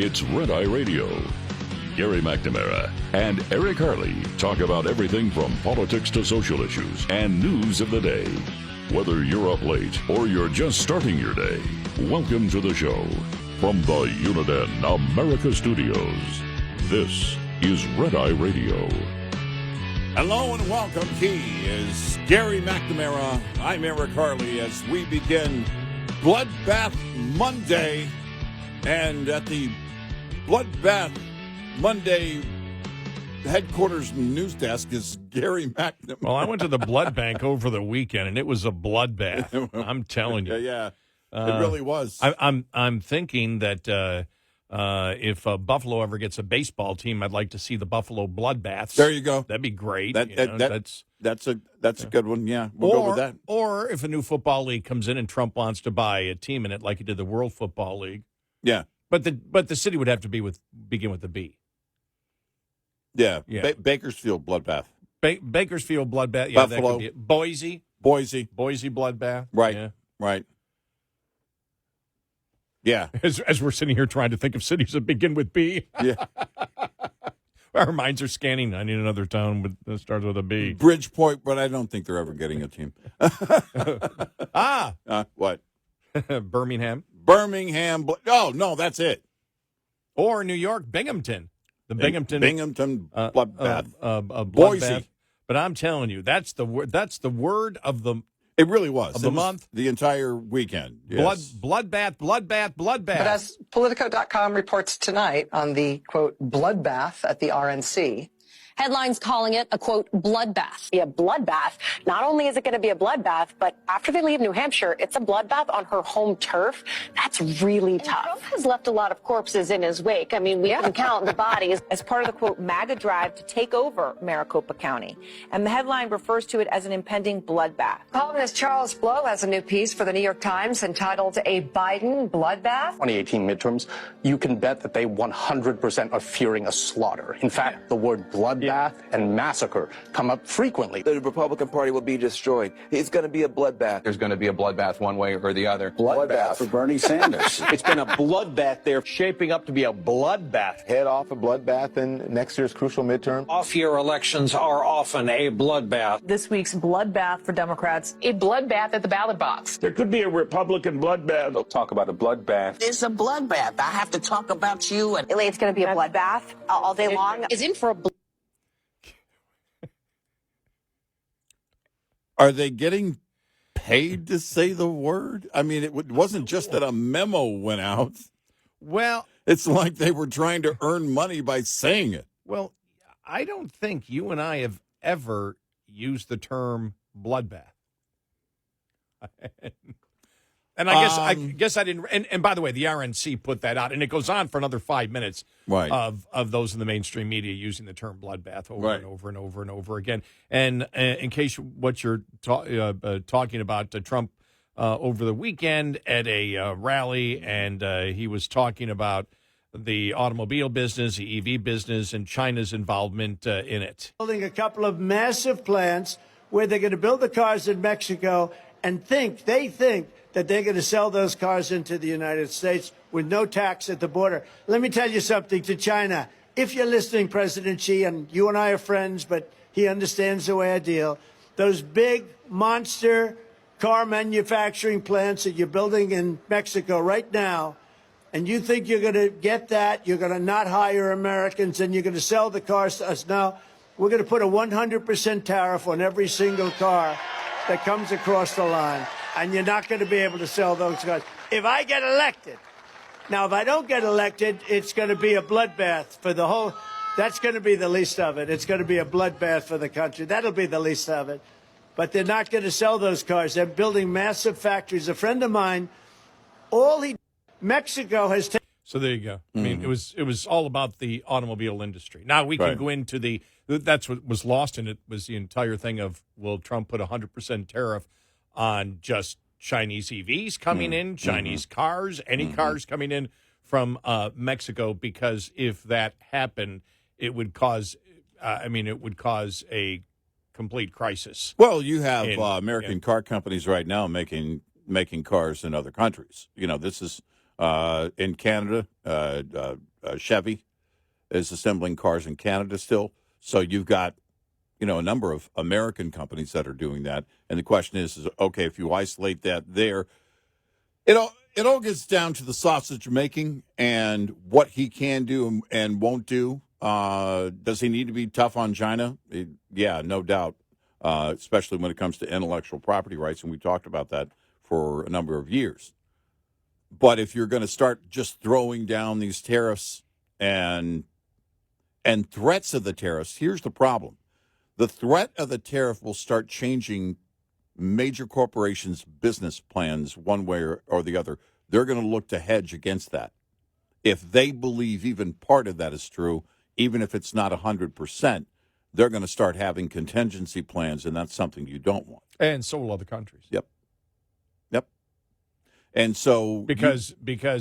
It's Red Eye Radio. Gary McNamara and Eric Harley talk about everything from politics to social issues and news of the day. Whether you're up late or you're just starting your day, welcome to the show. From the Uniden America Studios, this is Red Eye Radio. Hello and welcome. He is Gary McNamara. I'm Eric Harley as we begin Bloodbath Monday. And at the Bloodbath Monday headquarters news desk is Gary McNamara. Well, I went to the blood bank over the weekend, and it was a bloodbath. I'm telling you. Yeah, it really was. I'm thinking that if Buffalo ever gets a baseball team, I'd like to see the Buffalo bloodbaths. There you go. That'd be great. That's a good one. Yeah, we'll go with that. Or if a new football league comes in and Trump wants to buy a team in it, like he did the World Football League. Yeah, but the city would have to begin with a B. Yeah. Bakersfield bloodbath. Bakersfield bloodbath. Buffalo. Yeah, that could be it. Boise bloodbath. Right. Yeah. Right. Yeah. As we're sitting here trying to think of cities that begin with B. Yeah. Our minds are scanning. I need another town that starts with a B. Bridgeport, but I don't think they're ever getting a team. What? Birmingham. Oh, no, that's it. Or New York, Binghamton. The Binghamton bloodbath. Boise. Bloodbath. But I'm telling you, that's the word of the It really was. Of the month. The entire weekend. Yes. Bloodbath. But as Politico.com reports tonight on the, quote, bloodbath at the RNC. Headlines calling it a, quote, bloodbath. Be a bloodbath. Not only is it going to be a bloodbath, but after they leave New Hampshire, it's a bloodbath on her home turf. That's really tough. Trump has left a lot of corpses in his wake. I mean, we can count the bodies. As part of the, quote, MAGA drive to take over Maricopa County. And the headline refers to it as an impending bloodbath. Columnist Charles Blow has a new piece for the New York Times entitled A Biden Bloodbath. 2018 midterms, you can bet that they 100% are fearing a slaughter. In fact, the word bloodbath and massacre come up frequently. The Republican Party will be destroyed. It's going to be a bloodbath. There's going to be a bloodbath one way or the other. Bloodbath for Bernie Sanders. It's been a bloodbath. They're shaping up to be a bloodbath. Head off a bloodbath in next year's crucial midterm. Off-year elections are often a bloodbath. This week's bloodbath for Democrats, a bloodbath at the ballot box. There could be a Republican bloodbath. They'll talk about a bloodbath. It's a bloodbath. I have to talk about you. And It's going to be a bloodbath all day long. Is in for a Are they getting paid to say the word? I mean, it wasn't just that a memo went out. Well, it's like they were trying to earn money by saying it. Well, I don't think you and I have ever used the term bloodbath. And I guess I didn't. And by the way, the RNC put that out, and it goes on for another 5 minutes of those in the mainstream media using the term bloodbath over and over and over and over again. And in case what you're talking about, Trump over the weekend at a rally, and he was talking about the automobile business, the EV business, and China's involvement in it. Building a couple of massive plants where they're going to build the cars in Mexico and they think that they're going to sell those cars into the United States with no tax at the border. Let me tell you something to China. If you're listening, President Xi, and you and I are friends, but he understands the way I deal, those big monster car manufacturing plants that you're building in Mexico right now, and you think you're going to get that, you're going to not hire Americans, and you're going to sell the cars to us. No, we're going to put a 100% tariff on every single car that comes across the line. And you're not going to be able to sell those cars. If I get elected, now if I don't get elected, it's going to be a bloodbath for the whole, that's going to be the least of it. It's going to be a bloodbath for the country. That'll be the least of it. But they're not going to sell those cars. They're building massive factories. A friend of mine, Mexico has taken. So there you go. I mean, it was all about the automobile industry. Now we can go into that's what was lost in it was the entire thing of, will Trump put 100% tariff on just Chinese EVs coming in, Chinese cars, any cars coming in from Mexico, because if that happened, it would cause, a complete crisis. Well, you have American car companies right now making making cars in other countries. You know, this is in Canada. Chevy is assembling cars in Canada still. So you've got, a number of American companies that are doing that. And the question is okay, if you isolate that there, it all gets down to the sausage making and what he can do and won't do. Does he need to be tough on China? Yeah, no doubt, especially when it comes to intellectual property rights. And we talked about that for a number of years. But if you're going to start just throwing down these tariffs and threats of the tariffs, here's the problem. The threat of the tariff will start changing major corporations' business plans one way or the other. They're going to look to hedge against that. If they believe even part of that is true, even if it's not 100%, they're going to start having contingency plans, and that's something you don't want. And so will other countries. Yep. And so because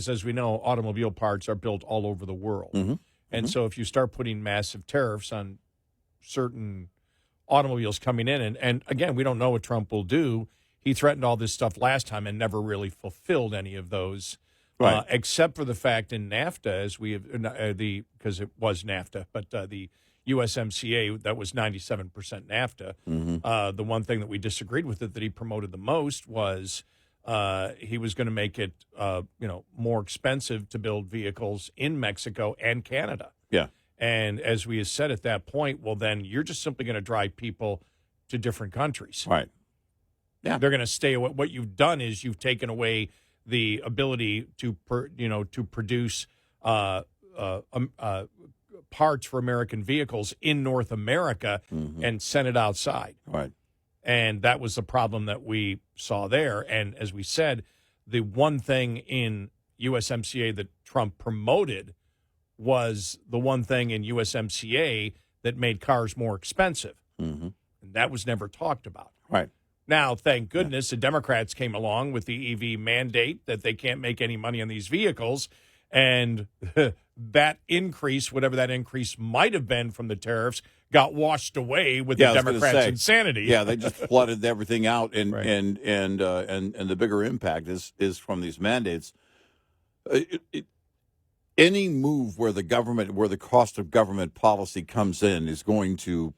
as we know, automobile parts are built all over the world. Mm-hmm. And so if you start putting massive tariffs on certain automobiles coming in, and again, we don't know what Trump will do. He threatened all this stuff last time and never really fulfilled any of those, right. Except for the fact in NAFTA, as we have because it was NAFTA, but the USMCA, that was 97% NAFTA. Mm-hmm. The one thing that we disagreed with it that he promoted the most was he was going to make it more expensive to build vehicles in Mexico and Canada. Yeah. And as we have said at that point, well, then you're just simply going to drive people to different countries. Right. Yeah. They're going to stay away. What you've done is you've taken away the ability to produce parts for American vehicles in North America mm-hmm. and sent it outside. Right. And that was the problem that we saw there. And as we said, the one thing in USMCA that Trump promoted was the one thing in USMCA that made cars more expensive. Mm-hmm. And that was never talked about. Right. Now, thank goodness, the Democrats came along with the EV mandate that they can't make any money on these vehicles. And that increase, whatever that increase might have been from the tariffs, got washed away with the Democrats' insanity. Yeah, they just flooded everything out, and right. and the bigger impact is from these mandates. Any move where the cost of government policy comes in is going to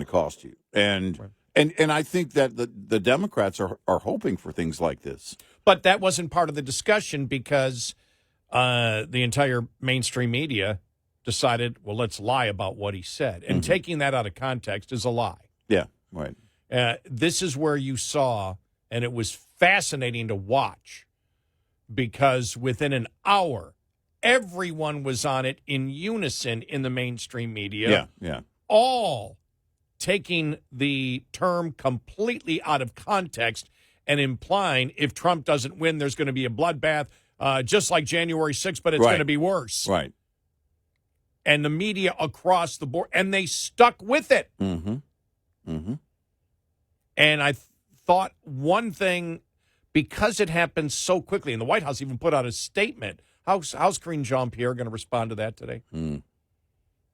cost you, and right. and I think that the Democrats are hoping for things like this. But that wasn't part of the discussion because the entire mainstream media decided, well, let's lie about what he said. And mm-hmm. taking that out of context is a lie. Yeah, right. This is where you saw, and it was fascinating to watch, because within an hour, everyone was on it in unison in the mainstream media. Yeah. All taking the term completely out of context and implying if Trump doesn't win, there's going to be a bloodbath, just like January 6th, but it's going to be worse. Right. And the media across the board, and they stuck with it. Mm-hmm. Mm-hmm. And I thought one thing, because it happened so quickly, and the White House even put out a statement. How's Karine Jean-Pierre going to respond to that today? Mm.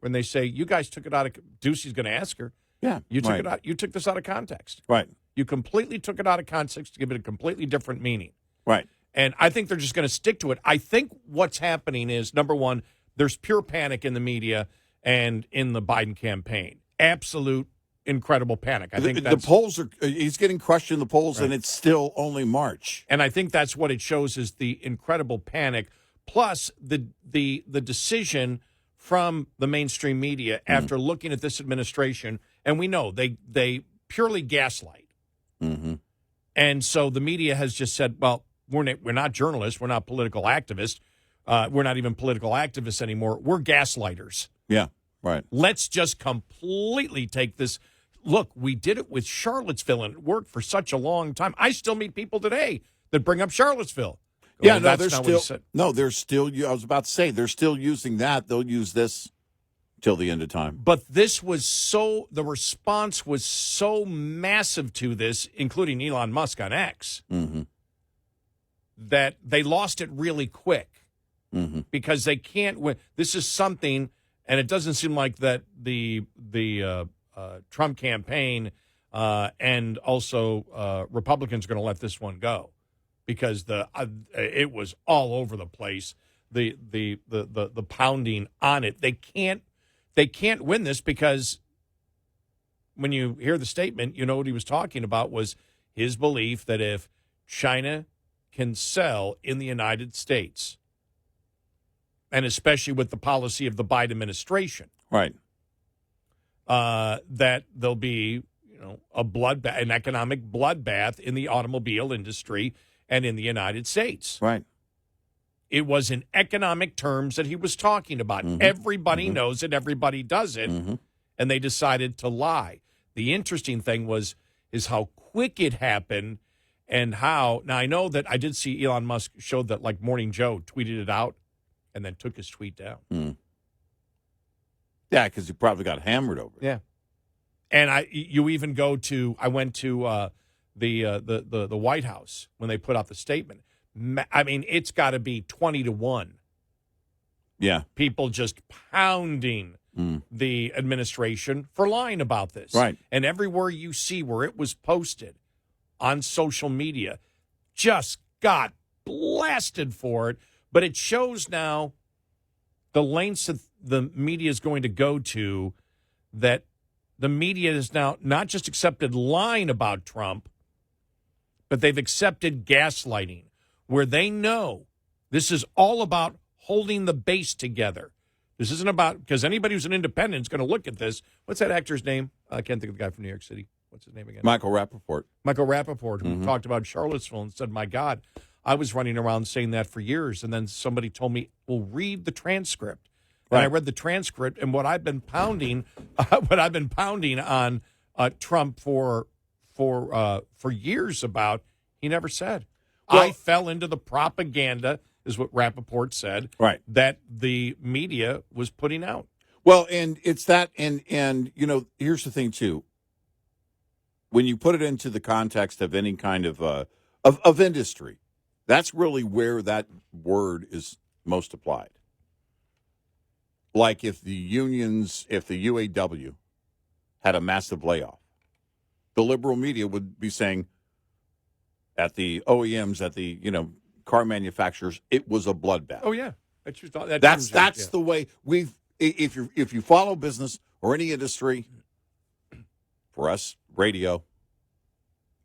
When they say, you guys took it out of, Ducey's going to ask her. Yeah. You took it out. You took this out of context. Right. You completely took it out of context to give it a completely different meaning. Right. And I think they're just going to stick to it. I think what's happening is, number one, there's pure panic in the media and in the Biden campaign. Absolute, incredible panic. I think the polls are. He's getting crushed in the polls, right. And it's still only March. And I think that's what it shows is the incredible panic, plus the decision from the mainstream media after looking at this administration, and we know they purely gaslight. Mm-hmm. And so the media has just said, well, we're not journalists, we're not political activists. We're not even political activists anymore. We're gaslighters. Yeah, right. Let's just completely take this. Look, we did it with Charlottesville, and it worked for such a long time. I still meet people today that bring up Charlottesville. Yeah, no, they're still. I was about to say they're still using that. They'll use this till the end of time. But this was the response was so massive to this, including Elon Musk on X, mm-hmm. that they lost it really quick. Mm-hmm. Because they can't win. This is something, and it doesn't seem like that the Trump campaign and also Republicans are going to let this one go, because it was all over the place. the pounding on it. They can't win this because when you hear the statement, you know what he was talking about was his belief that if China can sell in the United States, and especially with the policy of the Biden administration, right, that there'll be an economic bloodbath in the automobile industry and in the United States. Right. It was in economic terms that he was talking about. Mm-hmm. Everybody knows it. Everybody does it. Mm-hmm. And they decided to lie. The interesting thing is how quick it happened and how. Now, I know that I did see Elon Musk showed that like Morning Joe tweeted it out and then took his tweet down. Mm. Yeah, because he probably got hammered over it. Yeah. And you even go to, I went to the White House when they put out the statement. I mean, it's got to be 20-1. Yeah. People just pounding the administration for lying about this. Right. And everywhere you see where it was posted on social media, just got blasted for it. But it shows now the lengths that the media is going to go to, that the media is now not just accepted lying about Trump, but they've accepted gaslighting, where they know this is all about holding the base together. This isn't about, because anybody who's an independent is going to look at this. What's that actor's name? I can't think of the guy from New York City. What's his name again? Michael Rappaport. Michael Rappaport, who talked about Charlottesville and said, my God, I was running around saying that for years. And then somebody told me, well, read the transcript. And I read the transcript, and what I've been pounding on Trump for years about, he never said. Well, I fell into the propaganda, is what Rappaport said, right, that the media was putting out. Well, and it's that, and here's the thing too. When you put it into the context of any kind of industry, that's really where that word is most applied. Like if the UAW had a massive layoff, the liberal media would be saying at the OEMs, at the car manufacturers, it was a bloodbath. Oh yeah, that's the way we've. If you follow business or any industry, for us, radio,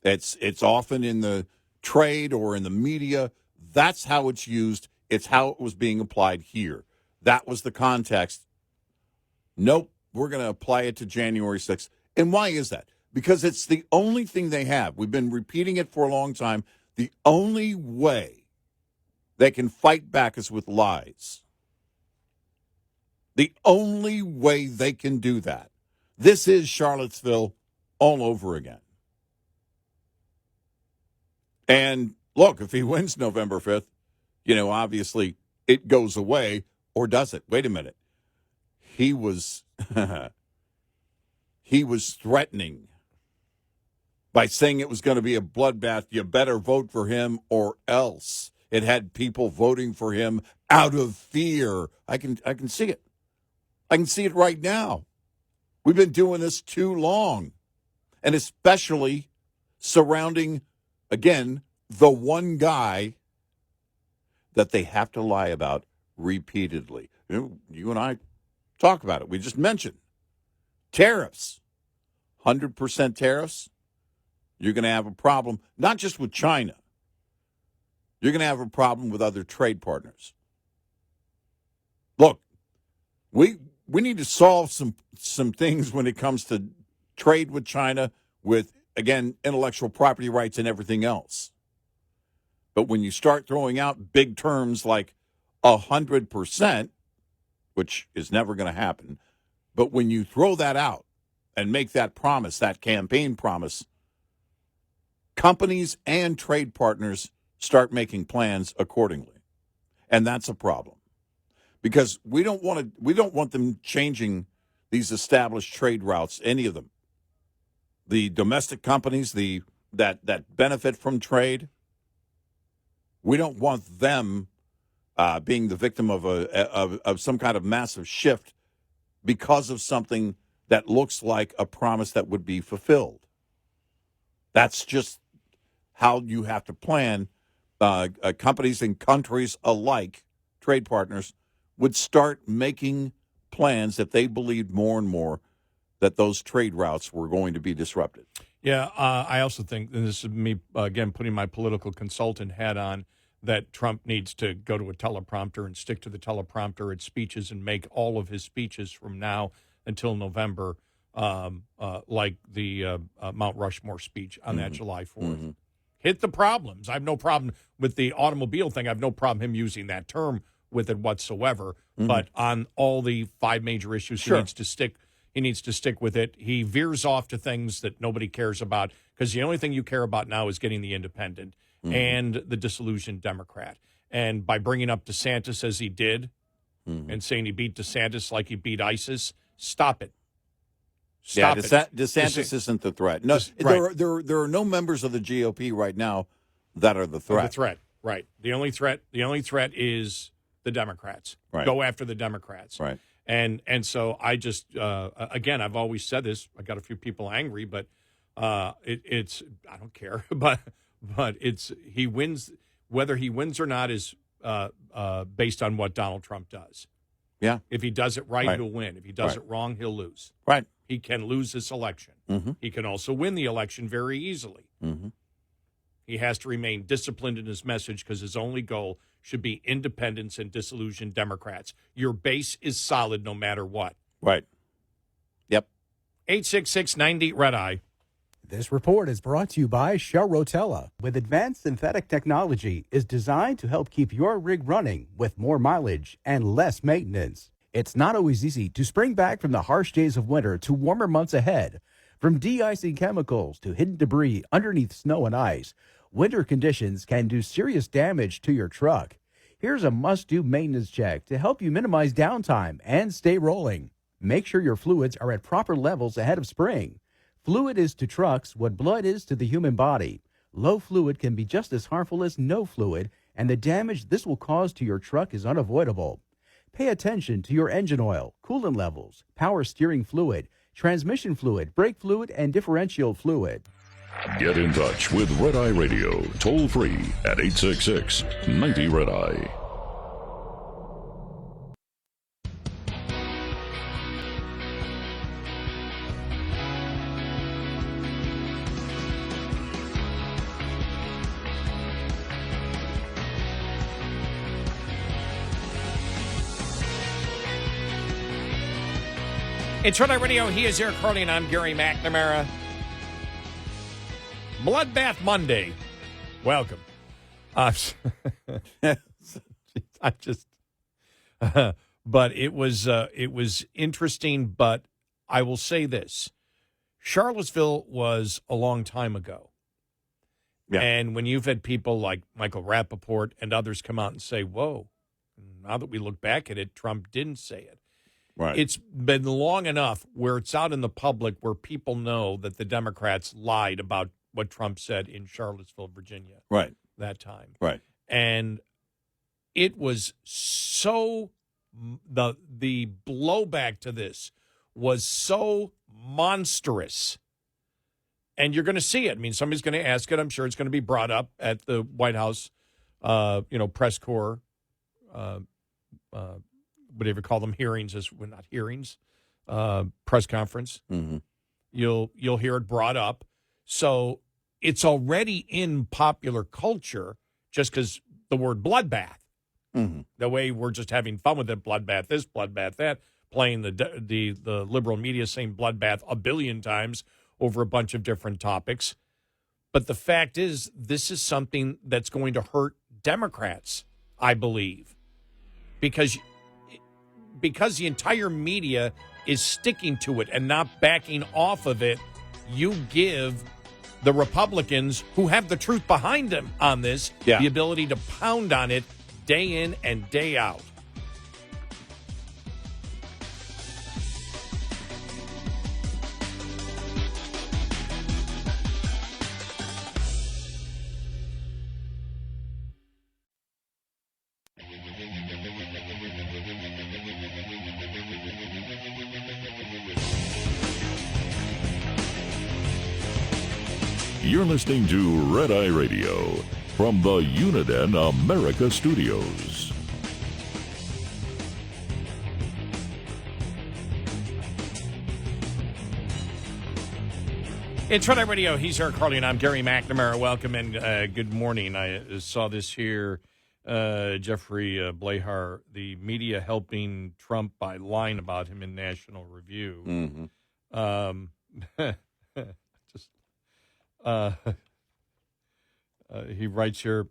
it's often in the trade or in the media. That's how it's used. It's how it was being applied here. That was the context. Nope, we're going to apply it to January 6th. And why is that? Because it's the only thing they have. We've been repeating it for a long time. The only way they can fight back is with lies. The only way they can do that. This is Charlottesville all over again. And look, if he wins November 5th, obviously it goes away. Or does it? Wait a minute. He was threatening by saying it was going to be a bloodbath. You better vote for him or else. It had people voting for him out of fear. I can see it. I can see it right now. We've been doing this too long. And especially surrounding, again, the one guy that they have to lie about repeatedly. You and I talk about it. We just mentioned tariffs. 100% tariffs. You're going to have a problem, not just with China. You're going to have a problem with other trade partners. Look, we need to solve some things when it comes to trade with China, with, again, intellectual property rights and everything else. But when you start throwing out big terms like 100%, which is never going to happen, but when you throw that out and make that promise, that campaign promise, companies and trade partners start making plans accordingly. And that's a problem. Because we don't want them changing these established trade routes, any of them. The domestic companies, that benefit from trade, we don't want them being the victim of some kind of massive shift because of something that looks like a promise that would be fulfilled. That's just how you have to plan. Companies and countries alike trade partners would start making plans that they believed more and more that those trade routes were going to be disrupted. Yeah, I also think, and this is me, again, putting my political consultant hat on, that Trump needs to go to a teleprompter and stick to the teleprompter at speeches and make all of his speeches from now until November like the Mount Rushmore speech on that July 4th. Hit the problems. I have no problem with the automobile thing. I have no problem him using that term with it whatsoever. But on all the 5 major issues, he needs to stick. He needs to stick with it. He veers off to things that nobody cares about because the only thing you care about now is getting the independent and the disillusioned Democrat. And by bringing up DeSantis as he did and saying he beat DeSantis like he beat ISIS, stop it. Stop it. DeSantis isn't the threat. No, there are no members of the GOP right now that are the threat. The threat, right? The only threat is the Democrats. Right. Go after the Democrats. Right. And so I just again, I've always said this. I got a few people angry, but it's I don't care. But it's he wins. Whether he wins or not is based on what Donald Trump does. Yeah. If he does it right, he'll win. If he does it wrong, he'll lose. Right. He can lose this election. He can also win the election very easily. He has to remain disciplined in his message because his only goal should be independents and disillusioned Democrats. Your base is solid no matter what. Right. Yep. 866-90-RED-EYE. This report is brought to you by Shell Rotella. With advanced synthetic technology, is designed to help keep your rig running with more mileage and less maintenance. It's not always easy to spring back from the harsh days of winter to warmer months ahead. From de-icing chemicals to hidden debris underneath snow and ice, winter conditions can do serious damage to your truck. Here's a must-do maintenance check to help you minimize downtime and stay rolling. Make sure your fluids are at proper levels ahead of spring. Fluid is to trucks what blood is to the human body. Low fluid can be just as harmful as no fluid, and the damage this will cause to your truck is unavoidable. Pay attention to your engine oil, coolant levels, power steering fluid, transmission fluid, brake fluid, and differential fluid. Get in touch with Red Eye Radio, toll free at 866-90-RED-EYE. It's Red Eye Radio. He is Eric Harley, and I'm Gary McNamara. Bloodbath Monday. Welcome. I just, but it was interesting. But I will say this: Charlottesville was a long time ago, and when you've had people like Michael Rappaport and others come out and say, "Whoa," now that we look back at it, Trump didn't say it. Right. It's been long enough where it's out in the public where people know that the Democrats lied about what Trump said in Charlottesville, Virginia. Right. That time. Right. And it was so, the blowback to this was so monstrous. And you're going to see it. I mean, somebody's going to ask it. I'm sure it's going to be brought up at the White House, press corps, whatever you call them, hearings, not hearings, press conference. You'll hear it brought up. So it's already in popular culture just because the word bloodbath. The way we're just having fun with it, bloodbath this, bloodbath that, playing the liberal media saying bloodbath a billion times over a bunch of different topics. But the fact is, this is something that's going to hurt Democrats, I believe, because the entire media is sticking to it and not backing off of it. You give the Republicans, who have the truth behind them on this, the ability to pound on it day in and day out. You're listening to Red Eye Radio from the Uniden America Studios. It's Friday Radio. He's Eric Harley, and I'm Gary McNamara. Welcome and good morning. I saw this here. Jeffrey Blahar, the media helping Trump by lying about him in National Review. He writes here,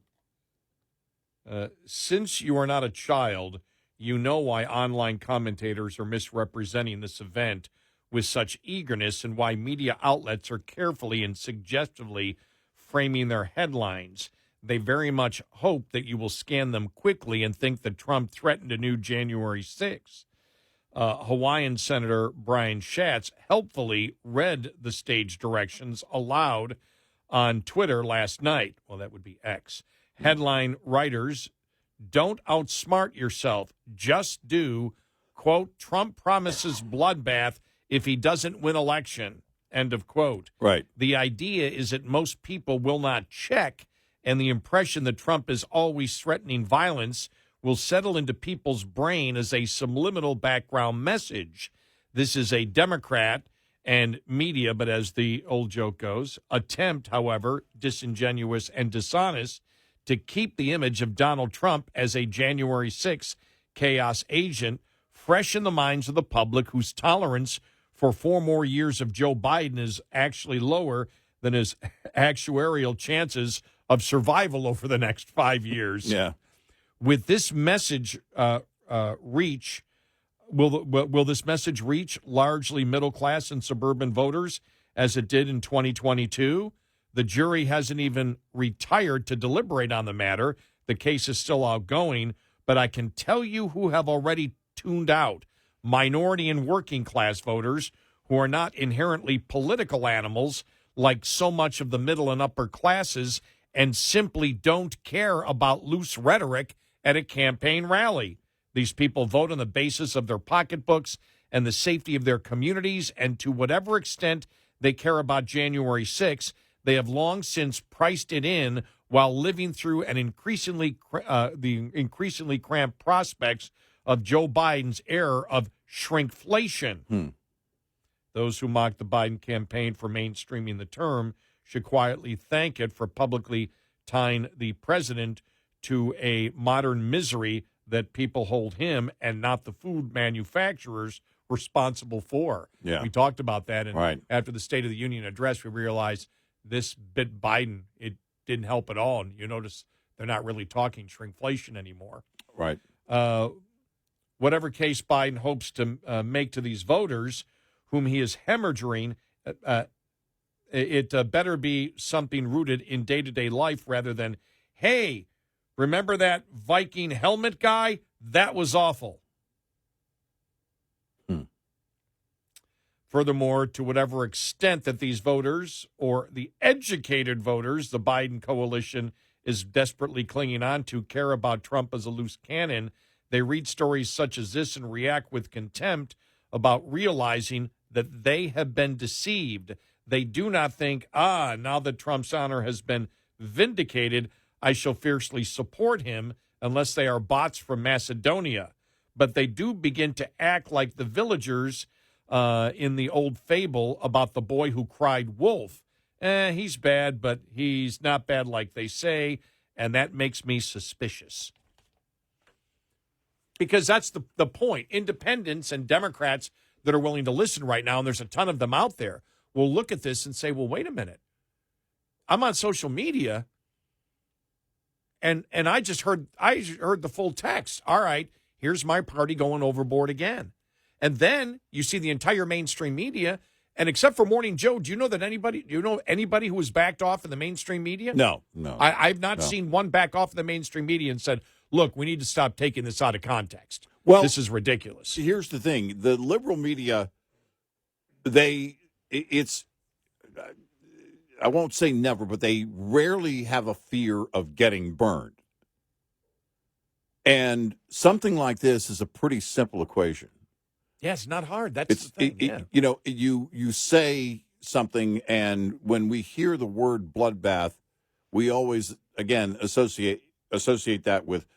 since you are not a child, you know why online commentators are misrepresenting this event with such eagerness and why media outlets are carefully and suggestively framing their headlines. They very much hope that you will scan them quickly and think that Trump threatened a new January 6th. Hawaiian Senator Brian Schatz helpfully read the stage directions aloud on Twitter last night. Well, that would be X. Headline writers, don't outsmart yourself. Just do, quote, Trump promises bloodbath if he doesn't win election, end of quote. Right. The idea is that most people will not check, and the impression that Trump is always threatening violence will settle into people's brain as a subliminal background message. This is a Democrat and media, but as the old joke goes, attempt, however, disingenuous and dishonest, to keep the image of Donald Trump as a January 6th chaos agent fresh in the minds of the public, whose tolerance for 4 more years of Joe Biden is actually lower than his actuarial chances of survival over the next 5 years. Yeah. With this message reach, will this message reach largely middle class and suburban voters as it did in 2022? The jury hasn't even retired to deliberate on the matter. The case is still outgoing, but I can tell you who have already tuned out: minority and working class voters who are not inherently political animals like so much of the middle and upper classes, and simply don't care about loose rhetoric at a campaign rally. These people vote on the basis of their pocketbooks and the safety of their communities, and to whatever extent they care about January 6th, they have long since priced it in while living through an increasingly cramped prospects of Joe Biden's era of shrinkflation. Those who mock the Biden campaign for mainstreaming the term should quietly thank it for publicly tying the president to a modern misery that people hold him and not the food manufacturers responsible for. Yeah. We talked about that, and right. After the State of the Union address, we realized this bit Biden, it didn't help at all. And you notice they're not really talking shrinkflation anymore. Right. Whatever case Biden hopes to make to these voters, whom he is hemorrhaging, it better be something rooted in day-to-day life rather than, hey, remember that Viking helmet guy? That was awful. Furthermore, to whatever extent that these voters, or the educated voters the Biden coalition is desperately clinging on to, care about Trump as a loose cannon, they read stories such as this and react with contempt about realizing that they have been deceived. They do not think, now that Trump's honor has been vindicated, I shall fiercely support him, unless they are bots from Macedonia. But they do begin to act like the villagers in the old fable about the boy who cried wolf. He's bad, but he's not bad like they say, and that makes me suspicious. Because that's the point. Independents and Democrats that are willing to listen right now, and there's a ton of them out there, will look at this and say, well, wait a minute. I'm on social media, and I just heard the full text. All right, here's my party going overboard again. And then you see the entire mainstream media, and except for Morning Joe, do you know anybody who was backed off in the mainstream media? No. I've not seen one back off in the mainstream media and said, look, we need to stop taking this out of context. Well, this is ridiculous. Here's the thing. The liberal media, I won't say never, but they rarely have a fear of getting burned. And something like this is a pretty simple equation. Yeah, it's not hard. That's the thing. You say something, and when we hear the word bloodbath, we always, again, associate that with,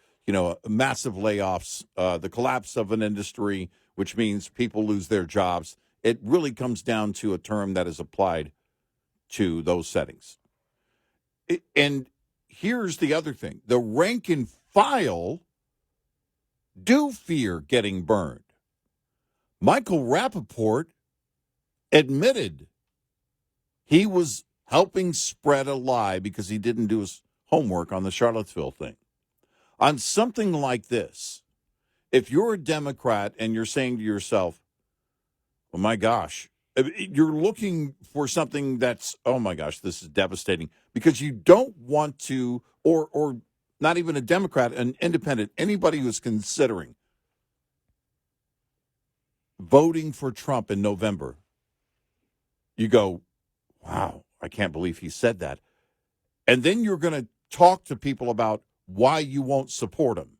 massive layoffs, the collapse of an industry, which means people lose their jobs. It really comes down to a term that is applied to those settings. And here's the other thing. The rank and file do fear getting burned. Michael Rappaport admitted he was helping spread a lie because he didn't do his homework on the Charlottesville thing. On something like this, if you're a Democrat and you're saying to yourself, oh my gosh, you're looking for something that's, oh my gosh, this is devastating, because you don't want to, or not even a Democrat, an independent, anybody who's considering voting for Trump in November, you go, wow, I can't believe he said that. And then you're going to talk to people about why you won't support him.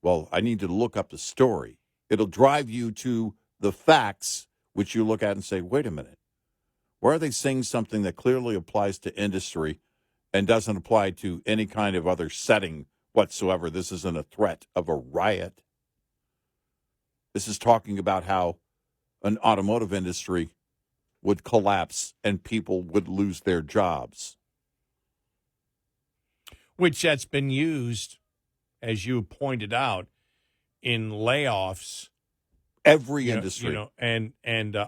Well, I need to look up the story. It'll drive you to the facts, which you look at and say, wait a minute. Why are they saying something that clearly applies to industry and doesn't apply to any kind of other setting whatsoever? This isn't a threat of a riot. This is talking about how an automotive industry would collapse and people would lose their jobs. Which that's been used, as you pointed out, in layoffs. Every industry. And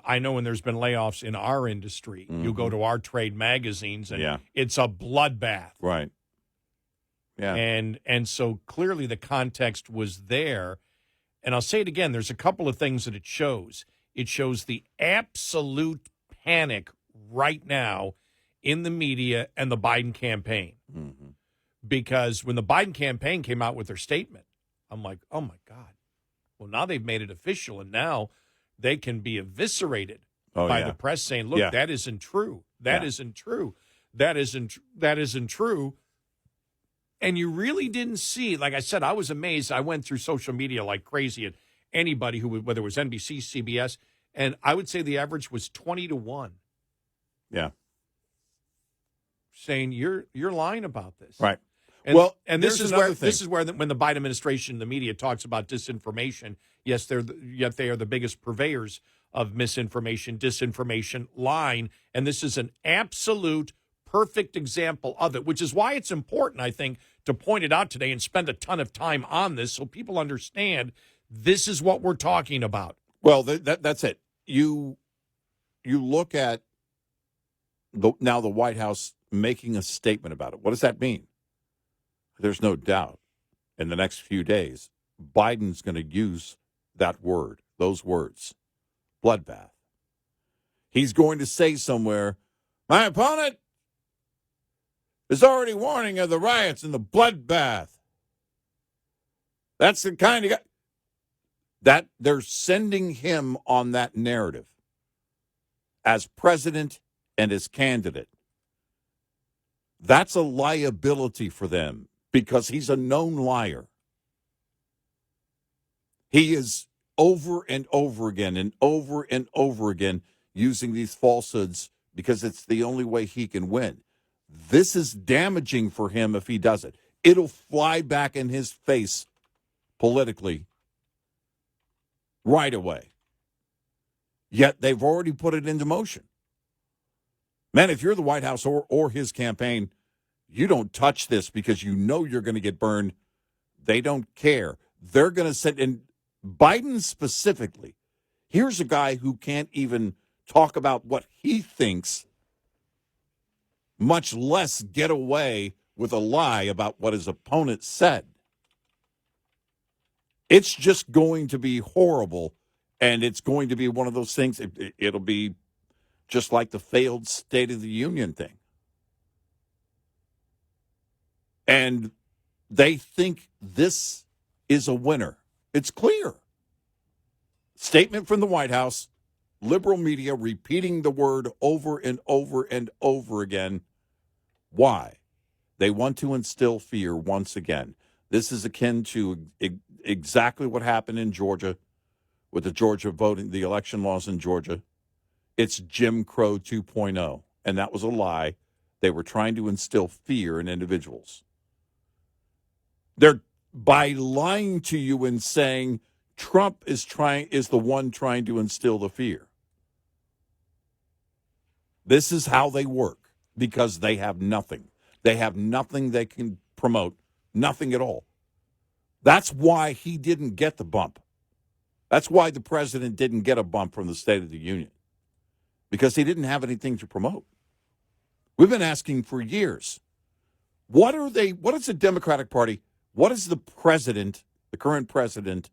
I know when there's been layoffs in our industry, you go to our trade magazines and it's a bloodbath. Right. Yeah. And so clearly the context was there. And I'll say it again, there's a couple of things that it shows. It shows the absolute panic right now in the media and the Biden campaign. Mm-hmm. Because when the Biden campaign came out with their statement, I'm like, oh, my God. Well, now they've made it official, and now they can be eviscerated by the press saying, look, that isn't true. That isn't true. That isn't true. And you really didn't see, like I said, I was amazed. I went through social media like crazy at anybody who, whether it was NBC, CBS, and I would say the average was 20-1. Yeah. Saying you're lying about this. Right. And this is where when the Biden administration, the media talks about disinformation, yes, yet they are the biggest purveyors of misinformation, disinformation, lying, and this is an absolute perfect example of it, which is why it's important, I think, to point it out today and spend a ton of time on this so people understand this is what we're talking about. Well, that's it. You look at now the White House making a statement about it. What does that mean? There's no doubt in the next few days, Biden's going to use that word, those words, bloodbath. He's going to say somewhere, my opponent is already warning of the riots and the bloodbath. That's the kind of guy that they're sending him on that narrative as president and as candidate. That's a liability for them because he's a known liar. He is over and over again using these falsehoods because it's the only way he can win. This is damaging for him if he does it. It'll fly back in his face politically right away. Yet they've already put it into motion. Man, if you're the White House or his campaign, you don't touch this because you know you're going to get burned. They don't care. They're going to send, and Biden specifically, here's a guy who can't even talk about what he thinks, much less get away with a lie about what his opponent said. It's just going to be horrible, and it's going to be one of those things. It'll be just like the failed State of the Union thing. And they think this is a winner. It's clear. Statement from the White House, liberal media repeating the word over and over and over again. Why? They want to instill fear once again. This is akin to exactly what happened in Georgia with the Georgia voting, the election laws in Georgia. It's Jim Crow 2.0, and that was a lie. They were trying to instill fear in individuals. They're by lying to you and saying Trump is the one trying to instill the fear. This is how they work. because they have nothing. They have nothing they can promote, nothing at all. That's why he didn't get the bump. That's why the president didn't get a bump from the State of the Union, because he didn't have anything to promote. We've been asking for years. What is the Democratic Party? What is the president, the current president,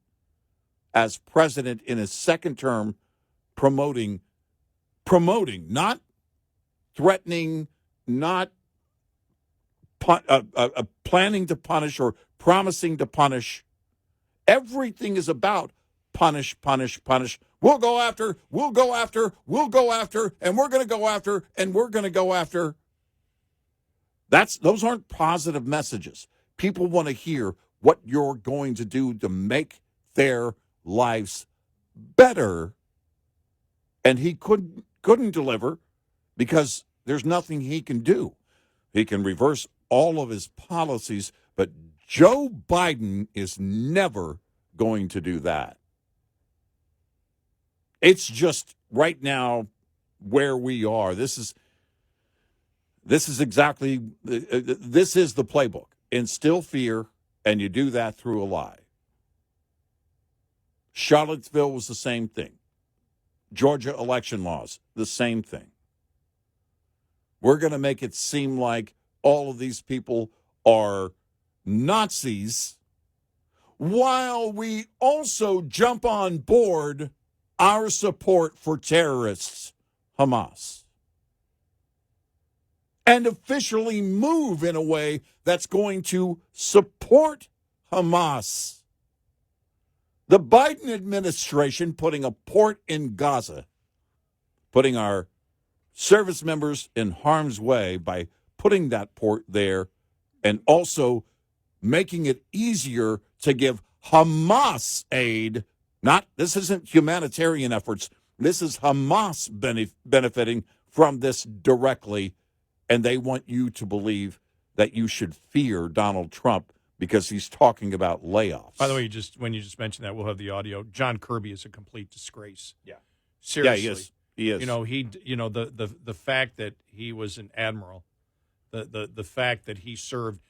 as president in his second term, promoting, not threatening, not planning to punish or promising to punish. Everything is about punish. We'll go after, and we're going to go after, and we're going to go after. Those aren't positive messages. People want to hear what you're going to do to make their lives better. And he couldn't deliver because there's nothing he can do. He can reverse all of his policies, but Joe Biden is never going to do that. It's just right now where we are. This is exactly, this is the playbook. Instill fear, and you do that through a lie. Charlottesville was the same thing. Georgia election laws, the same thing. We're going to make it seem like all of these people are Nazis, while we also jump on board our support for terrorists, Hamas, and officially move in a way that's going to support Hamas. The Biden administration putting a port in Gaza, putting our service members in harm's way by putting that port there, and also making it easier to give Hamas aid. This isn't humanitarian efforts. This is Hamas benefiting from this directly, and they want you to believe that you should fear Donald Trump because he's talking about layoffs. By the way, when you just mentioned that, we'll have the audio. John Kirby is a complete disgrace. Yeah, seriously. Yeah, he is. The fact that he was an admiral, the fact that he served,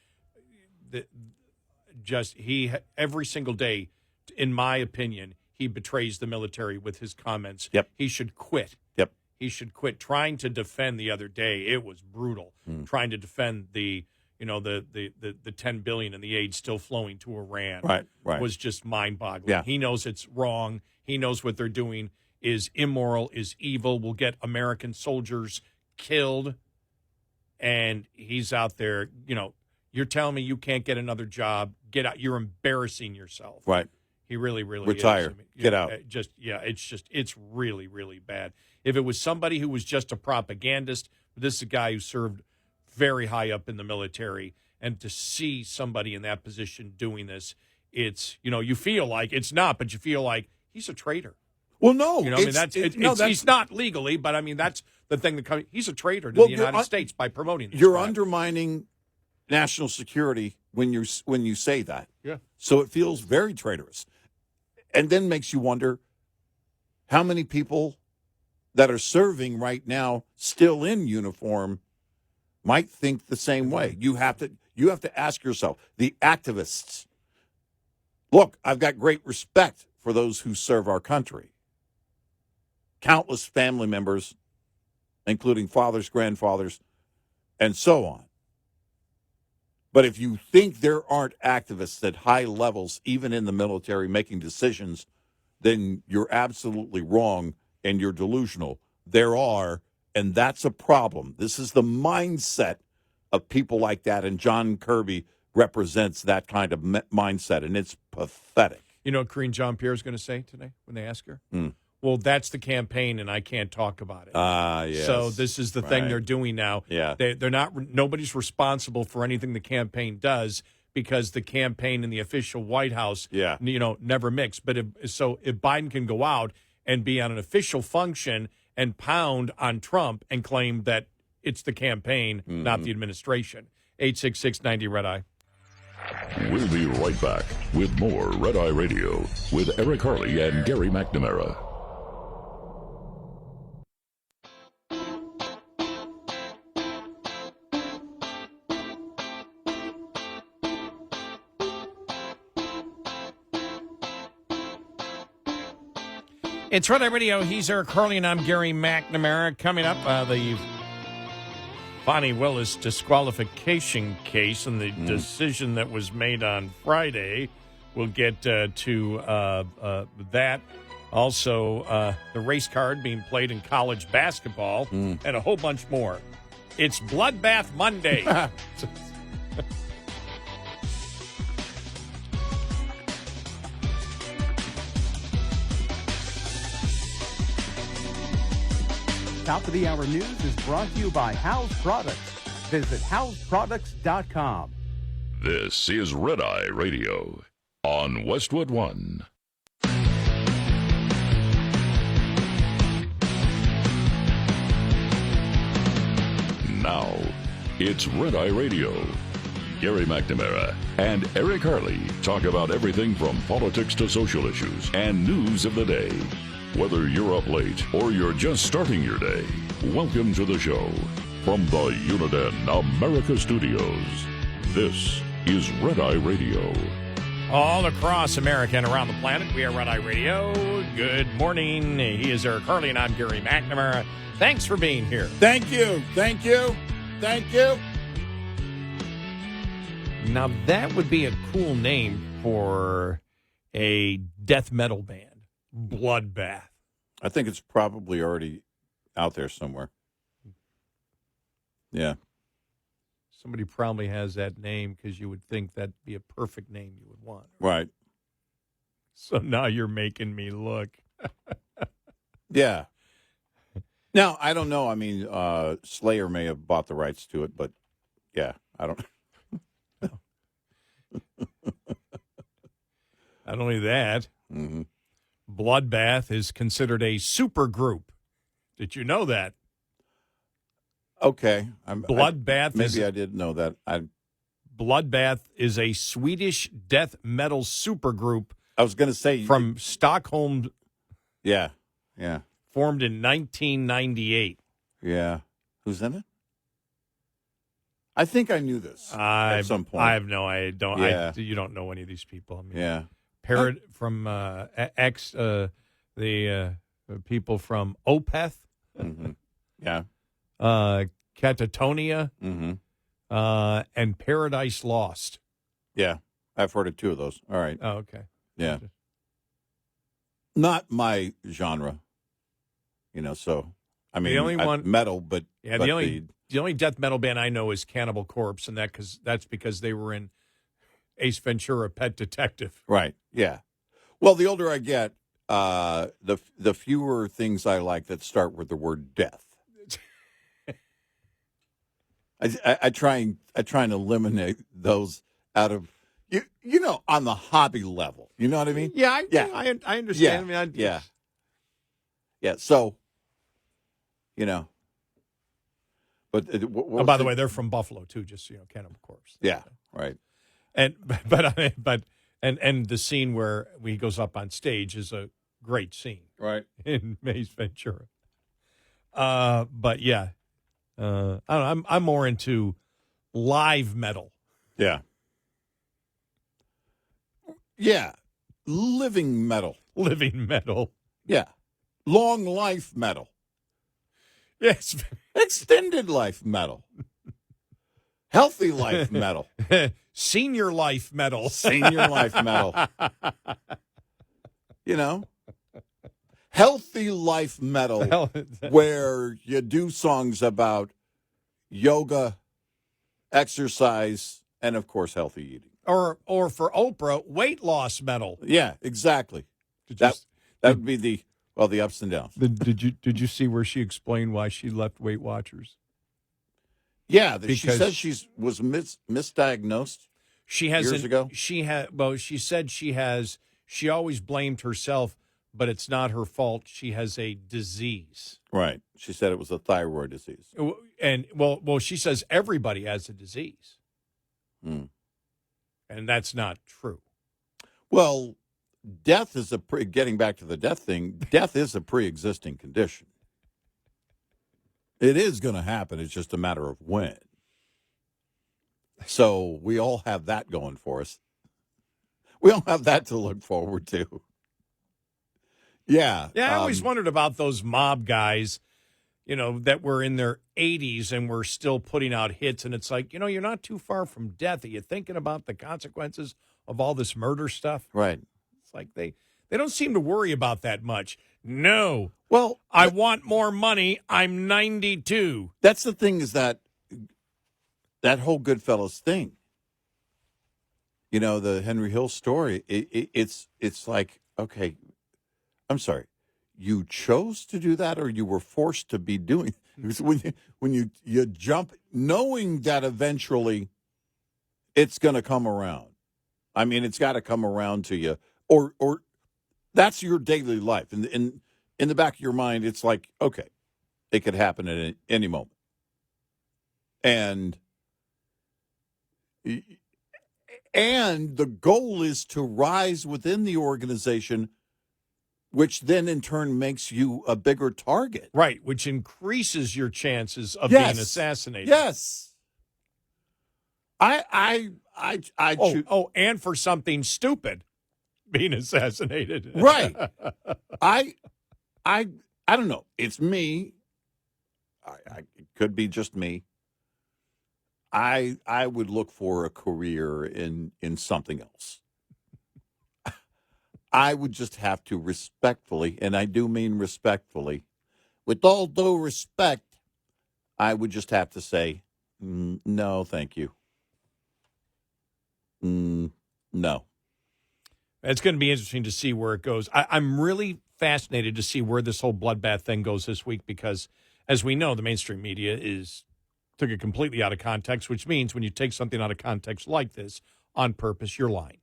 every single day, in my opinion, he betrays the military with his comments. Yep. He should quit. Yep. He should quit. Trying to defend the other day, it was brutal. Trying to defend the $10 billion and the aid still flowing to Iran, right, was just mind-boggling. Yeah. He knows it's wrong. He knows what they're doing is immoral, is evil, will get American soldiers killed, and he's out there. You're telling me you can't get another job? Get out! You're embarrassing yourself. Right. He really retire. Is. Get out. It's really, really bad. If it was somebody who was just a propagandist, this is a guy who served very high up in the military, and to see somebody in that position doing this, it's, you feel like it's not, but you feel like he's a traitor. Well, no, he's not legally, but I mean that's the thing that comes. He's a traitor to the United States by promoting this. You're undermining national security when you say that. Yeah. So it feels very traitorous, and then makes you wonder how many people that are serving right now, still in uniform, might think the same way. You have to ask yourself, the activists. Look, I've got great respect for those who serve our country. Countless family members, including fathers, grandfathers, and so on. But if you think there aren't activists at high levels, even in the military, making decisions, then you're absolutely wrong and you're delusional. There are, and that's a problem. This is the mindset of people like that, and John Kirby represents that kind of mindset, and it's pathetic. You know what Karine Jean-Pierre is going to say today when they ask her? Well, that's the campaign, and I can't talk about it. Yes. So this is the thing they're doing now. Yeah. They're not. Nobody's responsible for anything the campaign does because the campaign and the official White House, never mix. But if Biden can go out and be on an official function and pound on Trump and claim that it's the campaign, not the administration. 866-90-RED-EYE. We'll be right back with more Red Eye Radio with Eric Harley and Gary McNamara. It's Red Eye Radio. He's Eric Harley, and I'm Gary McNamara. Coming up, the Fani Willis disqualification case and the decision that was made on Friday. We'll get to that. Also, the race card being played in college basketball and a whole bunch more. It's Bloodbath Monday. Top of the hour news is brought to you by House Products. Visit houseproducts.com. This is Red Eye Radio on Westwood One. Now, it's Red Eye Radio. Gary McNamara and Eric Harley talk about everything from politics to social issues and news of the day. Whether you're up late or you're just starting your day, welcome to the show. From the Uniden America Studios, this is Red Eye Radio. All across America and around the planet, we are Red Eye Radio. Good morning. He is Eric Harley, and I'm Gary McNamara. Thanks for being here. Thank you. Thank you. Thank you. Now, that would be a cool name for a death metal band. Bloodbath. I think it's probably already out there somewhere. Yeah. Somebody probably has that name because you would think that'd be a perfect name you would want. Right. So now you're making me look. Yeah. Now, I don't know. I mean, Slayer may have bought the rights to it, but yeah, I don't. Not only that, Bloodbath is considered a supergroup. Did you know that? Okay. Bloodbath maybe I did know that. Bloodbath is a Swedish death metal supergroup. I was going to say from Stockholm. Yeah. Yeah. Formed in 1998. Yeah. Who's in it? I think I knew this at some point. I have no idea. Yeah. You don't know any of these people. I mean, yeah. From the people from Opeth. Yeah. Catatonia. And Paradise Lost. Yeah. I've heard of two of those. All right. Oh, okay. Yeah. Not my genre. So I mean, the only one metal, but yeah, the only death metal band I know is Cannibal Corpse, and that's because they were in Ace Ventura: Pet Detective. Right. Yeah. Well, the older I get, the fewer things I like that start with the word death. I try and eliminate those out of on the hobby level. You know what I mean? Yeah, I understand. Yeah. Yeah. So, but by the way, they're from Buffalo too. Just so you know, Cannibal Corpse. Yeah. Right. And the scene where he goes up on stage is a great scene. Right. In Ace Ventura. But yeah. I don't know, I'm more into live metal. Yeah. Yeah. Living metal. Living metal. Yeah. Long life metal. Yes. Extended life metal. Healthy life metal. Senior life metal. Senior life metal. Healthy life metal where you do songs about yoga, exercise, and, of course, healthy eating. Or for Oprah, weight loss metal. Yeah, exactly. That would be the ups and downs. Did you see where she explained why she left Weight Watchers? Yeah, she says she was misdiagnosed years ago. She said she always blamed herself, but it's not her fault. She has a disease. Right. She said it was a thyroid disease. And, she says everybody has a disease. And that's not true. Well, death is getting back to the death thing, death is a pre-existing condition. It is going to happen. It's just a matter of when. So we all have that going for us. We all have that to look forward to. Yeah. Yeah, I always wondered about those mob guys, that were in their 80s and were still putting out hits. And it's like, you're not too far from death. Are you thinking about the consequences of all this murder stuff? Right. It's like they don't seem to worry about that much. No. Well, I want more money. I'm 92. That's the thing, is that whole Goodfellas thing. The Henry Hill story, it's like, okay, I'm sorry. You chose to do that, or you were forced to be doing it? When you jump, knowing that eventually it's going to come around. I mean, it's got to come around to you, or that's your daily life. And in the back of your mind, it's like, okay, it could happen at any moment. And the goal is to rise within the organization, which then in turn makes you a bigger target. Right, which increases your chances of being assassinated. Yes. And for something stupid, being assassinated. Right. I don't know. It's me. It could be just me. I would look for a career in something else. I would just have to respectfully, and I do mean respectfully, with all due respect, I would just have to say, no, thank you. No. It's going to be interesting to see where it goes. I'm really fascinated to see where this whole bloodbath thing goes this week because, as we know, the mainstream media took it completely out of context, which means when you take something out of context like this on purpose, you're lying.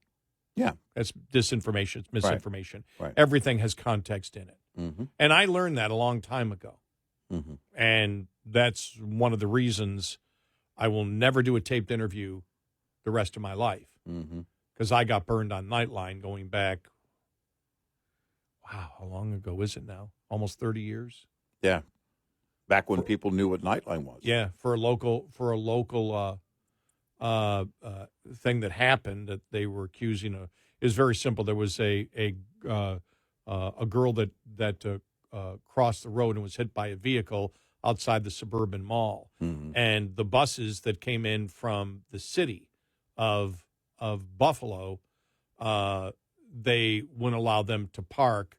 Yeah. That's disinformation. It's misinformation. Right. Everything has context in it. Mm-hmm. And I learned that a long time ago. Mm-hmm. And that's one of the reasons I will never do a taped interview the rest of my life. Because I got burned on Nightline going back, wow, how long ago is it now? Almost 30 years? Yeah. Back when people knew what Nightline was. Yeah, for a local thing that happened that they were accusing of. It was very simple. There was a girl that crossed the road and was hit by a vehicle outside the suburban mall. Mm-hmm. And the buses that came in from the city of Buffalo, they wouldn't allow them to park.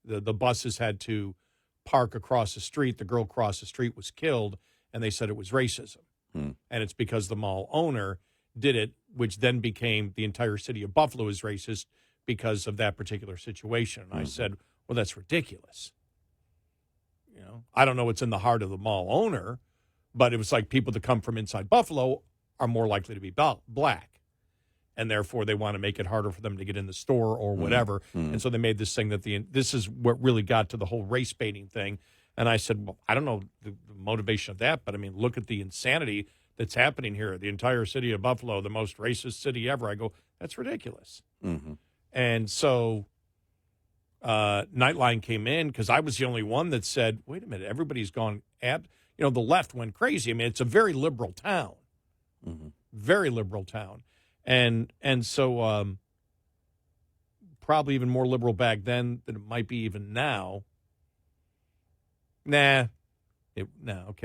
The buses had to park across the street. The girl across the street was killed, and they said it was racism. And it's because the mall owner did it, which then became the entire city of Buffalo is racist because of that particular situation. And I said, well, that's ridiculous. I don't know what's in the heart of the mall owner, but it was like people that come from inside Buffalo are more likely to be black. And therefore, they want to make it harder for them to get in the store or whatever. And so they made this thing that this is what really got to the whole race baiting thing. And I said, well, I don't know the motivation of that, but I mean, look at the insanity that's happening here. The entire city of Buffalo, the most racist city ever. I go, that's ridiculous. Mm-hmm. And so Nightline came in because I was the only one that said, wait a minute, everybody's gone the left went crazy. I mean, it's a very liberal town. Very liberal town. And so probably even more liberal back then than it might be even now. Okay,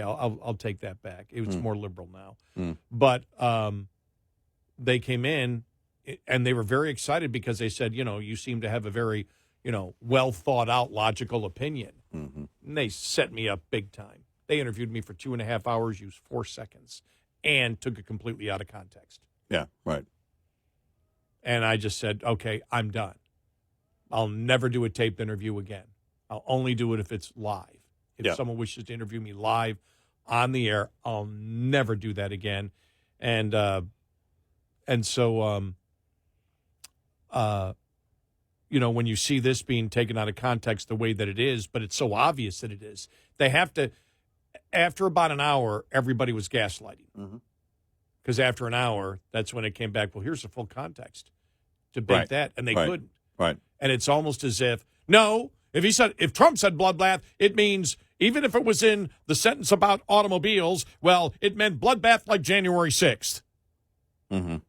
I'll take that back. It was more liberal now. But they came in, and they were very excited because they said, you seem to have a very, well thought out, logical opinion. And they set me up big time. They interviewed me for 2.5 hours, used 4 seconds, and took it completely out of context. Yeah, right. And I just said, okay, I'm done. I'll never do a taped interview again. I'll only do it if it's live. If someone wishes to interview me live on the air, I'll never do that again. And so, when you see this being taken out of context the way that it is, but it's so obvious that it is, they have to, after about an hour, everybody was gaslighting. Because after an hour, that's when it came back, well, here's the full context to bait that, and they couldn't. Right. And it's almost as if, if Trump said bloodbath, it means, even if it was in the sentence about automobiles, well, it meant bloodbath like January 6th. No,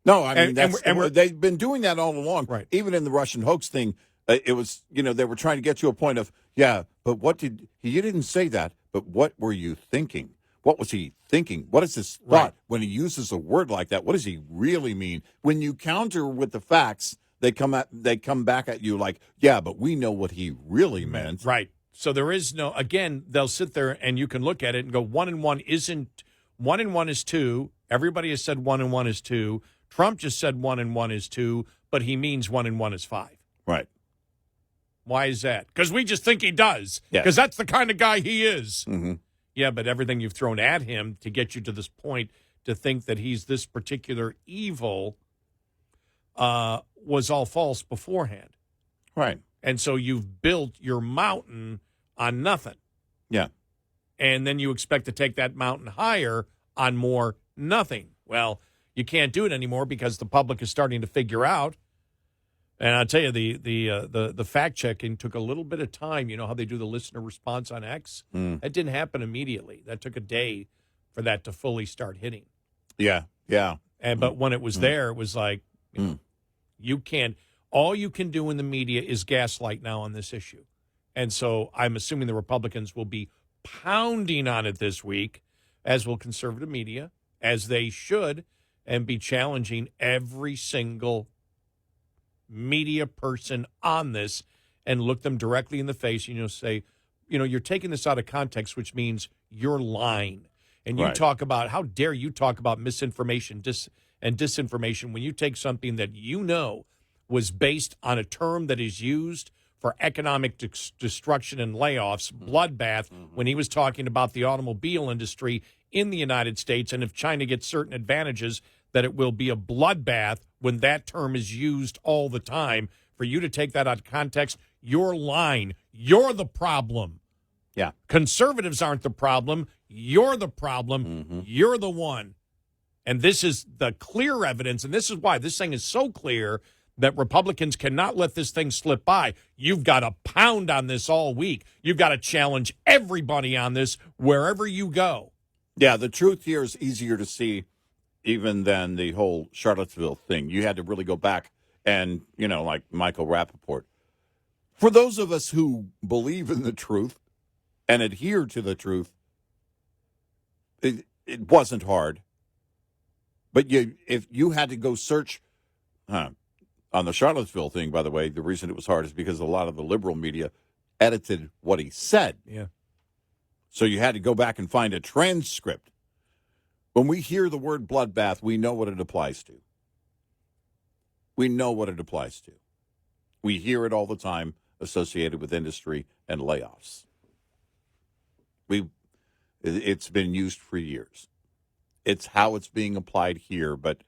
I mean, they've been doing that all along. Right. Even in the Russian hoax thing, It was, they were trying to get to a point of, yeah, but you didn't say that, but what were you thinking? What was he thinking? What is his thought? Right. When he uses a word like that, what does he really mean? When you counter with the facts, they come back at you like, yeah, but we know what he really meant. Right. So there is no, again, they'll sit there and you can look at it and go, 1 and 1 isn't, 1 and 1 is 2. Everybody has said 1 and 1 is 2. Trump just said 1 and 1 is 2, but he means 1 and 1 is 5. Right. Why is that? Because we just think he does. Because that's the kind of guy he is. Mm-hmm. Yeah, but everything you've thrown at him to get you to this point to think that he's this particular evil was all false beforehand. Right. And so you've built your mountain on nothing. Yeah. And then you expect to take that mountain higher on more nothing. Well, you can't do it anymore because the public is starting to figure out. And I'll tell you, the fact checking took a little bit of time. You know how they do the listener response on X? That didn't happen immediately. That took a day for that to fully start hitting. Yeah, yeah. But when it was there, it was like, you can't. All you can do in the media is gaslight now on this issue. And so I'm assuming the Republicans will be pounding on it this week, as will conservative media, as they should, and be challenging every single media person on this and look them directly in the face and say, you're taking this out of context, which means you're lying. And you talk about, how dare you talk about misinformation and disinformation when you take something that was based on a term that is used for economic destruction and layoffs, bloodbath, when he was talking about the automobile industry in the United States, and if China gets certain advantages, that it will be a bloodbath when that term is used all the time. For you to take that out of context, you're lying. You're the problem. Yeah. Conservatives aren't the problem. You're the problem. You're the one. And this is the clear evidence, and this is why this thing is so clear that Republicans cannot let this thing slip by. You've got to pound on this all week. You've got to challenge everybody on this wherever you go. Yeah, the truth here is easier to see even than the whole Charlottesville thing. You had to really go back and, like Michael Rappaport. For those of us who believe in the truth and adhere to the truth, it wasn't hard. But if you had to go search on the Charlottesville thing, by the way, the reason it was hard is because a lot of the liberal media edited what he said. Yeah. So you had to go back and find a transcript. When we hear the word bloodbath, we know what it applies to. We know what it applies to. We hear it all the time associated with industry and layoffs. It's been used for years. It's how it's being applied here, but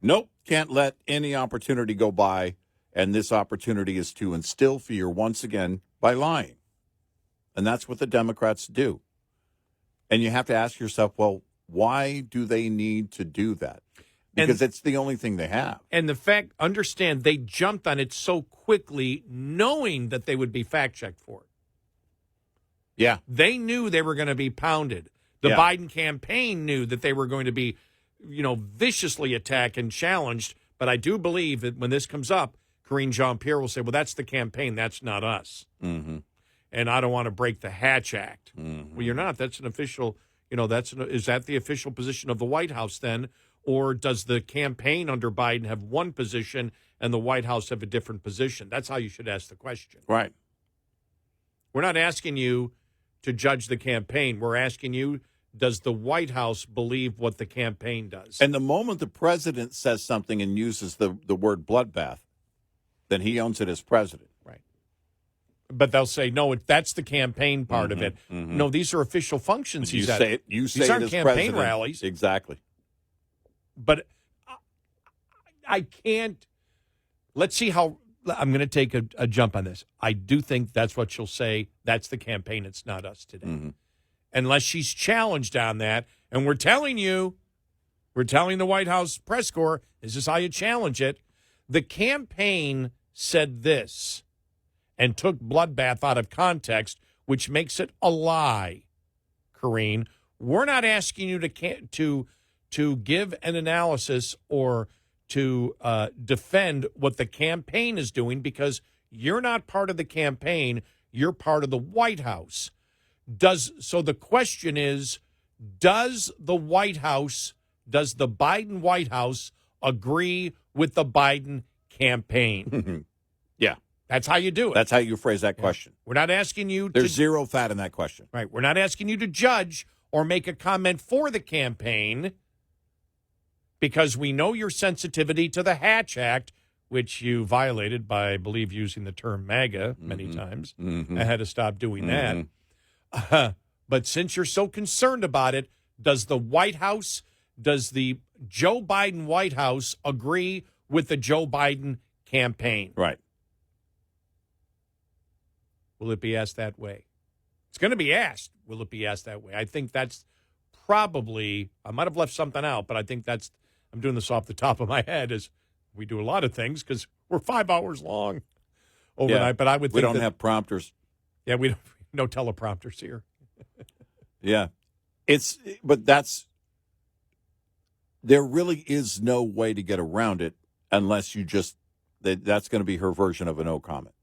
nope, can't let any opportunity go by, and this opportunity is to instill fear once again by lying. And that's what the Democrats do. And you have to ask yourself, well, why do they need to do that? Because it's the only thing they have. And the fact, understand, they jumped on it so quickly, knowing that they would be fact-checked for it. Yeah. They knew they were going to be pounded. The Biden campaign knew that they were going to be, viciously attacked and challenged. But I do believe that when this comes up, Karine Jean-Pierre will say, well, that's the campaign. That's not us. Mm-hmm. And I don't want to break the Hatch Act. Mm-hmm. Well, you're not. That's an official, is that the official position of the White House then? Or does the campaign under Biden have one position and the White House have a different position? That's how you should ask the question. Right. We're not asking you to judge the campaign. We're asking you, does the White House believe what the campaign does? And the moment the president says something and uses the word bloodbath, then he owns it as president. Right. But they'll say, no, that's the campaign part of it. Mm-hmm. No, these are official functions. You say it these as aren't campaign president. Rallies. Exactly. But I can't. Let's see how. I'm going to take a jump on this. I do think that's what she'll say. That's the campaign. It's not us today. Mm-hmm. Unless she's challenged on that. And we're telling the White House press corps, this is how you challenge it. The campaign said this and took bloodbath out of context, which makes it a lie, Karine. We're not asking you to give an analysis or to defend what the campaign is doing, because You're not part of the campaign. You're part of the White House. So the question is, does the Biden White House agree with the Biden campaign? Yeah. That's how you do it. That's how you phrase that question. We're not asking you There's zero fat in that question. Right. We're not asking you to judge or make a comment for the campaign because we know your sensitivity to the Hatch Act, which you violated by, I believe, using the term MAGA many times. I had to stop doing that. But since you're so concerned about it, does the Joe Biden White House agree with the Joe Biden campaign? Right. Will it be asked that way? It's going to be asked. Will it be asked that way? I think that's probably, I might have left something out, but I think that's, I'm doing this off the top of my head as we do a lot of things because we're 5 hours long overnight. Yeah, but I would think we don't have prompters. Yeah, we don't, no teleprompters here. Yeah. There really is no way to get around it unless you that's going to be her version of a no comment.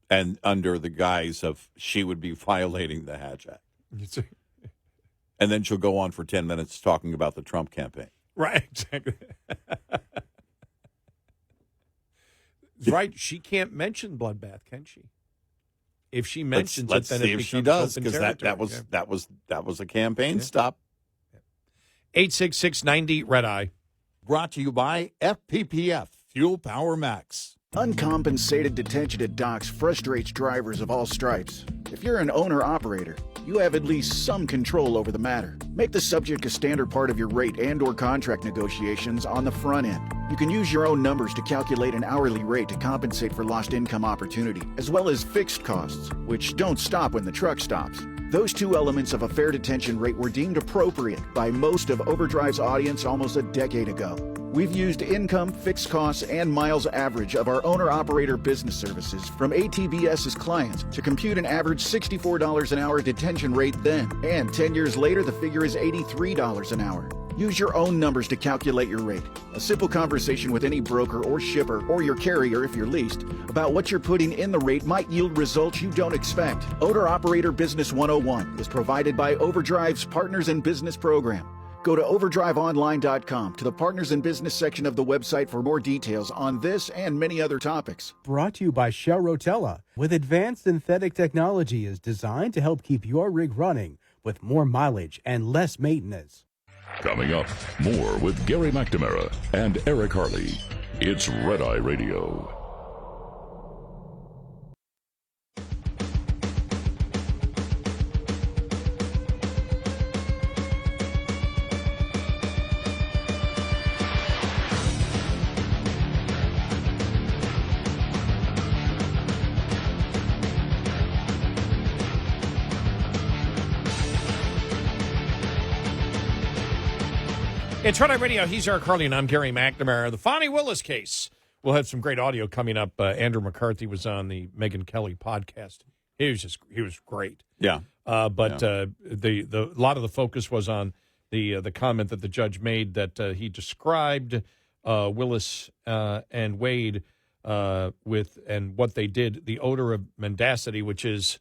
And under the guise of she would be violating the Hatch Act. And then she'll go on for 10 minutes talking about the Trump campaign. Right, exactly. Right, she can't mention bloodbath, can she? If she mentions let's it, then see it if she becomes does, because that was a campaign stop. 866-90 Red Eye. Brought to you by FPPF Fuel Power Max. Uncompensated detention at docks frustrates drivers of all stripes. If you're an owner-operator, you have at least some control over the matter. Make the subject a standard part of your rate and/or contract negotiations on the front end. You can use your own numbers to calculate an hourly rate to compensate for lost income opportunity, as well as fixed costs, which don't stop when the truck stops. Those two elements of a fair detention rate were deemed appropriate by most of Overdrive's audience almost a decade ago. We've used income, fixed costs, and miles average of our owner-operator business services from ATBS's clients to compute an average $64 an hour detention rate then. And 10 years later, the figure is $83 an hour. Use your own numbers to calculate your rate. A simple conversation with any broker or shipper or your carrier if you're leased about what you're putting in the rate might yield results you don't expect. Owner-Operator Business 101 is provided by Overdrive's Partners in Business program. Go to overdriveonline.com to the Partners in Business section of the website for more details on this and many other topics. Brought to you by Shell Rotella. With advanced synthetic technology is designed to help keep your rig running with more mileage and less maintenance. Coming up, more with Gary McNamara and Eric Harley. It's Red Eye Radio. It's Red Eye Radio. He's Eric Harley, and I'm Gary McNamara. The Fani Willis case. We'll have some great audio coming up. Andrew McCarthy was on the Megyn Kelly podcast. He was great. Yeah. But a lot of the focus was on the comment that the judge made that he described Willis and Wade with and what they did, the odor of mendacity, which is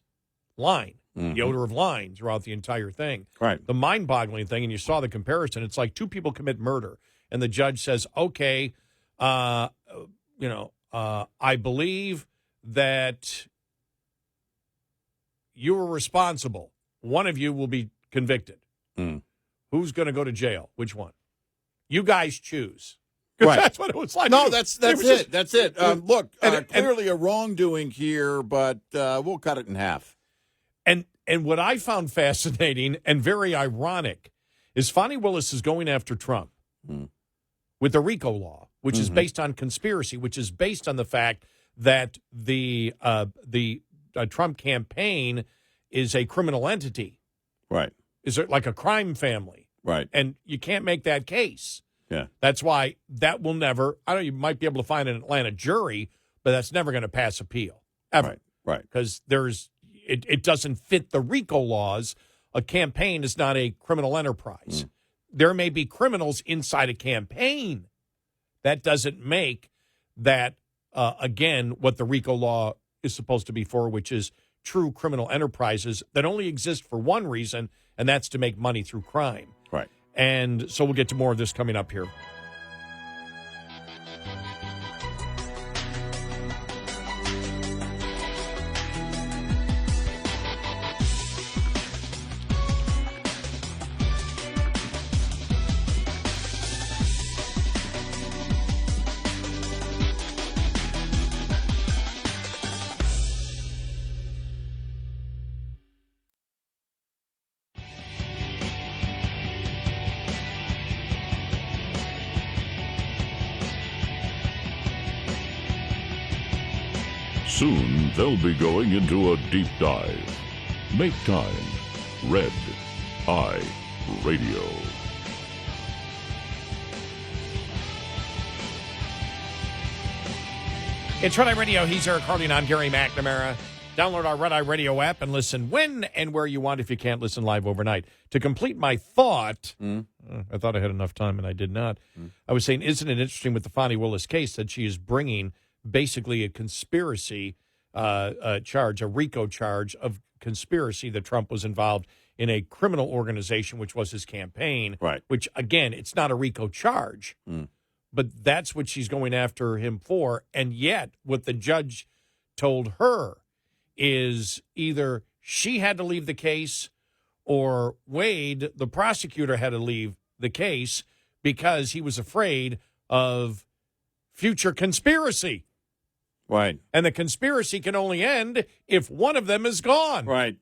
lying. The odor of lying throughout the entire thing. Right. The mind-boggling thing, and you saw the comparison, it's like two people commit murder, and the judge says, okay, I believe that you were responsible. One of you will be convicted. Who's going to go to jail? Which one? You guys choose. Right. That's what it was like. No, that's it. That's it. Look, clearly a wrongdoing here, but we'll cut it in half. And what I found fascinating and very ironic is Fani Willis is going after Trump with the RICO law, which is based on conspiracy, which is based on the fact that the Trump campaign is a criminal entity. Right. Is it like a crime family? Right. And you can't make that case. Yeah. That's why that will never, I don't know, you might be able to find an Atlanta jury, but that's never going to pass appeal. Ever. Right. Because it doesn't fit the RICO laws. A campaign is not a criminal enterprise. There may be criminals inside a campaign. That doesn't make that again, what the RICO law is supposed to be for, which is true criminal enterprises that only exist for one reason, and that's to make money through crime. Right. And so we'll get to more of this coming up here. Soon, they'll be going into a deep dive. Make time. Red Eye Radio. It's Red Eye Radio. He's Eric Harley, and I'm Gary McNamara. Download our Red Eye Radio app and listen when and where you want if you can't listen live overnight. To complete my thought, I thought I had enough time, and I did not. I was saying, isn't it interesting with the Fani Willis case that she is bringing basically a conspiracy charge, a RICO charge of conspiracy that Trump was involved in a criminal organization, which was his campaign. Right. Which, again, it's not a RICO charge, but that's what she's going after him for. And yet, what the judge told her is either she had to leave the case or Wade, the prosecutor, had to leave the case because he was afraid of future conspiracy. Right. And the conspiracy can only end if one of them is gone. Right.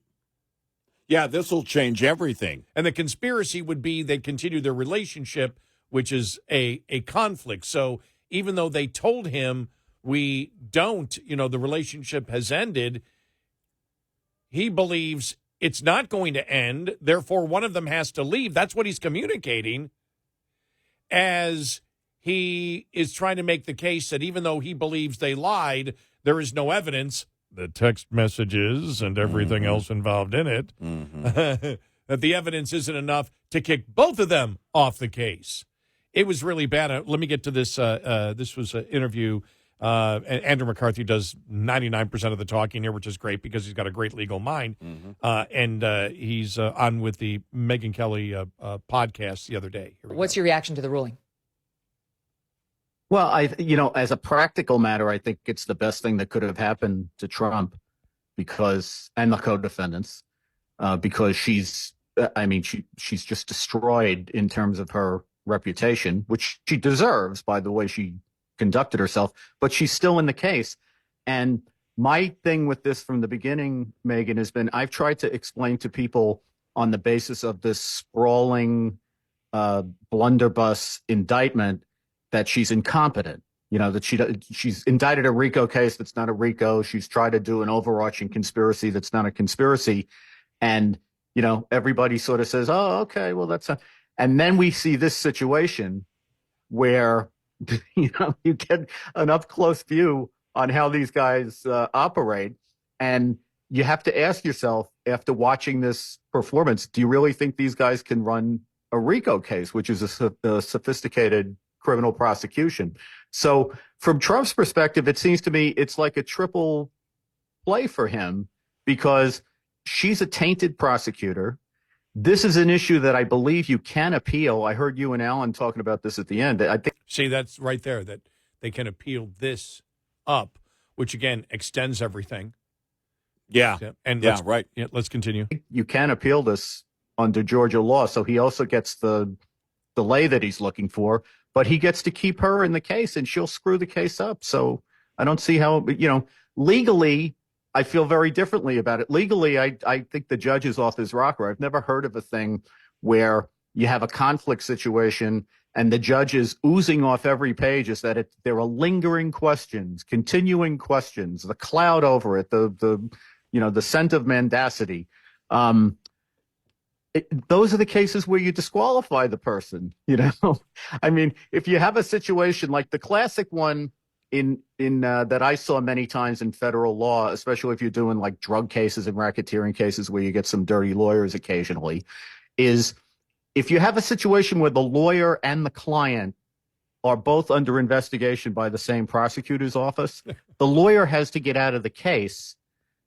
Yeah, this will change everything. And the conspiracy would be they continue their relationship, which is a conflict. So even though they told him we don't, the relationship has ended, he believes it's not going to end. Therefore, one of them has to leave. That's what he's communicating as he is trying to make the case that even though he believes they lied, there is no evidence, the text messages and everything else involved in it, that the evidence isn't enough to kick both of them off the case. It was really bad. Let me get to this. This was an interview. Andrew McCarthy does 99% of the talking here, which is great because he's got a great legal mind. And he's on with the Megyn Kelly podcast the other day. What's your reaction to the ruling? Well, as a practical matter, I think it's the best thing that could have happened to Trump and the co-defendants, because she's just destroyed in terms of her reputation, which she deserves by the way she conducted herself, but she's still in the case. And my thing with this from the beginning, Megan, has been I've tried to explain to people on the basis of this sprawling blunderbuss indictment that she's incompetent, that she's indicted a RICO case that's not a RICO. She's tried to do an overarching conspiracy that's not a conspiracy. And, everybody sort of says, oh, okay, well, that's and then we see this situation where, you get an up-close view on how these guys operate. And you have to ask yourself, after watching this performance, do you really think these guys can run a RICO case, which is a sophisticated criminal prosecution? So from Trump's perspective, it seems to me it's like a triple play for him because she's a tainted prosecutor. This is an issue that I believe you can appeal. I heard you and Alan talking about this at the end. I think. See, that's right there, that they can appeal this up, which, again, extends everything. Yeah. And right. Yeah, let's continue. You can appeal this under Georgia law, so he also gets the delay that he's looking for, but he gets to keep her in the case, and she'll screw the case up. So I don't see how, legally, I feel very differently about it. Legally, I think the judge is off his rocker. I've never heard of a thing where you have a conflict situation and the judge is oozing off every page is that there are lingering questions, continuing questions, the cloud over it, the scent of mendacity. Those are the cases where you disqualify the person. I mean, if you have a situation like the classic one in that I saw many times in federal law, especially if you're doing like drug cases and racketeering cases where you get some dirty lawyers occasionally, is if you have a situation where the lawyer and the client are both under investigation by the same prosecutor's office, the lawyer has to get out of the case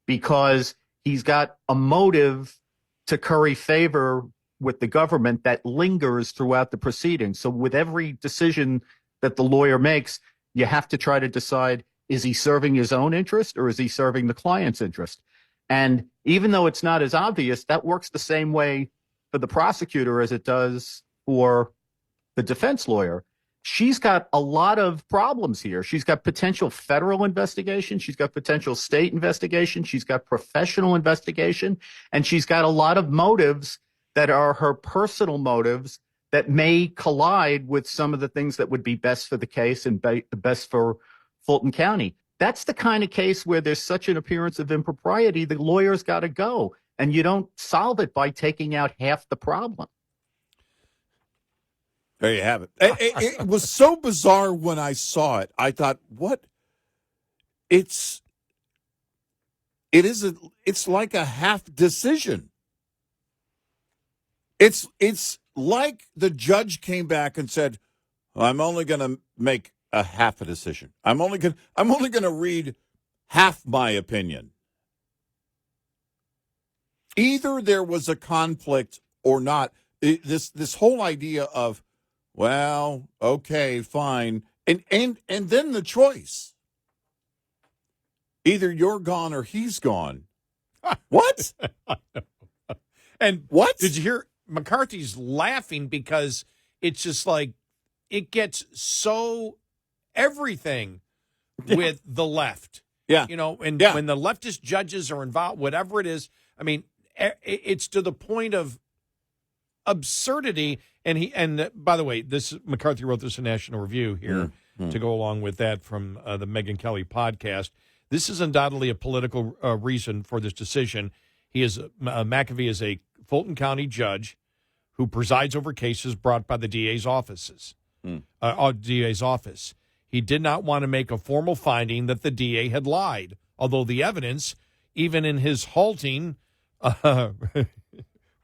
because he's got a motive to curry favor with the government that lingers throughout the proceedings. So with every decision that the lawyer makes, you have to try to decide, is he serving his own interest or is he serving the client's interest? And even though it's not as obvious, that works the same way for the prosecutor as it does for the defense lawyer. She's got a lot of problems here. She's got potential federal investigation. She's got potential state investigation. She's got professional investigation. And she's got a lot of motives that are her personal motives that may collide with some of the things that would be best for the case and best for Fulton County. That's the kind of case where there's such an appearance of impropriety, the lawyer's got to go. And you don't solve it by taking out half the problem. There you have it. It was so bizarre when I saw it. I thought, what? It's like a half decision. It's like the judge came back and said, I'm only going to make a half a decision. I'm only going to read half my opinion. Either there was a conflict or not. This whole idea of, well, okay, fine. And then the choice. Either you're gone or he's gone. What? And what? Did you hear McCarthy's laughing because it's just like it gets so everything with the left. Yeah. You know, and when the leftist judges are involved, whatever it is, I mean, it's to the point of absurdity. And by the way, McCarthy wrote this in National Review here to go along with that from the Megyn Kelly podcast. This is undoubtedly a political reason for this decision. McAfee is a Fulton County judge who presides over cases brought by the DA's offices. DA's office. He did not want to make a formal finding that the DA had lied, although the evidence, even in his halting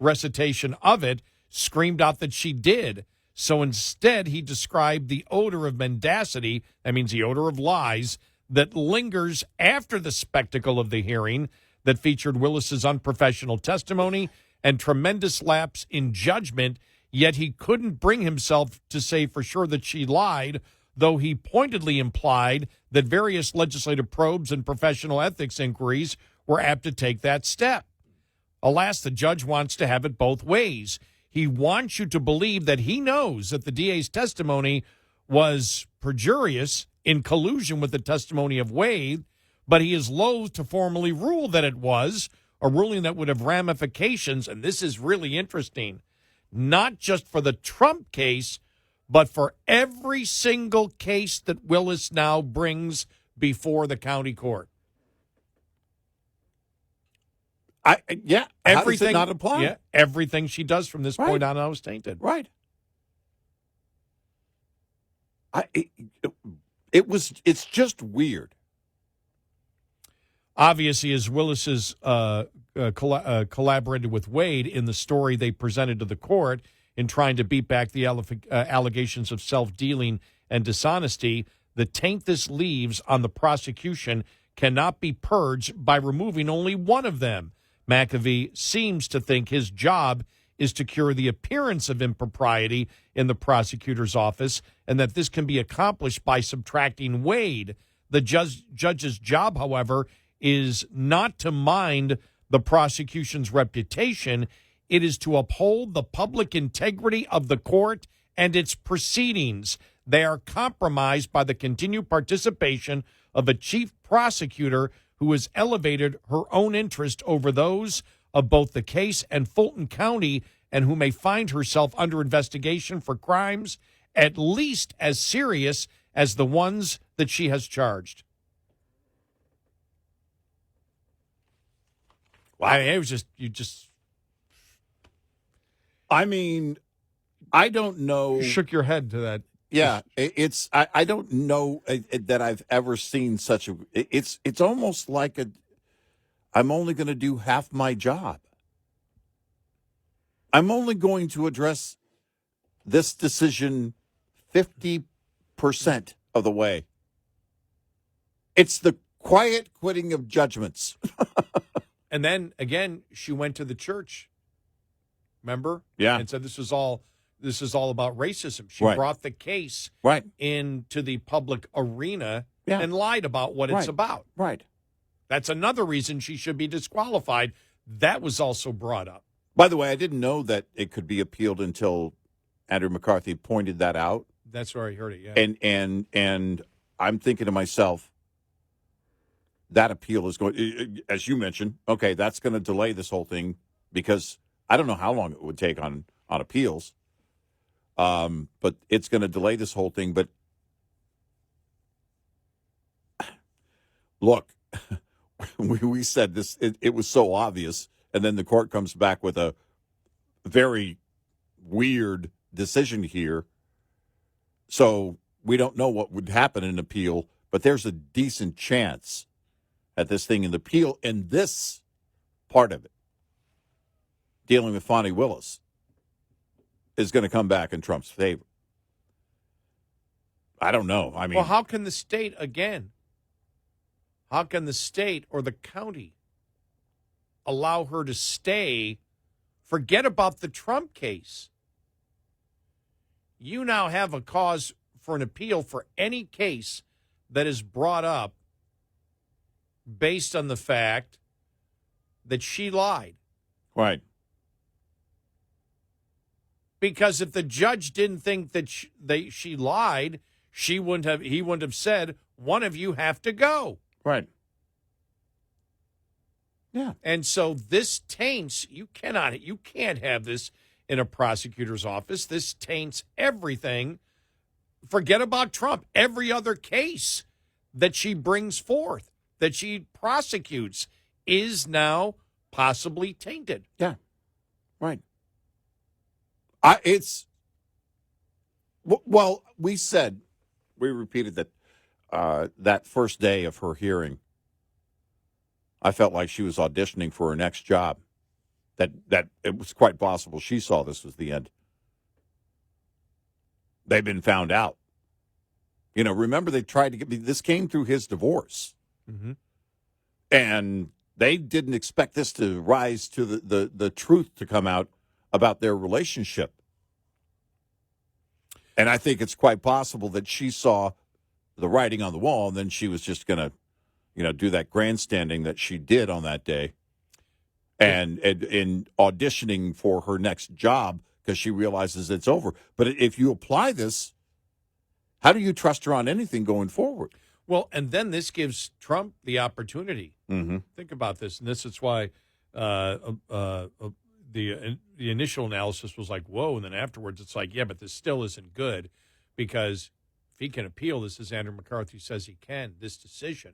recitation of it, screamed out that she did. So instead, he described the odor of mendacity, that means the odor of lies, that lingers after the spectacle of the hearing that featured Willis's unprofessional testimony and tremendous lapse in judgment, yet he couldn't bring himself to say for sure that she lied, though he pointedly implied that various legislative probes and professional ethics inquiries were apt to take that step. Alas, the judge wants to have it both ways. He wants you to believe that he knows that the DA's testimony was perjurious in collusion with the testimony of Wade, but he is loath to formally rule that it was, a ruling that would have ramifications, and this is really interesting, not just for the Trump case, but for every single case that Willis now brings before the county court. Everything, how does it not apply? Yeah, everything she does from this point on is tainted. Right. It's just weird. Obviously, as Willis has collaborated with Wade in the story they presented to the court in trying to beat back the allegations of self-dealing and dishonesty, the taint this leaves on the prosecution cannot be purged by removing only one of them. McAfee seems to think his job is to cure the appearance of impropriety in the prosecutor's office, and that this can be accomplished by subtracting Wade. The judge's job, however, is not to mind the prosecution's reputation. It is to uphold the public integrity of the court and its proceedings. They are compromised by the continued participation of a chief prosecutor who has elevated her own interest over those of both the case and Fulton County, and who may find herself under investigation for crimes at least as serious as the ones that she has charged. Wow. I mean, it was I mean, I don't know. You shook your head to that. Yeah, I don't know that I've ever seen such a. It's almost like I'm only going to do half my job. I'm only going to address this decision 50% 80% of the way. It's the quiet quitting of judgments. And then, again, she went to the church, remember? Yeah. And said this is all about racism. She Right. brought the case Right. into the public arena Yeah. and lied about what it's about. Right. That's another reason she should be disqualified. That was also brought up. By the way, I didn't know that it could be appealed until Andrew McCarthy pointed that out. That's where I heard it, yeah. And I'm thinking to myself, that appeal is going, as you mentioned, okay, that's going to delay this whole thing because I don't know how long it would take on appeals. But it's going to delay this whole thing. But look, we said this, it was so obvious. And then the court comes back with a very weird decision here. So we don't know what would happen in an appeal, but there's a decent chance at this thing in the appeal, and this part of it, dealing with Fani Willis, is going to come back in Trump's favor. I don't know. I mean, well, how can the state or the county allow her to stay? Forget about the Trump case. You now have a cause for an appeal for any case that is brought up based on the fact that she lied. Right. Because if the judge didn't think that she lied, he wouldn't have said, one of you have to go. Right. Yeah. And so this taints, you can't have this in a prosecutor's office. This taints everything. Forget about Trump. Every other case that she brings forth, that she prosecutes, is now possibly tainted. Yeah. Right. We repeated that that first day of her hearing, I felt like she was auditioning for her next job. That it was quite possible she saw this was the end. They've been found out. You know, remember they tried to get me. This came through his divorce. Mm-hmm. And they didn't expect this to rise to the truth to come out about their relationship. And I think it's quite possible that she saw the writing on the wall, and then she was just going to, do that grandstanding that she did on that day, and in auditioning for her next job because she realizes it's over. But if you apply this, how do you trust her on anything going forward? Well, and then this gives Trump the opportunity. Mm-hmm. Think about this, and this is why the initial analysis was like, whoa, and then afterwards it's like, yeah, but this still isn't good, because if he can appeal this, as Andrew McCarthy says he can, this decision,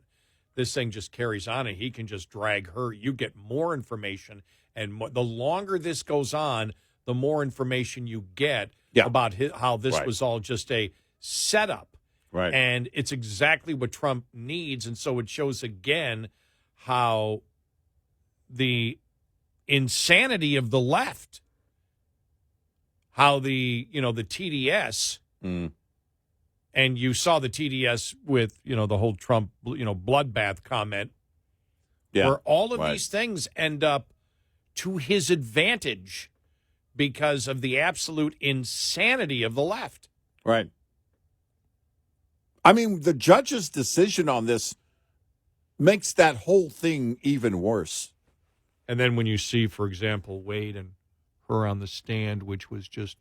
this thing just carries on, and he can just drag her. You get more information, and the longer this goes on, the more information you get about how this was all just a setup. Right. And it's exactly what Trump needs, and so it shows again how the insanity of the left, how the TDS, and you saw the TDS with, the whole Trump, bloodbath comment, where all of these things end up to his advantage because of the absolute insanity of the left. Right. I mean, the judge's decision on this makes that whole thing even worse. And then when you see, for example, Wade and her on the stand, which was just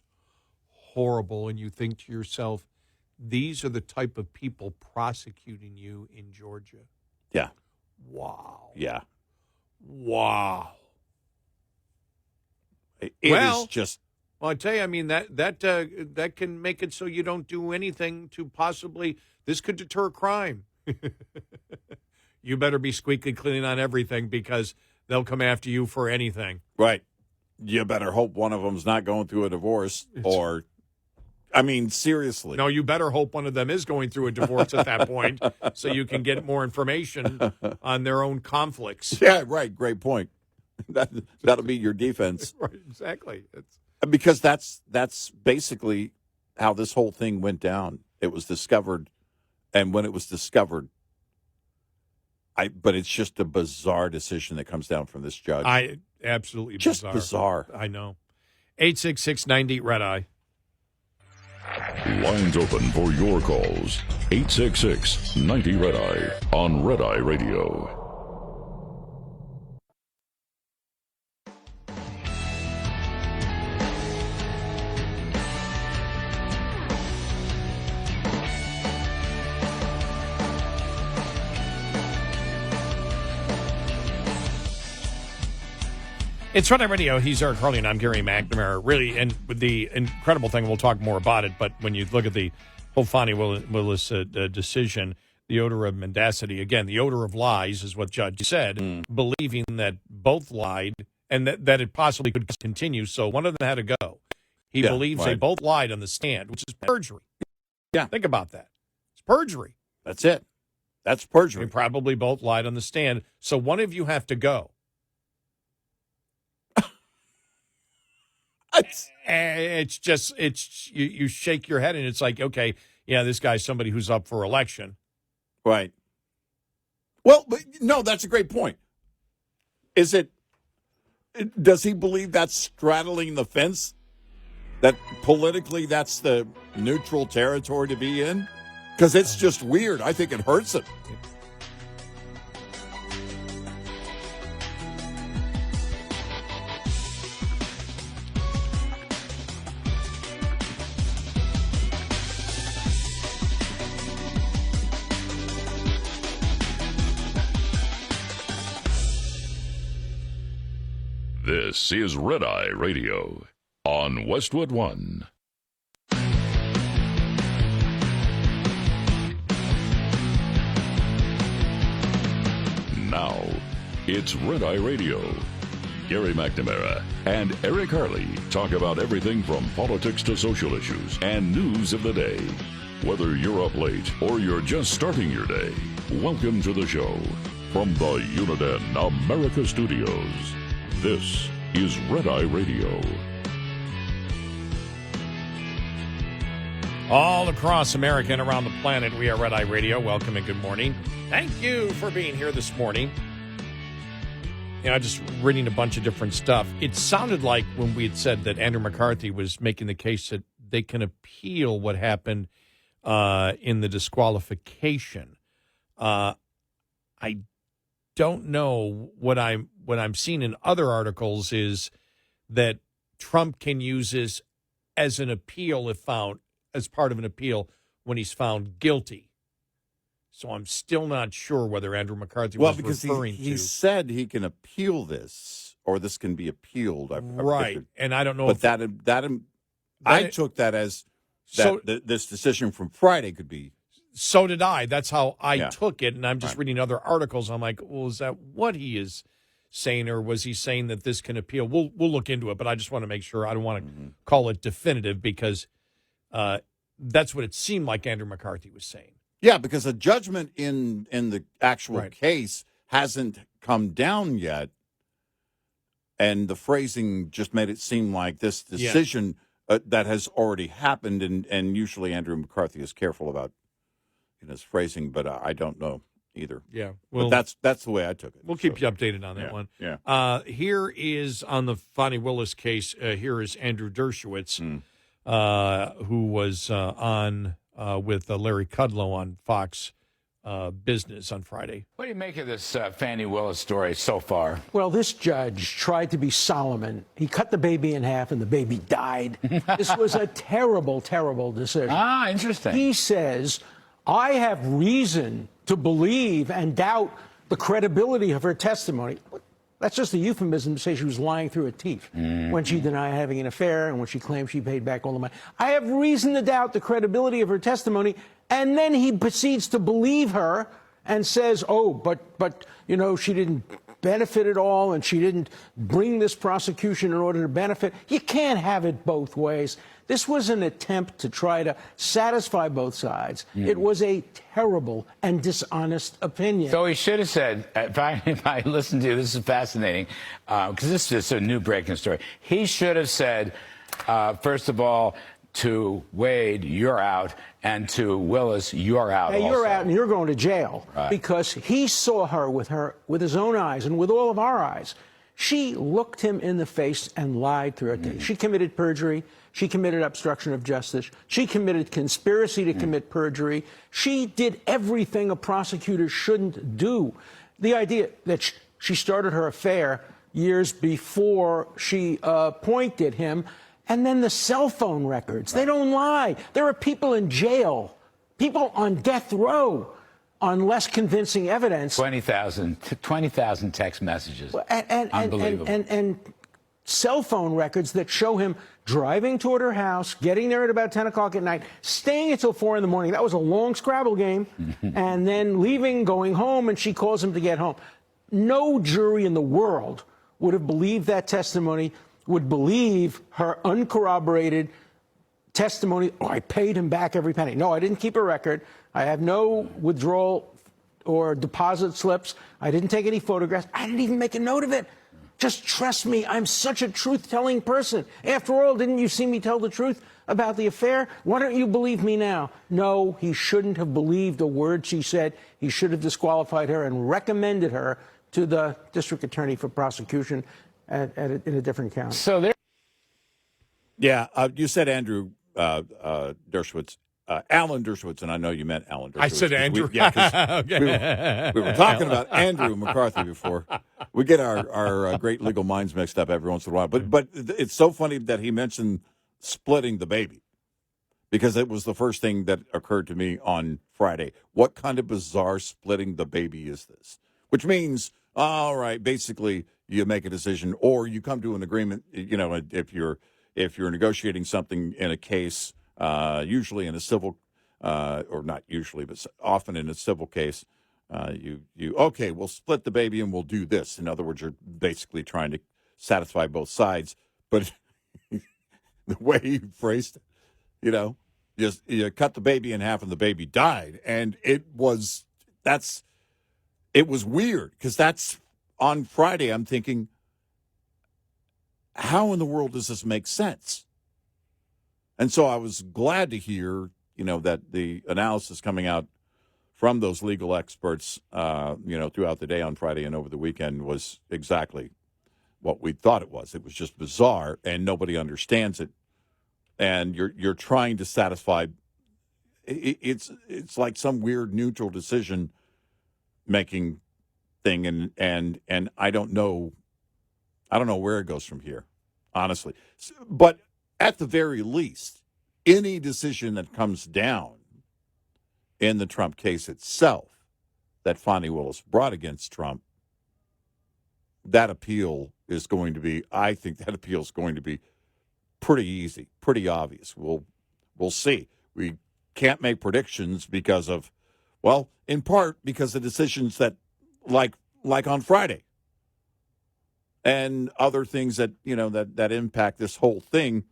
horrible, and you think to yourself, these are the type of people prosecuting you in Georgia. Yeah. Wow. Yeah. Wow. It is just... Well, I tell you, I mean, that can make it so you don't do anything to possibly... This could deter crime. You better be squeaky clean on everything, because they'll come after you for anything. Right. You better hope one of them's not going through a divorce or... I mean, seriously. No, you better hope one of them is going through a divorce at that point, so you can get more information on their own conflicts. Yeah, right. Great point. That'll be your defense. Right, exactly. Because that's basically how this whole thing went down. it was discovered, and when it was discovered, but it's just a bizarre decision that comes down from this judge. Absolutely just bizarre. I know. 866-90 Red Eye. Lines open for your calls. 866-90 Red Eye on Red Eye Radio. It's Red Eye Radio. He's Eric Harley, and I'm Gary McNamara. Really, and with the incredible thing, we'll talk more about it, but when you look at the whole Fani Willis decision, the odor of mendacity, again, the odor of lies is what Judge said, believing that both lied and that it possibly could continue, so one of them had to go. He believes they both lied on the stand, which is perjury. Yeah. Think about that. It's perjury. That's it. That's perjury. They probably both lied on the stand, so one of you have to go. It's just, you shake your head and it's like, okay, yeah, this guy's somebody who's up for election. Right. Well, but, no, that's a great point. Does he believe that's straddling the fence? That politically that's the neutral territory to be in? Because it's just weird. I think it hurts him. This is Red Eye Radio on Westwood One. Now, it's Red Eye Radio. Gary McNamara and Eric Harley talk about everything from politics to social issues and news of the day. Whether you're up late or you're just starting your day, welcome to the show. From the Uniden America Studios, this is Red Eye Radio. All across America and around the planet, we are Red Eye Radio. Welcome and good morning. Thank you for being here this morning. You know, just reading a bunch of different stuff. It sounded like when we had said that Andrew McCarthy was making the case that they can appeal what happened in the disqualification. I don't know. What I'm seeing in other articles is that Trump can use this as an appeal if found, as part of an appeal when he's found guilty. So I'm still not sure whether Andrew McCarthy was referring to. He said he can appeal this, or this can be appealed. Right, and I don't know. But I took that as this decision from Friday could be. So did I. That's how I took it, and I'm just reading other articles. I'm like, well, is that what he is saying, or was he saying that this can appeal? We'll look into it, but I just want to make sure. I don't want to call it definitive because that's what it seemed like Andrew McCarthy was saying. Yeah, because a judgment in the actual case hasn't come down yet, and the phrasing just made it seem like this decision that has already happened, and usually Andrew McCarthy is careful about his phrasing, but I don't know either. Yeah, well, but that's the way I took it. We'll keep you updated on that one. Yeah. Here is on the Fani Willis case. Here is Andrew Dershowitz, who was on with Larry Kudlow on Fox Business on Friday. What do you make of this Fani Willis story so far? Well, this judge tried to be Solomon. He cut the baby in half and the baby died. This was a terrible, terrible decision. Ah, interesting. He says, I have reason to believe and doubt the credibility of her testimony. That's just a euphemism to say she was lying through her teeth when she denied having an affair and when she claimed she paid back all the money. I have reason to doubt the credibility of her testimony. And then he proceeds to believe her and says, oh, but she didn't benefit at all and she didn't bring this prosecution in order to benefit. You can't have it both ways. This was an attempt to try to satisfy both sides. It was a terrible and dishonest opinion. So he should have said, if I listen to you, this is fascinating, because this is just a new breaking story. He should have said, first of all, to Wade, you're out, and to Willis, you're out. Hey, you're out and you're going to jail because he saw her with his own eyes and with all of our eyes. She looked him in the face and lied through her teeth. She committed perjury. She committed obstruction of justice. She committed conspiracy to commit perjury. She did everything a prosecutor shouldn't do. The idea that she started her affair years before she appointed him, and then the cell phone records. They don't lie. There are people in jail, people on death row, on less convincing evidence. 20,000 text messages. Unbelievable. And cell phone records that show him driving toward her house, getting there at about 10 o'clock at night, staying until 4 in the morning. That was a long Scrabble game. And then leaving, going home, and she calls him to get home. No jury in the world would have believed that testimony, would believe her uncorroborated testimony. Oh, I paid him back every penny. No, I didn't keep a record. I have no withdrawal or deposit slips. I didn't take any photographs. I didn't even make a note of it. Just trust me. I'm such a truth-telling person. After all, didn't you see me tell the truth about the affair? Why don't you believe me now? No, he shouldn't have believed a word she said. He should have disqualified her and recommended her to the district attorney for prosecution in a different count. So there. Yeah, you said Andrew Dershowitz. Alan Dershowitz, and I know you meant Alan Dershowitz. I said Andrew. We were talking about Andrew McCarthy before. We get our great legal minds mixed up every once in a while. But it's so funny that he mentioned splitting the baby, because it was the first thing that occurred to me on Friday. What kind of bizarre splitting the baby is this? Which means, all right, basically you make a decision or you come to an agreement. You know, if you're negotiating something in a case, usually in a civil, or not usually, but often in a civil case, okay, we'll split the baby and we'll do this. In other words, you're basically trying to satisfy both sides. But the way he phrased it, you know, you cut the baby in half and the baby died. And it was weird, because that's on Friday. I'm thinking, how in the world does this make sense? And so I was glad to hear, you know, that the analysis coming out from those legal experts, throughout the day on Friday and over the weekend was exactly what we thought it was. It was just bizarre, and nobody understands it. And you're trying to satisfy. It's like some weird neutral decision making thing, and I don't know where it goes from here, honestly. But at the very least, any decision that comes down in the Trump case itself that Fani Willis brought against Trump, that appeal is going to be, I think that appeal is going to be pretty easy, pretty obvious. We'll see. We can't make predictions because of, well, in part because of decisions that, like on Friday, and other things that, you know, that impact this whole thing.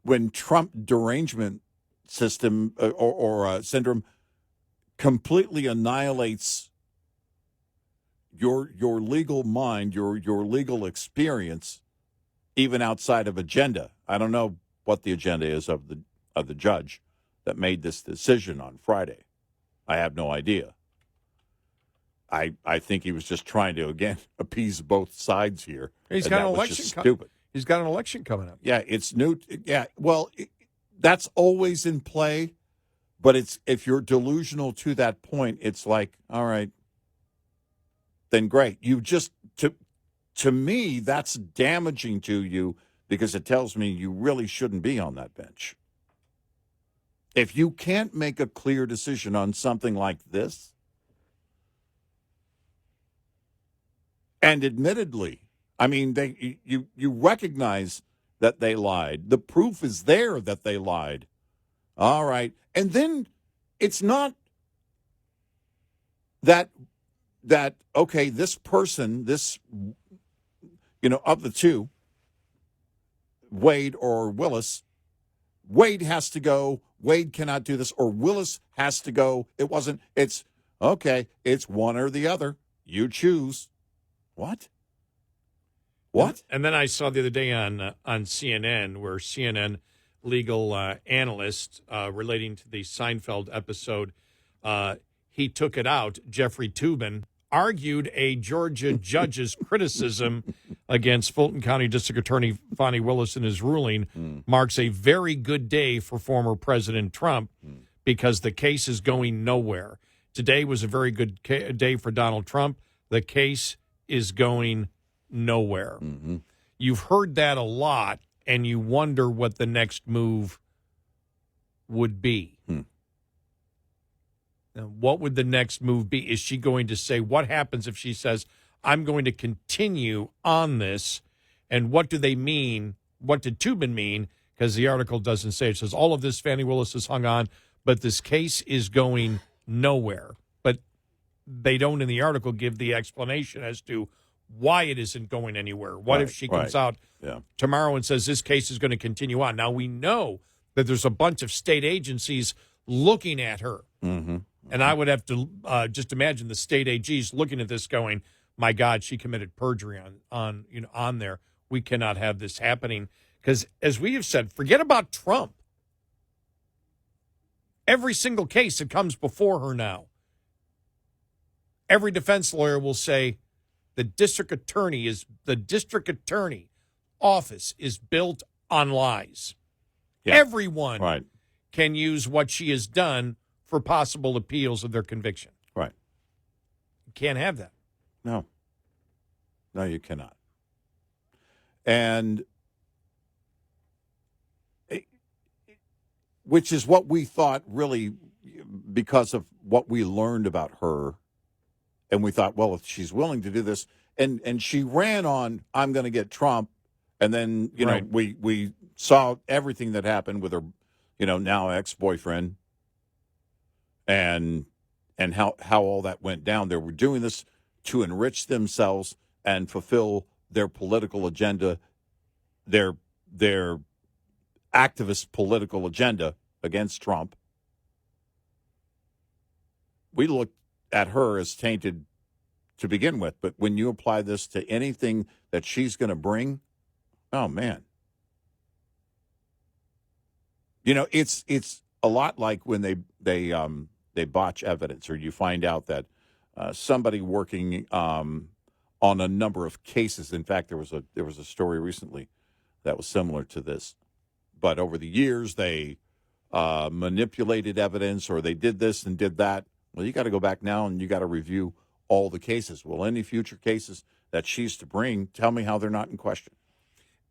When Trump derangement system or syndrome completely annihilates your legal mind, your legal experience, even outside of agenda. I don't know what the agenda is of the judge that made this decision on Friday. I have no idea. I think he was just trying to, again, appease both sides here. He's got an election. Stupid. He's got an election coming up. Yeah, it's new. Yeah, well, that's always in play. But if you're delusional to that point, it's like, all right, then great. You just, to me, that's damaging to you, because it tells me you really shouldn't be on that bench. If you can't make a clear decision on something like this, and admittedly, I mean, you recognize that they lied. The proof is there that they lied. All right. And then it's not that okay, this person, this, you know, of the two, Wade or Willis, Wade has to go. Wade cannot do this, or Willis has to go. It's okay. It's one or the other. You choose. What? What? And then I saw the other day on CNN where CNN legal analyst relating to the Seinfeld episode, he took it out. Jeffrey Toobin argued a Georgia judge's criticism against Fulton County District Attorney Fani Willis in his ruling marks a very good day for former President Trump because the case is going nowhere. Today was a very good day for Donald Trump. The case is going nowhere. Mm-hmm. You've heard that a lot, and you wonder what the next move would be. Now, what would the next move be? Is she going to say, what happens if she says, I'm going to continue on this? And what do they mean? What did Toobin mean? Because the article doesn't say. It says, all of this Fani Willis has hung on, but this case is going nowhere. But they don't in the article give the explanation as to why it isn't going anywhere. What if she comes out tomorrow and says this case is going to continue on? Now, we know that there's a bunch of state agencies looking at her. Mm-hmm. And I would have to just imagine the state AGs looking at this going, my God, she committed perjury on there. We cannot have this happening. Because as we have said, forget about Trump. Every single case that comes before her now, every defense lawyer will say the district attorney office is built on lies. Yeah. Everyone can use what she has done for possible appeals of their conviction. Right. You can't have that. No. No, you cannot. And which is what we thought really because of what we learned about her. And we thought, well, if she's willing to do this, and she ran on, I'm going to get Trump. And then, know, we saw everything that happened with her, now ex-boyfriend. And how all that went down. They were doing this to enrich themselves and fulfill their political agenda, their activist political agenda against Trump. We looked at her as tainted to begin with, but when you apply this to anything that she's going to bring, oh man. It's a lot like when they botch evidence, or you find out that somebody working on a number of cases. In fact, there was a story recently that was similar to this, but over the years they manipulated evidence, or they did this and did that. Well, you got to go back now and you got to review all the cases. Well, any future cases that she's to bring, tell me how they're not in question.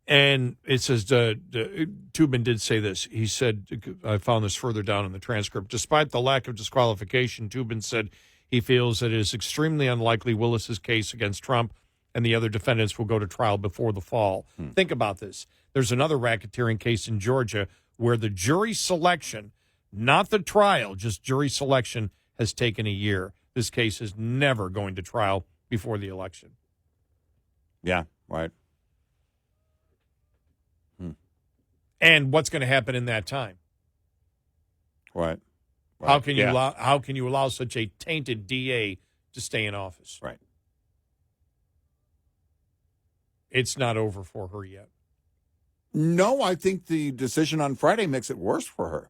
And it says, Toobin did say this. He said, I found this further down in the transcript. Despite the lack of disqualification, Toobin said he feels that it is extremely unlikely Willis's case against Trump and the other defendants will go to trial before the fall. Think about this. There's another racketeering case in Georgia where the jury selection, not the trial, just jury selection, has taken a year. This case is never going to trial before the election. Yeah, right. And what's going to happen in that time? Right. How can you allow such a tainted DA to stay in office? Right. It's not over for her yet. No, I think the decision on Friday makes it worse for her.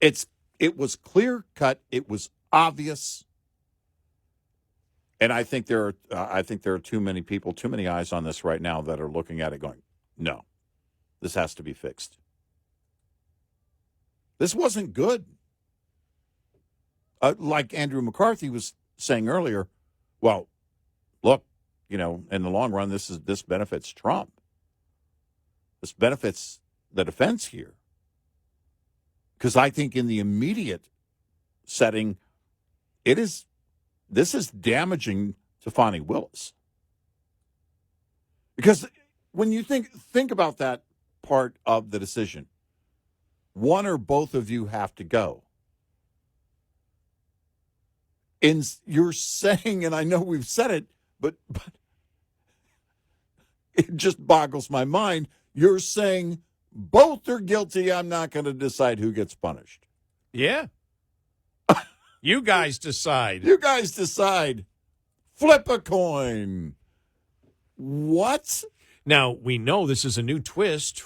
It was clear cut. It was obvious. And I think there are too many people, too many eyes on this right now that are looking at it going, no, this has to be fixed. This wasn't good. Like Andrew McCarthy was saying earlier, well, look, in the long run, this benefits Trump. This benefits the defense here. Because I think in the immediate setting, this is damaging to Fani Willis. Because when you think about that part of the decision, one or both of you have to go. And you're saying, and I know we've said it, but it just boggles my mind. You're saying both are guilty. I'm not going to decide who gets punished. Yeah. You guys decide. You guys decide. Flip a coin. What? Now, we know this is a new twist,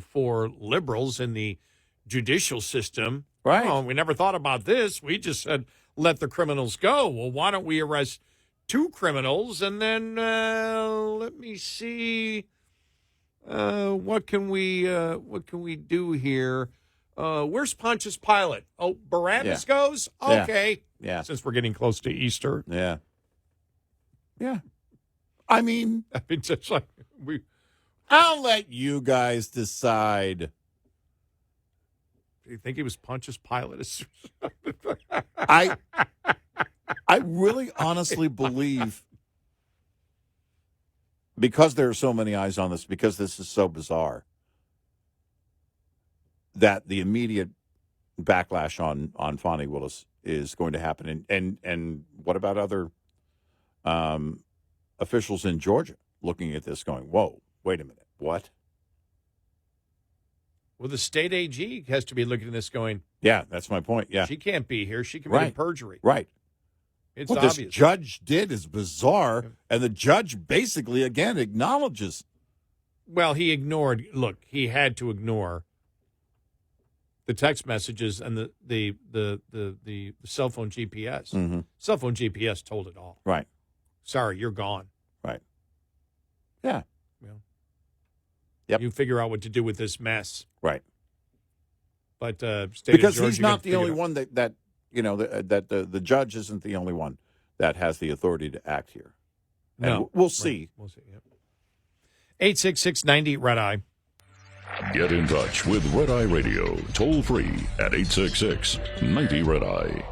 for liberals in the judicial system. Right. Oh, we never thought about this. We just said, let the criminals go. Well, why don't we arrest 2 criminals and then let me see what can we do here? Where's Pontius Pilate? Oh, Barabbas goes? Okay. Yeah. Since we're getting close to Easter. Yeah. Yeah. I mean, just like I'll let you guys decide. Do you think he was Pontius Pilate? I really honestly believe, because there are so many eyes on this, because this is so bizarre, that the immediate backlash on Fani Willis is going to happen. And what about other officials in Georgia looking at this going, whoa, wait a minute, what? Well, the state AG has to be looking at this going, yeah, that's my point, yeah. She can't be here. She committed perjury. Right. It's what obvious. This judge did is bizarre, and the judge basically, again, acknowledges. Well, he had to ignore the text messages and the cell phone GPS. Mm-hmm. Cell phone GPS told it all. Right. Sorry, you're gone. Right. Yeah. Well, yep. You figure out what to do with this mess. Right. But because he's not the only one that the judge isn't the only one that has the authority to act here. And no. We'll see. Right. We'll see. Yep. 866-90 Red Eye. Get in touch with Red Eye Radio, toll free at 866-90 Red Eye.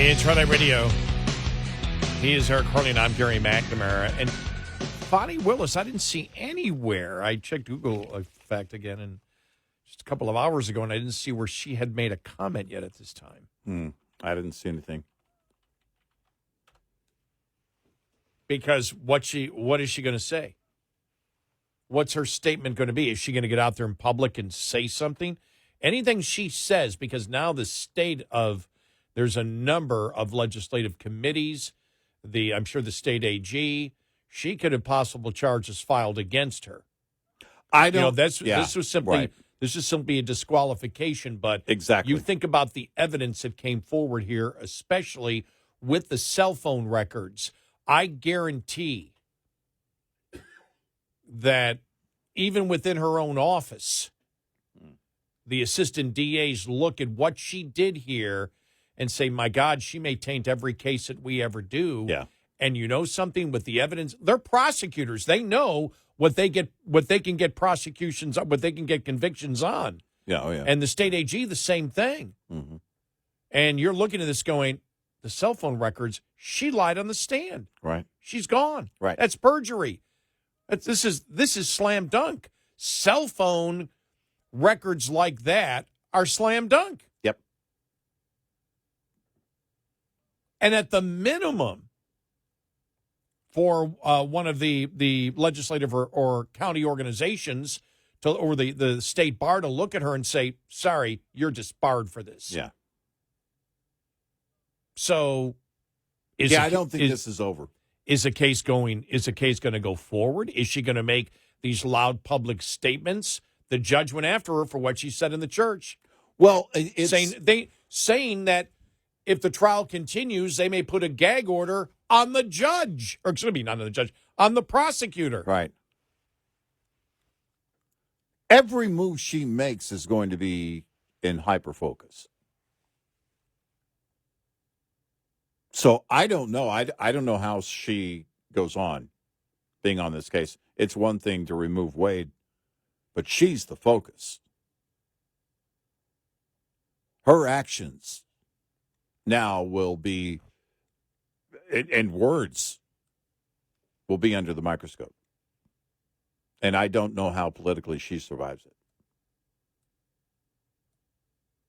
It's Red Eye Radio. He is Eric Harley, and I'm Gary McNamara. And Fani Willis, I didn't see anywhere. I checked Google, in fact, again, and just a couple of hours ago, and I didn't see where she had made a comment yet at this time. I didn't see anything. Because what is she going to say? What's her statement going to be? Is she going to get out there in public and say something? Anything she says, because now the state of there's a number of legislative committees, I'm sure the state AG, she could have possible charges filed against her. I don't. This was simply this is simply a disqualification. But exactly, you think about the evidence that came forward here, especially with the cell phone records. I guarantee that even within her own office, the assistant DAs look at what she did here and say, my God, she may taint every case that we ever do. Yeah. And you know something, with the evidence, they're prosecutors. They know what they can get prosecutions, what they can get convictions on. Yeah, oh yeah. And the state AG, the same thing. Mm-hmm. And you're looking at this going, the cell phone records, she lied on the stand. Right. She's gone. Right. That's perjury. This is slam dunk. Cell phone records like that are slam dunk. Yep. And at the minimum, for one of the legislative or county organizations or the state bar to look at her and say, sorry, you're disbarred for this. Yeah. So, I don't think this is over. Is a case going to go forward? Is she going to make these loud public statements? The judge went after her for what she said in the church. Well, it's saying that if the trial continues, they may put a gag order on the judge, or excuse me, not on the judge, on the prosecutor. Right. Every move she makes is going to be in hyperfocus. So I don't know. I don't know how she goes on being on this case. It's one thing to remove Wade, but she's the focus. Her actions now will be, and words will be under the microscope. And I don't know how politically she survives it.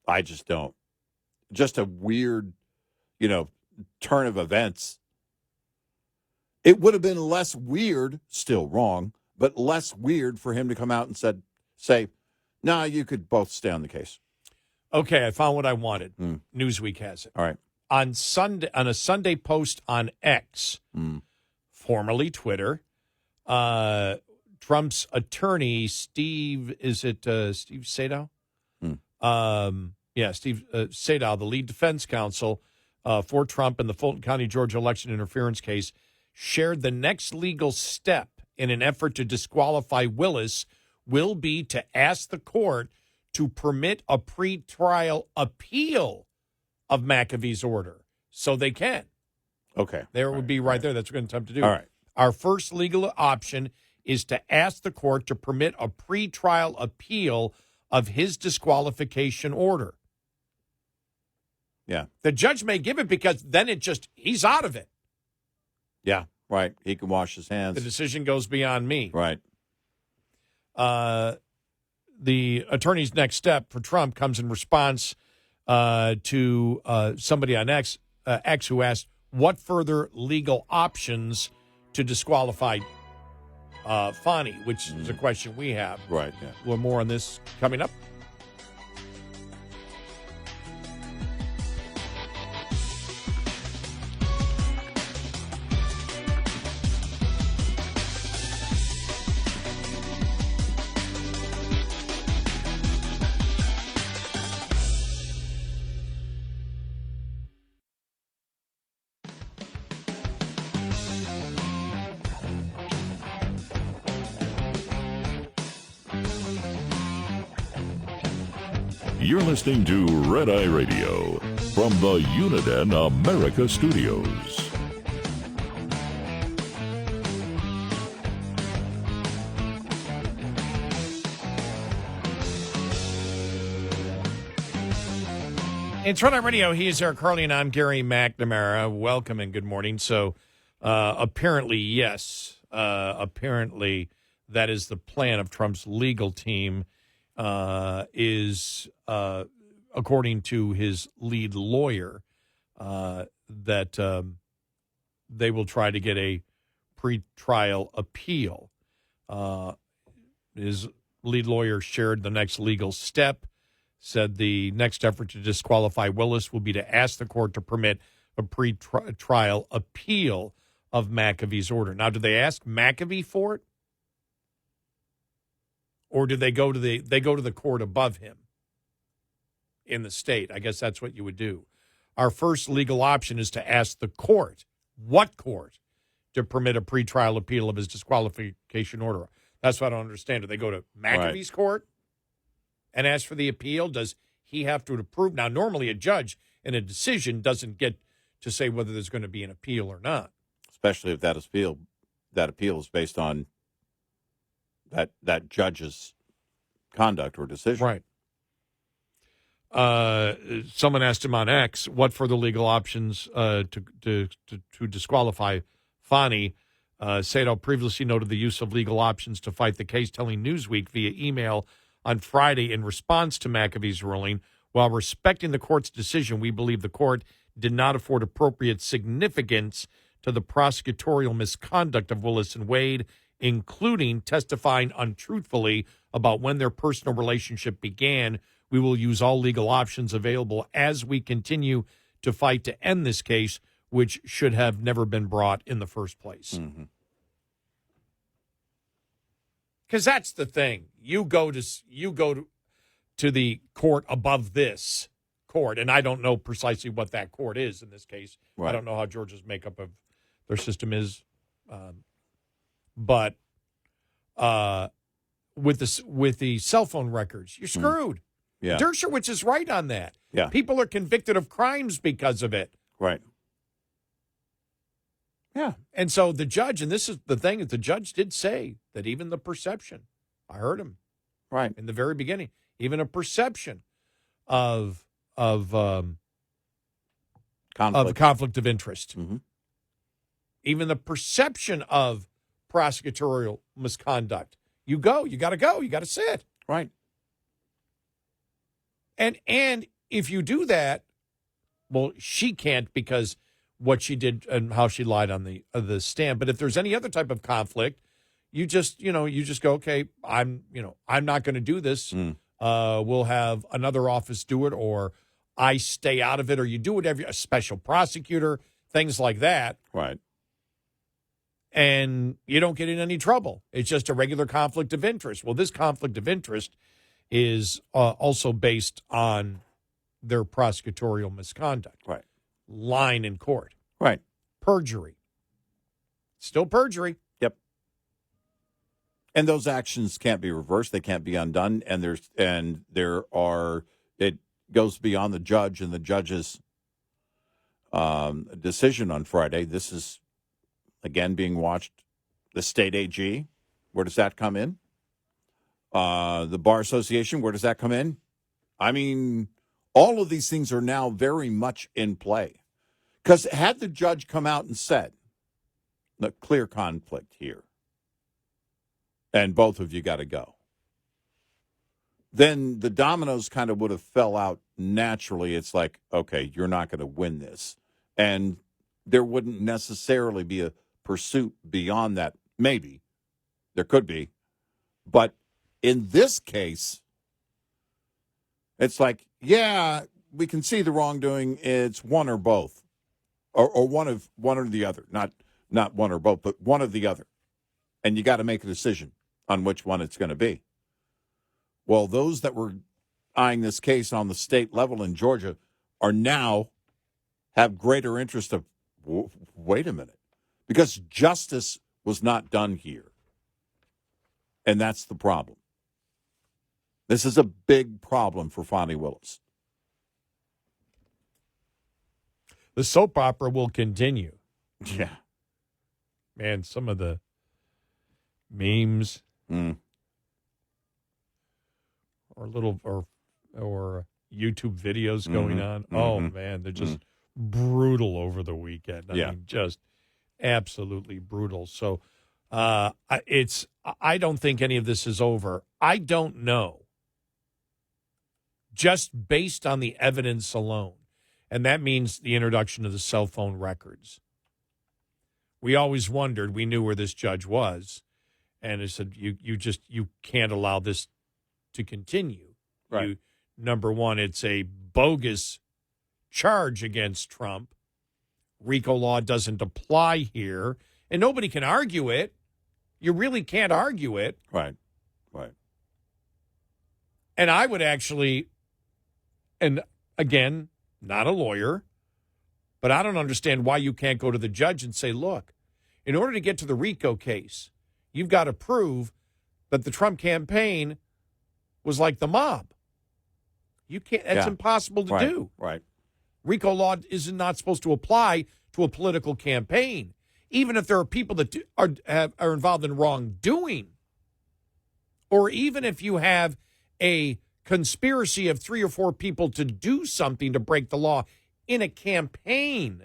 I just don't. Just a weird, turn of events. It would have been less weird, still wrong, but less weird for him to come out and say, "No, you could both stay on the case." Okay, I found what I wanted. Newsweek has it. All right. On a Sunday post on X, formerly Twitter, Trump's attorney, Steve Sadow? Steve Sadow, the lead defense counsel for Trump in the Fulton County, Georgia election interference case, shared the next legal step in an effort to disqualify Willis will be to ask the court to permit a pretrial appeal of McAfee's order. So they can. Okay. There would be right there. That's what we're going to attempt to do. All right. Our first legal option is to ask the court to permit a pretrial appeal of his disqualification order. Yeah. The judge may give it because then he's out of it. Yeah, right. He can wash his hands. The decision goes beyond me. Right. The attorney's next step for Trump comes in response to somebody on X who asked, what further legal options to disqualify Fani, which is a question we have. Right, yeah. A little more on this coming up. You're listening to Red Eye Radio from the Uniden America Studios. It's Red Eye Radio. He is Eric Harley, and I'm Gary McNamara. Welcome and good morning. So, apparently, yes. Apparently, that is the plan of Trump's legal team. Is according to his lead lawyer, that they will try to get a pretrial appeal. His lead lawyer shared the next legal step, said the next effort to disqualify Willis will be to ask the court to permit a pretrial appeal of McAfee's order. Now, do they ask McAfee for it? Or do they go to the court above him in the state? I guess that's what you would do. Our first legal option is to ask the court, what court, to permit a pretrial appeal of his disqualification order. That's what I don't understand. Do they go to McAfee's court and ask for the appeal? Does he have to approve? Now, normally a judge in a decision doesn't get to say whether there's going to be an appeal or not. Especially if that appeal is based on that judge's conduct or decision. Right. Someone asked him on X, what further legal options to disqualify Fani? Sadow previously noted the use of legal options to fight the case, telling Newsweek via email on Friday in response to McAfee's ruling, while respecting the court's decision, we believe the court did not afford appropriate significance to the prosecutorial misconduct of Willis and Wade, including testifying untruthfully about when their personal relationship began. We will use all legal options available as we continue to fight to end this case, which should have never been brought in the first place. Because that's the thing. You go to the court above this court, and I don't know precisely what that court is in this case. Right. I don't know how Georgia's makeup of their system is. But with the cell phone records, you're screwed. Yeah. Dershowitz is right on that. Yeah. People are convicted of crimes because of it. Right. Yeah. And so the judge, and this is the thing, the judge did say that even the perception, I heard him right in the very beginning, even a perception of conflict of interest, even the perception of prosecutorial misconduct. You got to go, you got to sit. Right. And if you do that, well, she can't because what she did and how she lied on the stand. But if there's any other type of conflict, you just go, okay, I'm not going to do this. We'll have another office do it, or I stay out of it, or you do whatever, a special prosecutor, things like that. Right. And you don't get in any trouble. It's just a regular conflict of interest. Well, this conflict of interest is also based on their prosecutorial misconduct. Right. Lying in court. Right. Perjury. Still perjury. Yep. And those actions can't be reversed. They can't be undone. And it goes beyond the judge and the judge's decision on Friday. This is, again, being watched. The state AG, where does that come in? The Bar Association, where does that come in? I mean, all of these things are now very much in play. Because had the judge come out and said, the clear conflict here, and both of you got to go, then the dominoes kind of would have fell out naturally. It's like, okay, you're not going to win this. And there wouldn't necessarily be a pursuit beyond that. Maybe. There could be. But in this case, it's like, yeah, we can see the wrongdoing. It's one or both. Or one or the other. Not one or both, but one or the other. And you got to make a decision on which one it's going to be. Well, those that were eyeing this case on the state level in Georgia are now have greater interest of, wait a minute, because justice was not done here. And that's the problem. This is a big problem for Fani Willis. The soap opera will continue. Yeah. Man, some of the memes or YouTube videos going on. Oh, man, they're just brutal over the weekend. I mean, just absolutely brutal. So I don't think any of this is over. I don't know. Just based on the evidence alone. And that means the introduction of the cell phone records. We always wondered, we knew where this judge was, and it said, you can't allow this to continue. Right. Number one, it's a bogus charge against Trump. RICO law doesn't apply here, and nobody can argue it. You really can't argue it. Right. Right. And I would actually, and again, not a lawyer, but I don't understand why you can't go to the judge and say, look, in order to get to the RICO case, you've got to prove that the Trump campaign was like the mob. You can't. That's impossible to do. Right. RICO law is not supposed to apply to a political campaign, even if there are people that are involved in wrongdoing, or even if you have a conspiracy of 3 or 4 people to do something to break the law in a campaign.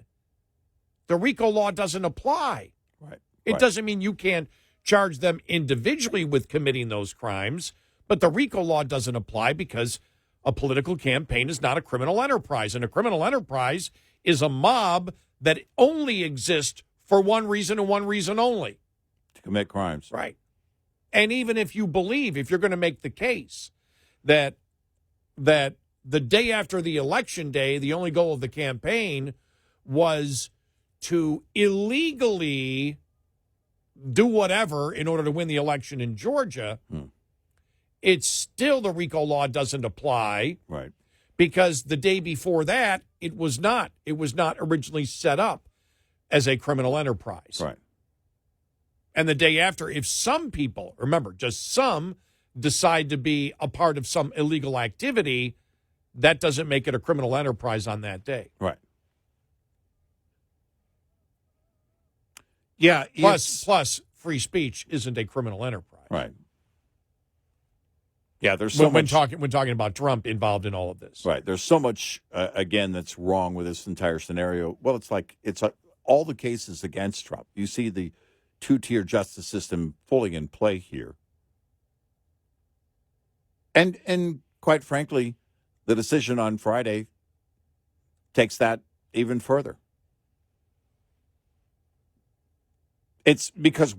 The RICO law doesn't apply. Right. It doesn't mean you can't charge them individually with committing those crimes, but the RICO law doesn't apply because a political campaign is not a criminal enterprise, and a criminal enterprise is a mob that only exists for one reason and one reason only. To commit crimes. Right. And even if you believe, if you're going to make the case that the day after the election day, the only goal of the campaign was to illegally do whatever in order to win the election in Georgia, it's still the RICO law doesn't apply. Right. Because the day before that, it was not. It was not originally set up as a criminal enterprise. Right. And the day after, if some people, remember, just some, decide to be a part of some illegal activity, that doesn't make it a criminal enterprise on that day. Right. Yeah. Plus, free speech isn't a criminal enterprise. Right. Yeah, there's so when much. When talking about Trump involved in all of this. Right. There's so much, again, that's wrong with this entire scenario. Well, it's like all the cases against Trump. You see the two-tier justice system fully in play here. And quite frankly, the decision on Friday takes that even further. It's because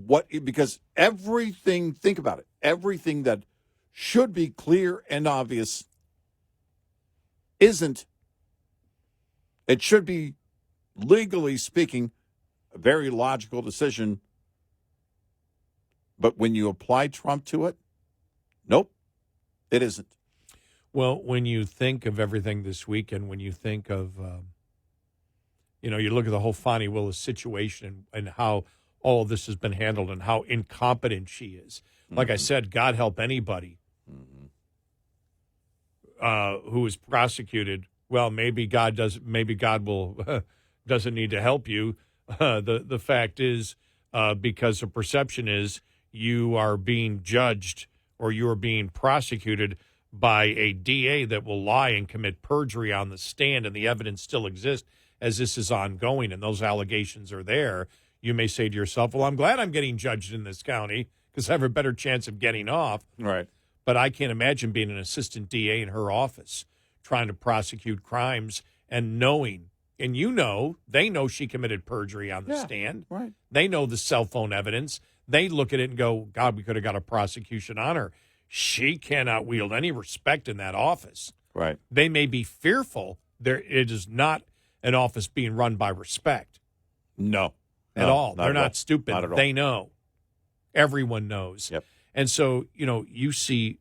everything, think about it, everything that should be clear and obvious isn't. It should be, legally speaking, a very logical decision. But when you apply Trump to it, nope, it isn't. Well, when you think of everything this weekend, when you think of, you look at the whole Fani Willis situation and how all of this has been handled and how incompetent she is. Like I said, God help anybody who is prosecuted. Well, maybe God will doesn't need to help you. The fact is, because the perception is you are being judged or you are being prosecuted by a DA that will lie and commit perjury on the stand, and the evidence still exists as this is ongoing and those allegations are there. You may say to yourself, well, I'm glad I'm getting judged in this county because I have a better chance of getting off. Right. But I can't imagine being an assistant DA in her office trying to prosecute crimes and knowing, and they know she committed perjury on the stand. Right. They know the cell phone evidence. They look at it and go, God, we could have got a prosecution on her. She cannot wield any respect in that office. Right. They may be fearful. It is not an office being run by respect. No. At all. They're not stupid. Not at all. They know. Everyone knows. Yep. And so, you see,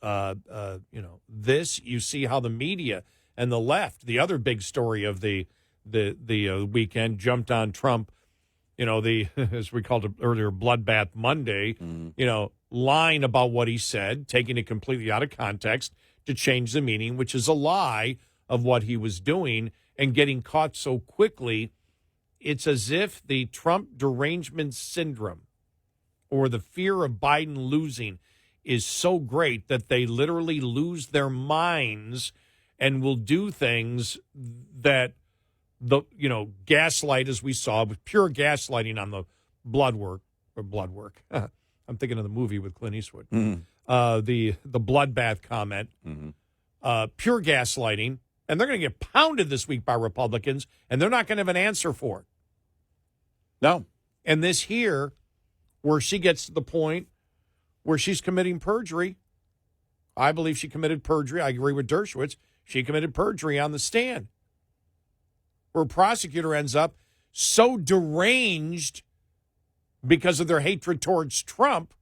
this. You see how the media and the left, the other big story of the weekend, jumped on Trump. As we called it earlier, Bloodbath Monday. Lying about what he said, taking it completely out of context to change the meaning, which is a lie of what he was doing, and getting caught so quickly. It's as if the Trump derangement syndrome or the fear of Biden losing is so great that they literally lose their minds and will do things that gaslight, as we saw, with pure gaslighting on the blood work. I'm thinking of the movie with Clint Eastwood. The bloodbath comment, pure gaslighting, and they're going to get pounded this week by Republicans, and they're not going to have an answer for it. No. And this here, where she gets to the point where she's committing perjury, I believe she committed perjury. I agree with Dershowitz. She committed perjury on the stand. Where a prosecutor ends up so deranged because of their hatred towards Trump,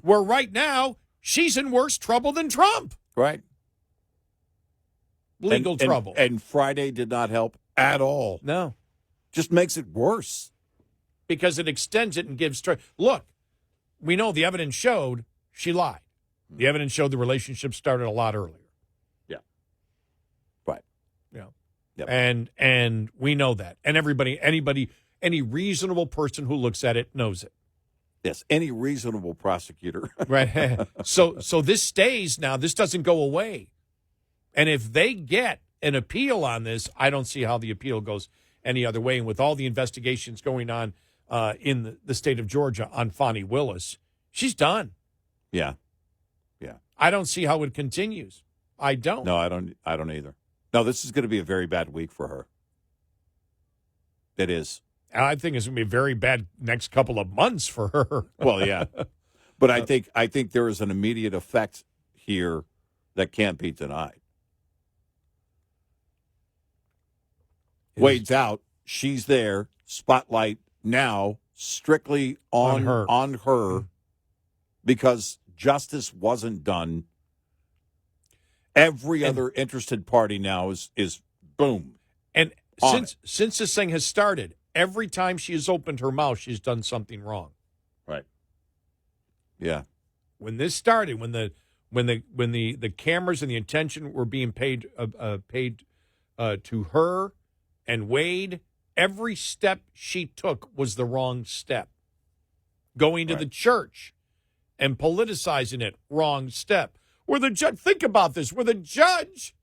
where right now she's in worse trouble than Trump. Right. Legal trouble. And Friday did not help at all. No. Just makes it worse. Because it extends it and gives... Look, we know the evidence showed she lied. The evidence showed the relationship started a lot earlier. Yeah. Right. Yeah. Yep. And we know that. And any reasonable person who looks at it knows it. Yes, any reasonable prosecutor. Right. So this stays now. This doesn't go away. And if they get an appeal on this, I don't see how the appeal goes any other way. And with all the investigations going on in the state of Georgia on Fani Willis, she's done. Yeah. Yeah. I don't see how it continues. I don't. No, I don't either. No, this is going to be a very bad week for her. It is. And I think it's going to be a very bad next couple of months for her. Well, yeah. But I think there is an immediate effect here that can't be denied. Wade's out. She's there. Spotlight now strictly on her because justice wasn't done. Every other interested party now is boom. And since this thing has started, every time she has opened her mouth, she's done something wrong. Right. Yeah. When this started, when the cameras and the attention were being paid to her and Wade, every step she took was the wrong step. Going to the church and politicizing it, wrong step. Where the judge, think about this, where the judge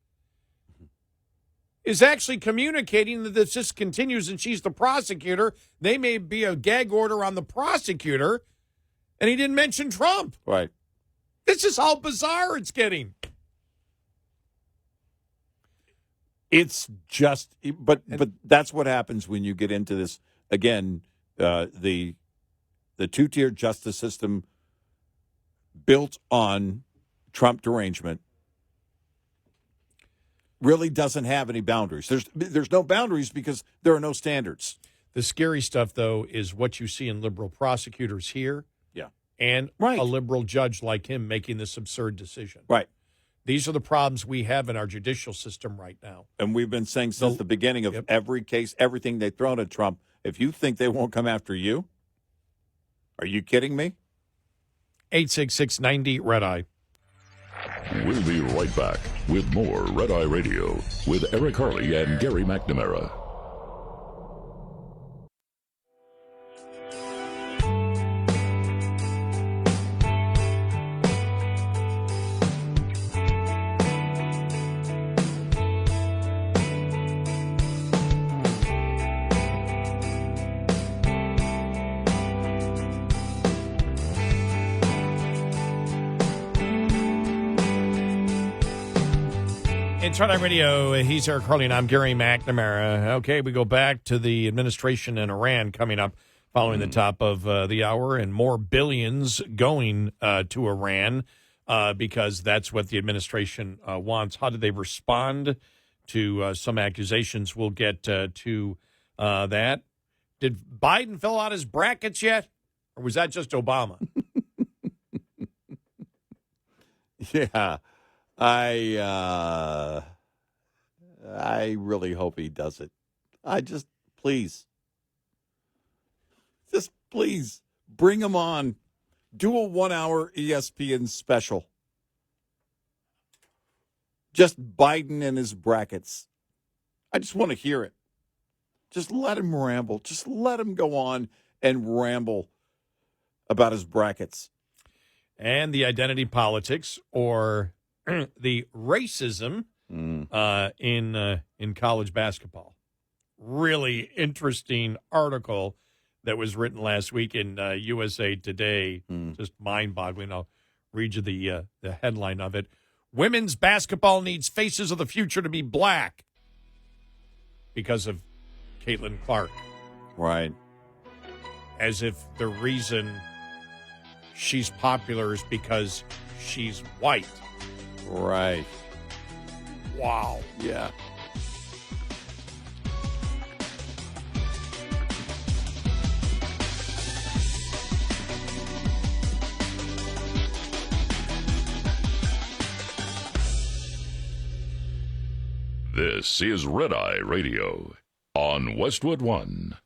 is actually communicating that if this continues and she's the prosecutor, they may be a gag order on the prosecutor, and he didn't mention Trump. Right. This is how bizarre it's getting. It's just, but that's what happens when you get into this. Again, the two-tier justice system built on Trump derangement really doesn't have any boundaries. There's no boundaries because there are no standards. The scary stuff, though, is what you see in liberal prosecutors here. Yeah. And a liberal judge like him making this absurd decision. Right. These are the problems we have in our judicial system right now. And we've been saying since the beginning of every case, everything they've thrown at Trump, if you think they won't come after you, are you kidding me? 866-90-RED-EYE. We'll be right back with more Red Eye Radio with Eric Harley and Gary McNamara. It's Red Eye Radio. He's Eric Harley, and I'm Gary McNamara. Okay, we go back to the administration in Iran coming up following the top of the hour, and more billions going to Iran because that's what the administration wants. How did they respond to some accusations? We'll get to that. Did Biden fill out his brackets yet, or was that just Obama? Yeah. I really hope he does it. Please bring him on. Do a 1-hour ESPN special. Just Biden and his brackets. I just want to hear it. Just let him ramble. Just let him go on and ramble about his brackets. And the identity politics, or the racism in college basketball. Really interesting article that was written last week in USA Today. Just mind-boggling. I'll read you the headline of it. Women's basketball needs faces of the future to be black because of Caitlin Clark. Right. As if the reason she's popular is because she's white. Right. Wow. Yeah. This is Red Eye Radio on Westwood One.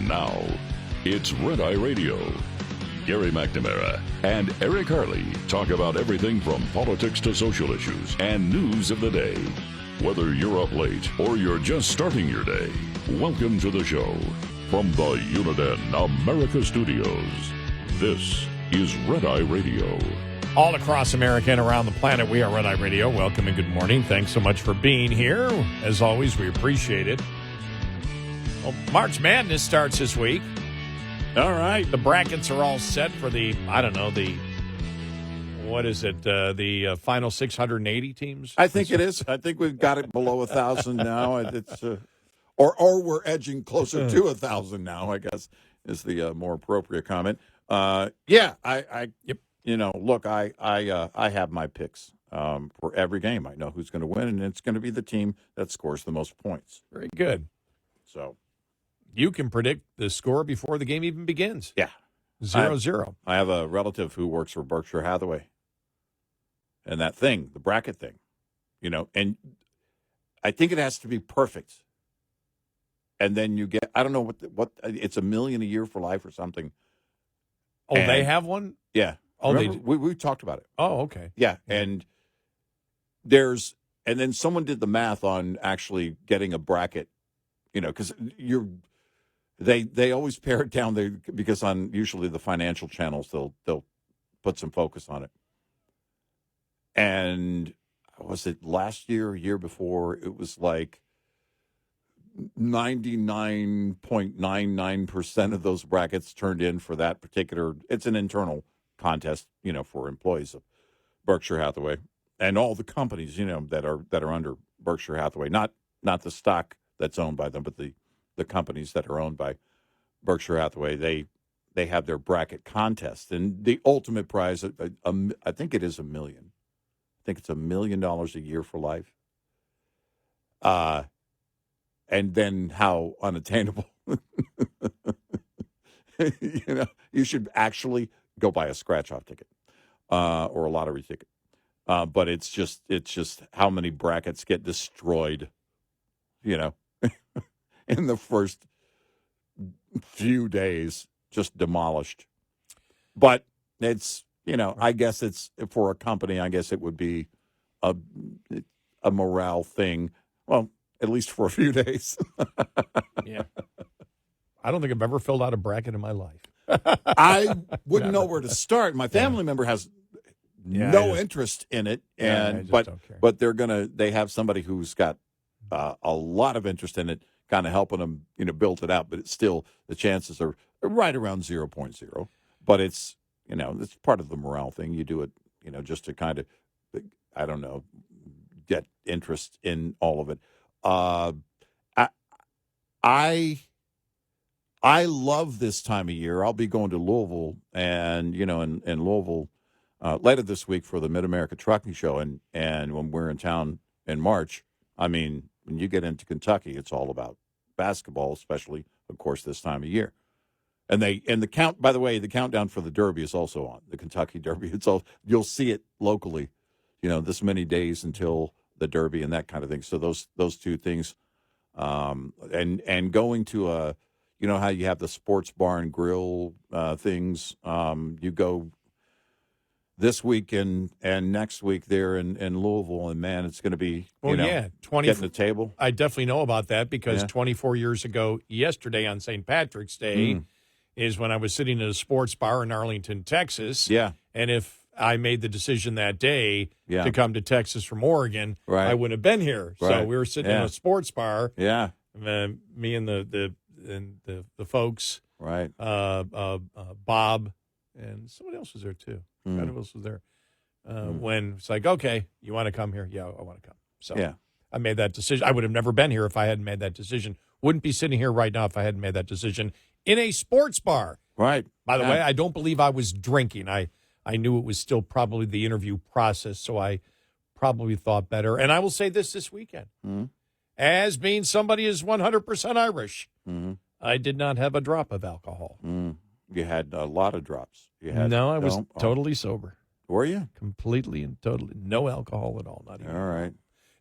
Now, it's Red Eye Radio. Gary McNamara and Eric Harley talk about everything from politics to social issues and news of the day. Whether you're up late or you're just starting your day, welcome to the show. From the Uniden America Studios, this is Red Eye Radio. All across America and around the planet, we are Red Eye Radio. Welcome and good morning. Thanks so much for being here. As always, we appreciate it. Well, March Madness starts this week. All right. The brackets are all set for the final 680 teams? I think it is. I think we've got it below 1,000 now. It's or we're edging closer to 1,000 now, I guess, is the more appropriate comment. Yeah, look, I have my picks for every game. I know who's going to win, and it's going to be the team that scores the most points. Very good. So you can predict the score before the game even begins. Yeah. 0-0. I have a relative who works for Berkshire Hathaway. And that thing, the bracket thing, and I think it has to be perfect. And then you get, I don't know what it's $1 million a year for life or something. Oh, and they have one? Yeah. Oh, we talked about it. Oh, okay. Yeah. And then someone did the math on actually getting a bracket, because they always pare it down because on usually the financial channels, they'll put some focus on it. And was it last year, year before? It was like 99.99% of those brackets turned in for that particular. It's an internal contest, for employees of Berkshire Hathaway and all the companies, that are under Berkshire Hathaway. Not the stock that's owned by them, but the companies that are owned by Berkshire Hathaway. They have their bracket contest, and the ultimate prize, I think it is $1 million. I think it's $1 million a year for life. And then how unattainable. You should actually go buy a scratch-off ticket or a lottery ticket. But it's just how many brackets get destroyed, in the first few days, just demolished. But it's, I guess it's for a company. I guess it would be a morale thing. Well, at least for a few days. Yeah. I don't think I've ever filled out a bracket in my life. I wouldn't know where to start. My family member has no interest in it, but they have somebody who's got a lot of interest in it, kind of helping them, build it out. But it's still, the chances are right around 0.0. But it's, it's part of the morale thing. You do it, just to kind of, I don't know, get interest in all of it. I love this time of year. I'll be going to Louisville, and in Louisville later this week for the Mid-America Trucking Show, and when we're in town in March, I mean, when you get into Kentucky, it's all about basketball, especially, of course, this time of year. And the countdown for the Derby is also on, the Kentucky Derby. You'll see it locally, this many days until the Derby and that kind of thing. So those two things, and going to how you have the sports bar and grill things. You go this week and next week there in Louisville, and man, it's going to be getting the table. I definitely know about that because 24 years ago yesterday on St. Patrick's Day is when I was sitting at a sports bar in Arlington, Texas. Yeah, and if I made the decision that day to come to Texas from Oregon, I wouldn't have been here. Right. So we were sitting in a sports bar. Yeah, me and the folks. Right. Bob and somebody else was there too. God, who else was there? When it's like, okay, you want to come here? Yeah, I want to come. So I made that decision. I would have never been here if I hadn't made that decision. Wouldn't be sitting here right now if I hadn't made that decision in a sports bar. Right. By the way, I don't believe I was drinking. I knew it was still probably the interview process, so I probably thought better. And I will say this weekend. As being somebody who's 100% Irish, I did not have a drop of alcohol. You had a lot of drops. I was totally sober. Were you? Completely and totally. No alcohol at all. Not even. All right.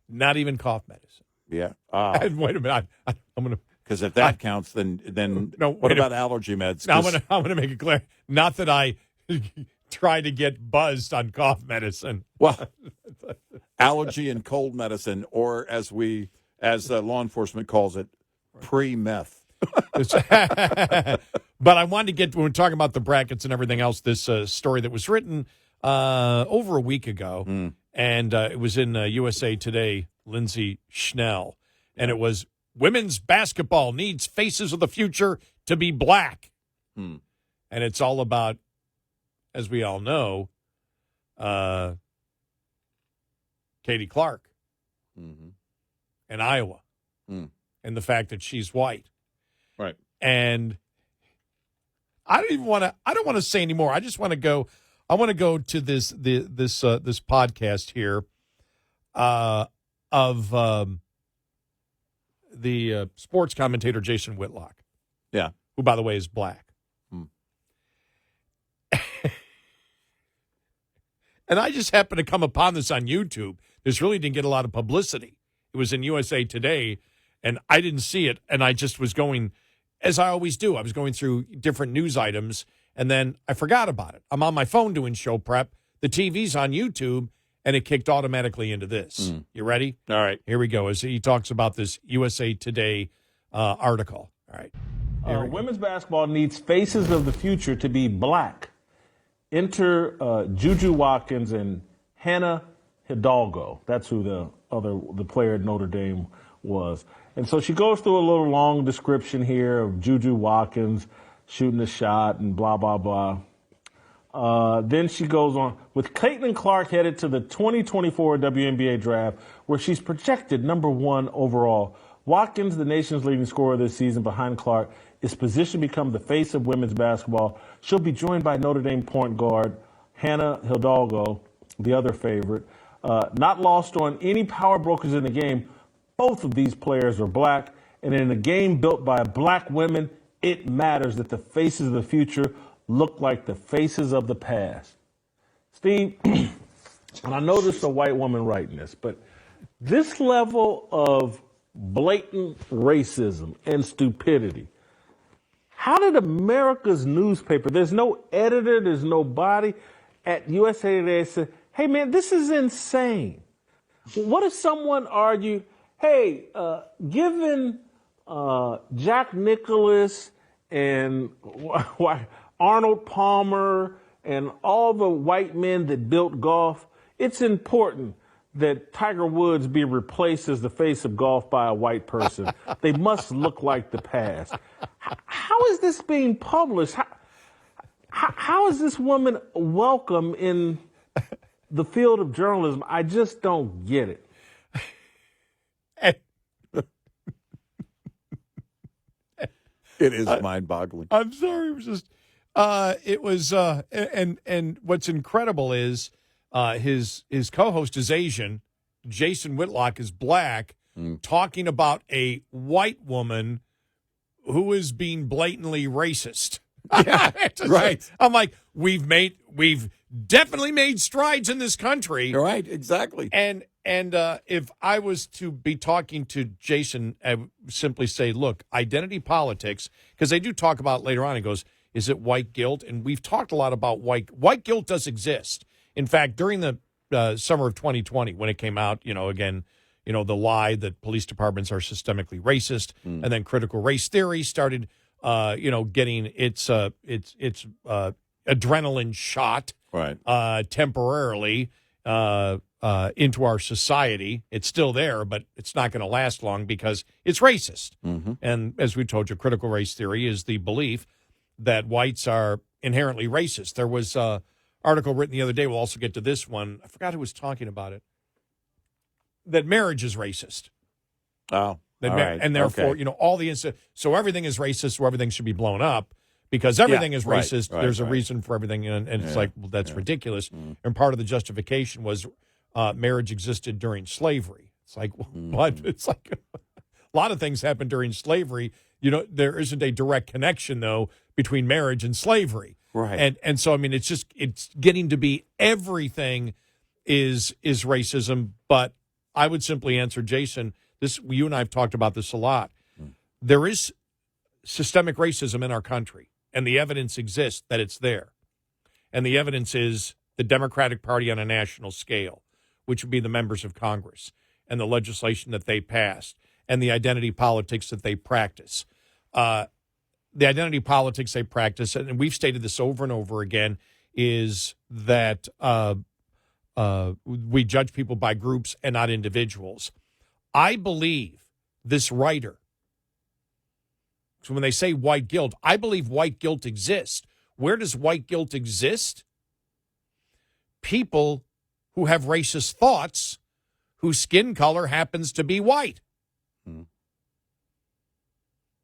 Not even cough medicine. Yeah. Wait a minute. I'm going to. Because if that counts, then no. What about allergy meds? Now, I'm going to make it clear. Not that I try to get buzzed on cough medicine. Well, allergy and cold medicine, or as law enforcement calls it, pre-meth. But I wanted to get, when we're talking about the brackets and everything else, this story that was written over a week ago, and it was in USA Today, Lindsay Schnell, and it was, women's basketball needs faces of the future to be black. And it's all about, as we all know, Katie Clark in Iowa, and the fact that she's white. Right. And I don't want to say anymore. I just want to go. I want to go to this podcast here of the sports commentator Jason Whitlock. Yeah. Who, by the way, is black. And I just happened to come upon this on YouTube. This really didn't get a lot of publicity. It was in USA Today, and I didn't see it, and I just was going, as I always do, I was going through different news items, and then I forgot about it. I'm on my phone doing show prep. The TV's on YouTube, and it kicked automatically into this. You ready? All right. Here we go. As he talks about this USA Today article. All right. Women's basketball needs faces of the future to be black. Enter Juju Watkins and Hannah Hidalgo. That's who the player at Notre Dame was. And so she goes through a little long description here of Juju Watkins shooting a shot and blah, blah, blah. Then she goes on, with Caitlin Clark headed to the 2024 WNBA draft, where she's projected number 1 overall. Watkins, the nation's leading scorer this season behind Clark, is positioned to become the face of women's basketball. She'll be joined by Notre Dame point guard Hannah Hidalgo, the other favorite. Not lost on any power brokers in the game, both of these players are black, and in a game built by black women, it matters that the faces of the future look like the faces of the past. Steve, and I know this is a white woman writing this, but this level of blatant racism and stupidity, how did America's newspaper, there's no editor, there's nobody at USA Today say, hey man, this is insane. What if someone argued, hey, given Jack Nicklaus and Arnold Palmer and all the white men that built golf, it's important that Tiger Woods be replaced as the face of golf by a white person. They must look like the past. How is this being published? How is this woman welcome in the field of journalism? I just don't get it. It is mind-boggling. I'm sorry. It was just, and what's incredible is his co-host is Asian, Jason Whitlock is black, talking about a white woman who is being blatantly racist. Yeah, right. I'm like, we've definitely made strides in this country. Right, exactly. And if I was to be talking to Jason, I would simply say, look, identity politics, because they do talk about later on, he goes, is it white guilt? And we've talked a lot about white guilt does exist. In fact, during the summer of 2020, when it came out, again, the lie that police departments are systemically racist, and then critical race theory started, getting its adrenaline shot, right, temporarily into our society. It's still there, but it's not going to last long because it's racist. Mm-hmm. And as we told you, critical race theory is the belief that whites are inherently racist. There was an article written the other day. We'll also get to this one. I forgot who was talking about it. That marriage is racist. Oh, right. And therefore, all the so everything is racist, so everything should be blown up because everything is racist. Right, There's a reason for everything, and it's like, well, that's ridiculous. And part of the justification was marriage existed during slavery. It's like, what? It's like a lot of things happened during slavery. There isn't a direct connection though between marriage and slavery. Right. And so, I mean, it's getting to be everything is racism. But I would simply answer, Jason, you and I have talked about this a lot. There is systemic racism in our country, and the evidence exists that it's there. And the evidence is the Democratic Party on a national scale, which would be the members of Congress, and the legislation that they passed, and the identity politics that they practice. The identity politics they practice, and we've stated this over and over again, is that we judge people by groups and not individuals. I believe this writer, so when they say white guilt, I believe white guilt exists. Where does white guilt exist? People who have racist thoughts, whose skin color happens to be white.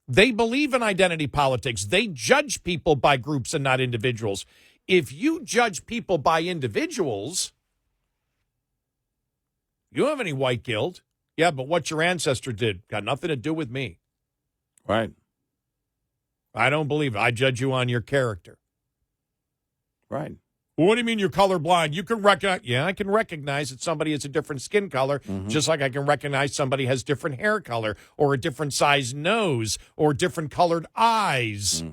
They believe in identity politics. They judge people by groups and not individuals. If you judge people by individuals, you don't have any white guilt. Yeah, but what your ancestor did got nothing to do with me. Right. I don't believe it. I judge you on your character. Right. Well, what do you mean you're colorblind? You can recognize. Yeah, I can recognize that somebody has a different skin color, just like I can recognize somebody has different hair color or a different size nose or different colored eyes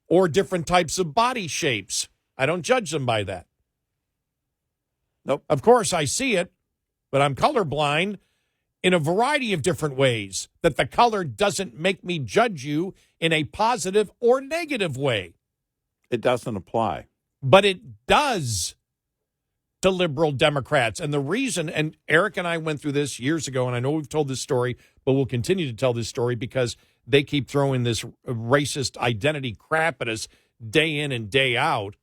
or different types of body shapes. I don't judge them by that. Nope. Of course, I see it, but I'm colorblind in a variety of different ways that the color doesn't make me judge you in a positive or negative way. It doesn't apply. But it does to liberal Democrats. And the reason, and Eric and I went through this years ago, and I know we've told this story, but we'll continue to tell this story because they keep throwing this racist identity crap at us day in and day out.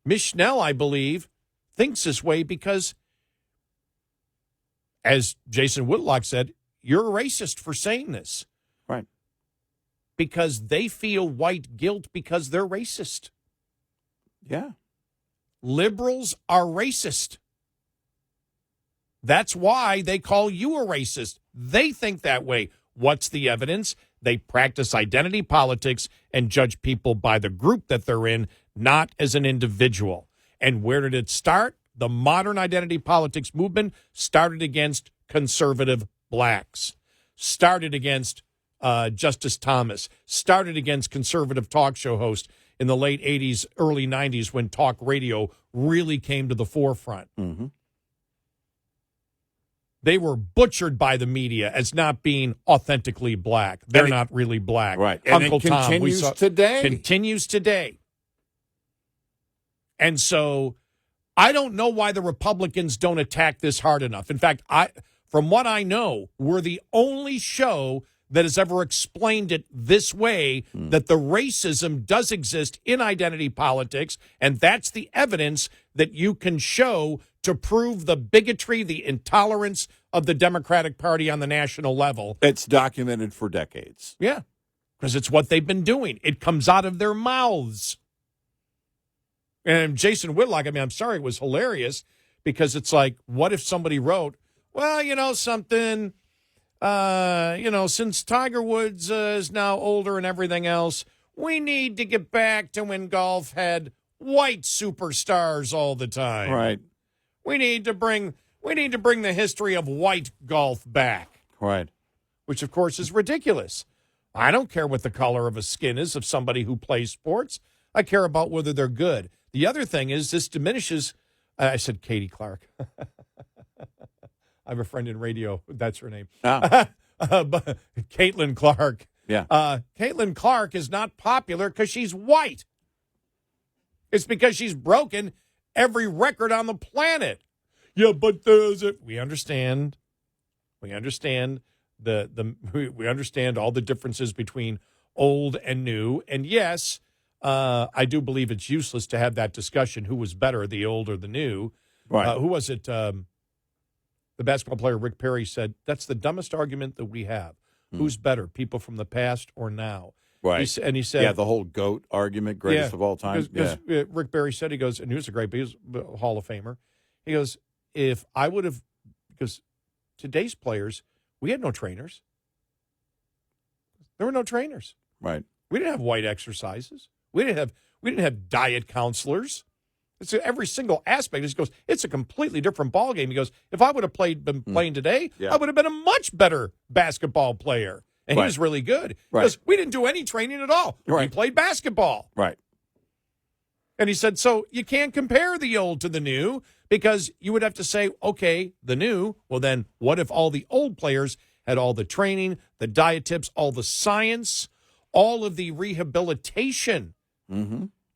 Ms. Schnell, I believe, thinks this way because, as Jason Whitlock said, you're a racist for saying this. Right. Because they feel white guilt because they're racist. Yeah. Liberals are racist. That's why they call you a racist. They think that way. What's the evidence? They practice identity politics and judge people by the group that they're in, not as an individual. And where did it start? The modern identity politics movement started against conservative blacks, started against Justice Thomas, started against conservative talk show hosts in the late 80s, early 90s when talk radio really came to the forefront. Mm-hmm. They were butchered by the media as not being authentically black. They're not really black. Right. And Uncle it Tom continues today. Continues today. And so I don't know why the Republicans don't attack this hard enough. In fact, from what I know, we're the only show that has ever explained it this way, that the racism does exist in identity politics, and that's the evidence that you can show to prove the bigotry, the intolerance of the Democratic Party on the national level. It's documented for decades. Yeah, because it's what they've been doing. It comes out of their mouths. And Jason Whitlock, I mean, I'm sorry, it was hilarious because it's like, what if somebody wrote, well, you know, something, since Tiger Woods is now older and everything else, we need to get back to when golf had white superstars all the time. Right. We need to bring the history of white golf back. Right. Which, of course, is ridiculous. I don't care what the color of a skin is of somebody who plays sports. I care about whether they're good. The other thing is this diminishes, I said Katie Clark. I have a friend in radio. That's her name. Ah. Caitlin Clark. Yeah. Caitlin Clark is not popular because she's white. It's because she's broken every record on the planet. Yeah, but we understand. We understand we understand all the differences between old and new. And yes, I do believe it's useless to have that discussion. Who was better, the old or the new? Right. Who was it? The basketball player Rick Perry said, that's the dumbest argument that we have. Who's better, people from the past or now? Right. He said, yeah, the whole GOAT argument, greatest of all time. Because Rick Perry said, he goes, and he was he was a Hall of Famer. He goes, if I would have, because today's players, we had no trainers. There were no trainers. Right. We didn't have white exercises. We didn't have diet counselors. It's every single aspect. He goes, it's a completely different ballgame. He goes, if I would have been playing today, I would have been a much better basketball player. And he was really good. Right. Because we didn't do any training at all. Right. We played basketball. Right. And he said, so you can't compare the old to the new because you would have to say, okay, the new, well then what if all the old players had all the training, the diet tips, all the science, all of the rehabilitation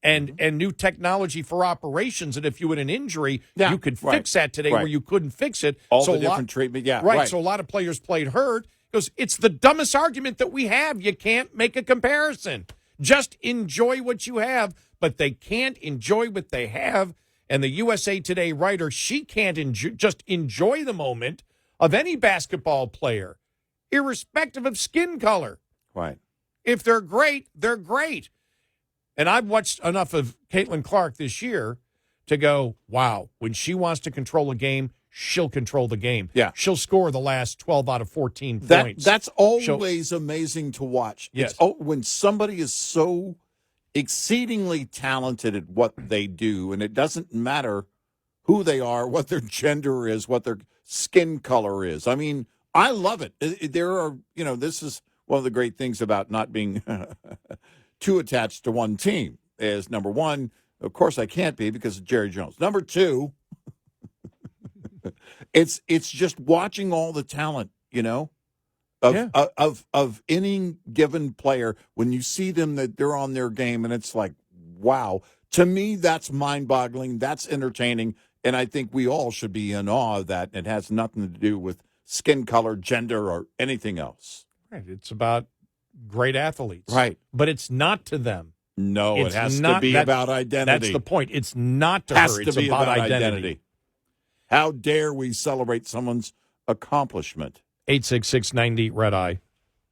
and new technology for operations. And if you had an injury, you could fix that today where you couldn't fix it. All the different treatment, Right, so a lot of players played hurt. Because it's the dumbest argument that we have. You can't make a comparison. Just enjoy what you have, but they can't enjoy what they have. And the USA Today writer, she can't just enjoy the moment of any basketball player, irrespective of skin color. Right. If they're great, they're great. And I've watched enough of Caitlin Clark this year to go, wow, when she wants to control a game, she'll control the game. Yeah. She'll score the last 12 out of 14 points. That's always amazing to watch. Yes. When somebody is so exceedingly talented at what they do, and it doesn't matter who they are, what their gender is, what their skin color is. I mean, I love it. There are, this is one of the great things about not being too attached to one team is, number one, of course I can't be because of Jerry Jones. Number two, it's just watching all the talent, of any given player. When you see them, that they're on their game, and it's like, wow. To me, that's mind-boggling. That's entertaining, And I think we all should be in awe of that. It has nothing to do with skin color, gender, or anything else. Right. It's about great athletes. Right. But it's not to them. No, It's it has not, to be about identity. That's the point. It's not to has her. to It's be about identity. How dare we celebrate someone's accomplishment? 866-90-RED-EYE.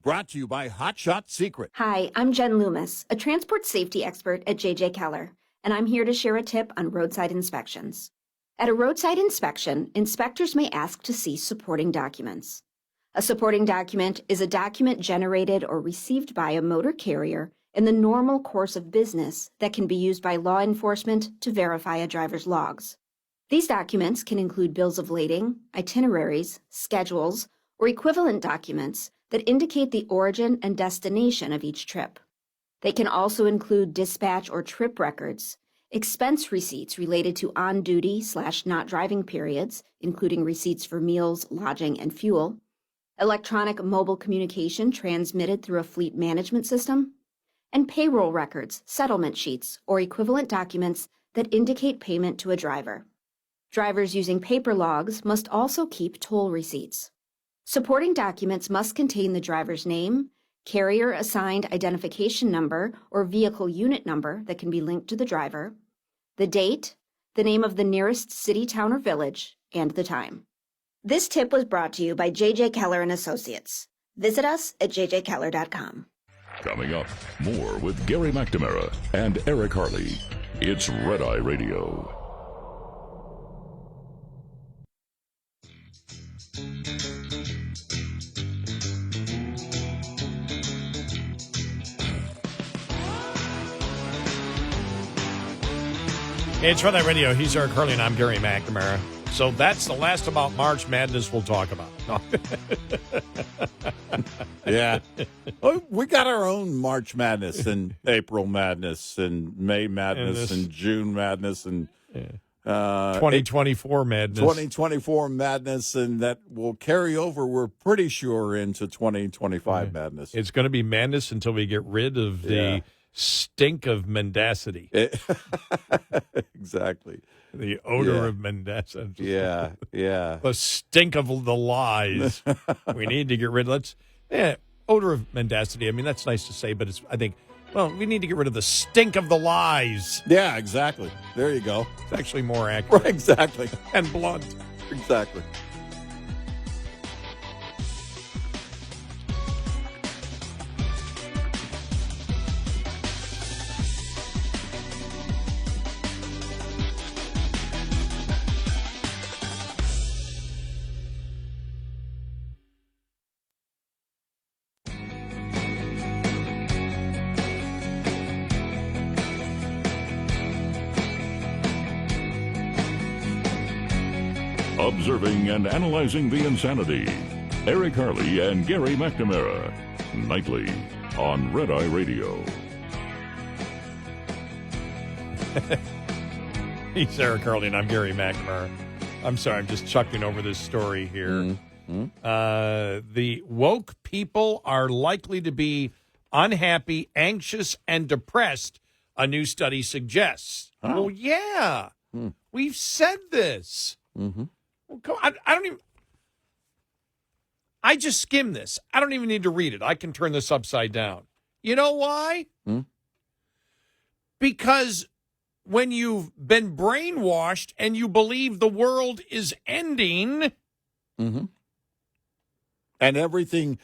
Brought to you by Hot Shot Secret. Hi, I'm Jen Loomis, a transport safety expert at JJ Keller, and I'm here to share a tip on roadside inspections. At a roadside inspection, inspectors may ask to see supporting documents. A supporting document is a document generated or received by a motor carrier in the normal course of business that can be used by law enforcement to verify a driver's logs. These documents can include bills of lading, itineraries, schedules, or equivalent documents that indicate the origin and destination of each trip. They can also include dispatch or trip records, expense receipts related to on-duty/not driving periods, including receipts for meals, lodging, and fuel, electronic mobile communication transmitted through a fleet management system, and payroll records, settlement sheets, or equivalent documents that indicate payment to a driver. Drivers using paper logs must also keep toll receipts. Supporting documents must contain the driver's name, carrier-assigned identification number or vehicle unit number that can be linked to the driver, the date, the name of the nearest city, town, or village, and the time. This tip was brought to you by JJ Keller & Associates. Visit us at jjkeller.com. Coming up, more with Gary McNamara and Eric Harley. It's Red Eye Radio. It's Red Eye Radio. He's Eric Harley, and I'm Gary McNamara. So that's the last about March Madness we'll talk about. No. Yeah. Oh, we got our own March Madness and April Madness and May Madness and June Madness and 2024 Madness. 2024 Madness, and that will carry over, we're pretty sure, into 2025 Madness. It's going to be madness until we get rid of the stink of mendacity. Exactly. The odor of mendacity. Yeah. The stink of the lies. We need to get rid of odor of mendacity. I mean, that's nice to say, but I think, we need to get rid of the stink of the lies. Yeah, exactly. There you go. It's actually more accurate. Right, exactly. And blunt. Exactly. Observing and analyzing the insanity. Eric Harley and Gary McNamara. Nightly on Red Eye Radio. He's Eric Harley, and I'm Gary McNamara. I'm sorry, I'm just chuckling over this story here. The woke people are likely to be unhappy, anxious, and depressed, a new study suggests. Oh. Well, yeah. We've said this. Mm-hmm. Well, I don't even... I just skimmed this. I don't even need to read it. I can turn this upside down. You know why? Because when you've been brainwashed and you believe the world is ending... And everything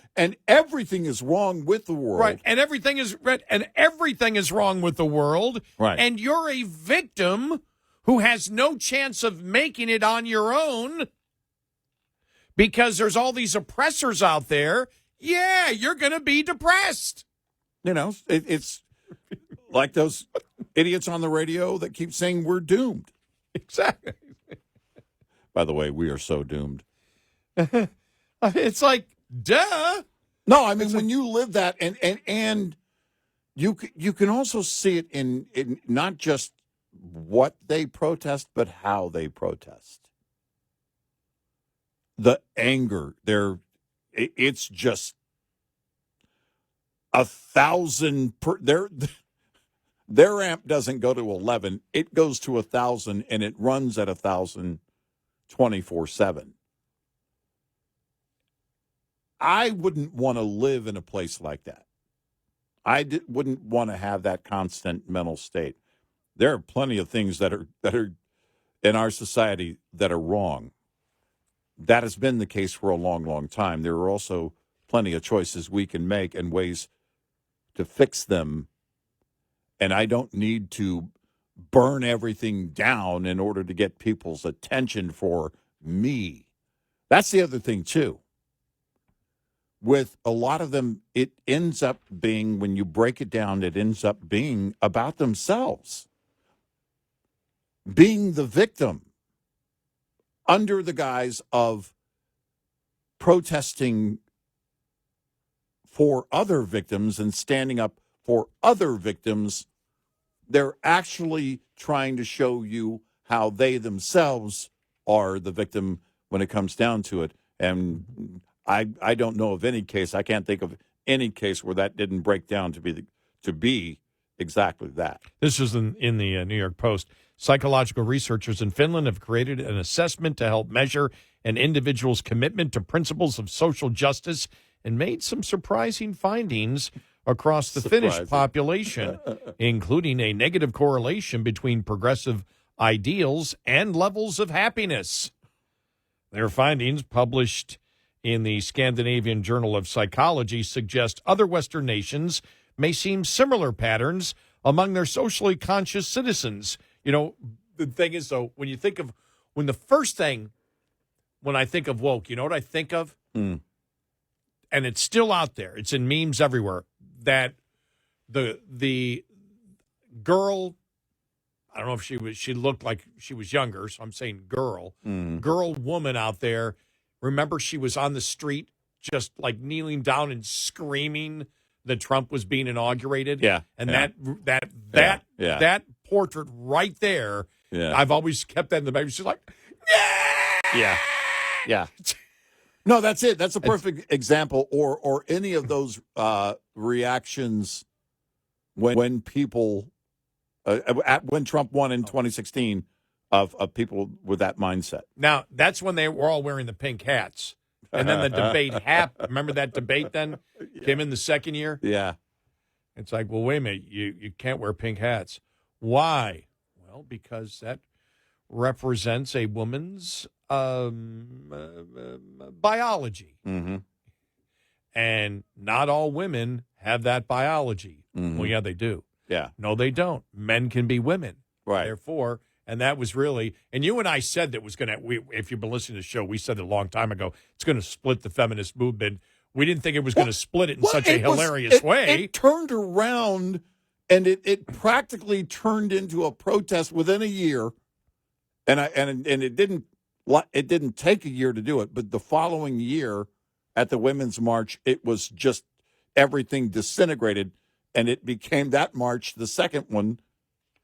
is wrong with the world. Right. And everything is wrong with the world. Right. And you're a victim who has no chance of making it on your own because there's all these oppressors out there. Yeah, you're going to be depressed. You know, it's like those idiots on the radio that keep saying we're doomed. Exactly. By the way, we are so doomed. It's like, duh. No, I mean, when you live that, and you can also see it in not just what they protest, but how they protest. The anger, it's just 1,000. Their amp doesn't go to 11. It goes to 1,000, and it runs at 1,000 24/7. I wouldn't want to live in a place like that. Wouldn't want to have that constant mental state. There are plenty of things that are in our society that are wrong. That has been the case for a long, long time. There are also plenty of choices we can make and ways to fix them. And I don't need to burn everything down in order to get people's attention for me. That's the other thing, too. With a lot of them, it ends up being, when you break it down, it ends up being about themselves. Being the victim under the guise of protesting for other victims and standing up for other victims. They're actually trying to show you how they themselves are the victim when it comes down to it. And I don't know of any case, I can't think of any case where that didn't break down to be exactly that. This is in the New York Post. Psychological researchers in Finland have created an assessment to help measure an individual's commitment to principles of social justice and made some surprising findings across the Finnish population, including a negative correlation between progressive ideals and levels of happiness. Their findings, published in the Scandinavian Journal of Psychology, suggest other Western nations may see similar patterns among their socially conscious citizens. You know, the thing is, though, when I think of woke, you know what I think of? And it's still out there. It's in memes everywhere. That the girl, I don't know if she looked like she was younger, so I'm saying girl woman out there. Remember, she was on the street just like kneeling down and screaming that Trump was being inaugurated. Yeah. And that portrait right there, I've always kept that in the back. She's like, yeah. No, that's it. That's a perfect example. Or any of those reactions when people, when Trump won in 2016, of people with that mindset. Now, that's when they were all wearing the pink hats. And then the debate happened. Remember that debate then? Came in the second year? Yeah. It's like, well, wait a minute. You can't wear pink hats. Why? Well, because that represents a woman's biology. Mm-hmm. And not all women have that biology. Mm-hmm. Well, yeah, they do. Yeah. No, they don't. Men can be women. Right. Therefore, and that was really, and you and I said that was going to, if you've been listening to the show, we said it a long time ago, it's going to split the feminist movement. We didn't think it was going to split it in such a hilarious way. It turned around, and it practically turned into a protest within a year. And it didn't take a year to do it, but the following year at the Women's March, it was just everything disintegrated, and it became that march. The second one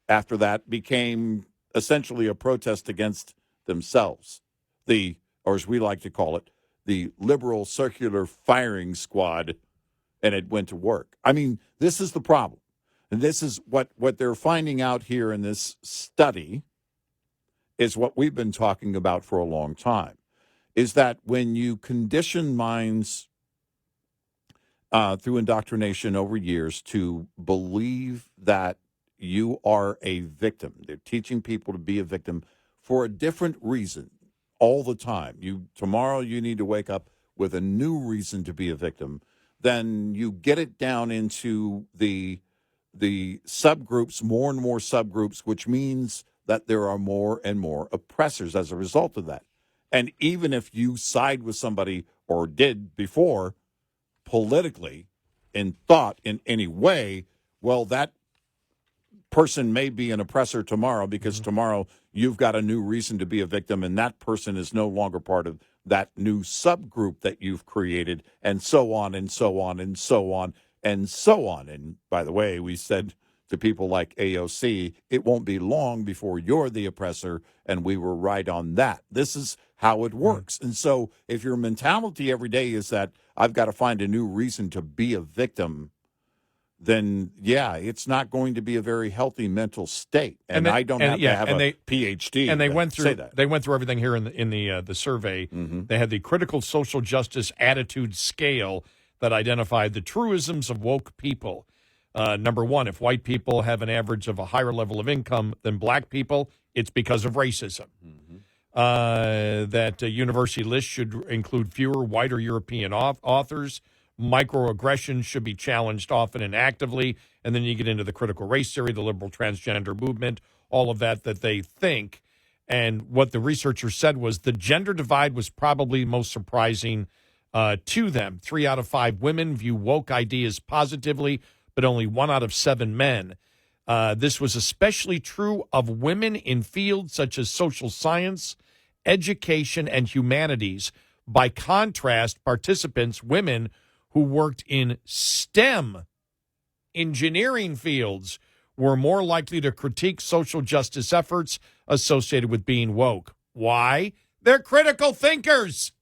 after that became essentially a protest against themselves, or as we like to call it, the liberal circular firing squad, and it went to work. I mean, this is the problem. And this is what they're finding out here in this study is what we've been talking about for a long time, is that when you condition minds through indoctrination over years to believe that you are a victim. They're teaching people to be a victim for a different reason all the time. Tomorrow you need to wake up with a new reason to be a victim. Then you get it down into the subgroups, more and more subgroups, which means that there are more and more oppressors as a result of that. And even if you side with somebody, or did before, politically, in thought, in any way, well, that person may be an oppressor tomorrow because tomorrow you've got a new reason to be a victim, and that person is no longer part of that new subgroup that you've created, and so on and so on and so on and so on. And by the way, we said to people like AOC, it won't be long before you're the oppressor, and we were right on that. This is how it works. And so if your mentality every day is that I've got to find a new reason to be a victim, then yeah, it's not going to be a very healthy mental state. And I don't have to have a PhD. And they went through say that. They went through everything here in the survey. Mm-hmm. They had the critical social justice attitude scale that identified the truisms of woke people. Number one, if white people have an average of a higher level of income than black people, it's because of racism. Mm-hmm. That university lists should include fewer white or European authors. Microaggressions should be challenged often and actively. And then you get into the critical race theory, the liberal transgender movement, all of that they think. And what the researchers said was the gender divide was probably most surprising to them. 3 out of 5 women view woke ideas positively, but only 1 out of 7 men. This was especially true of women in fields such as social science, education, and humanities. By contrast, participants, women who worked in STEM, engineering fields, were more likely to critique social justice efforts associated with being woke. Why? They're critical thinkers.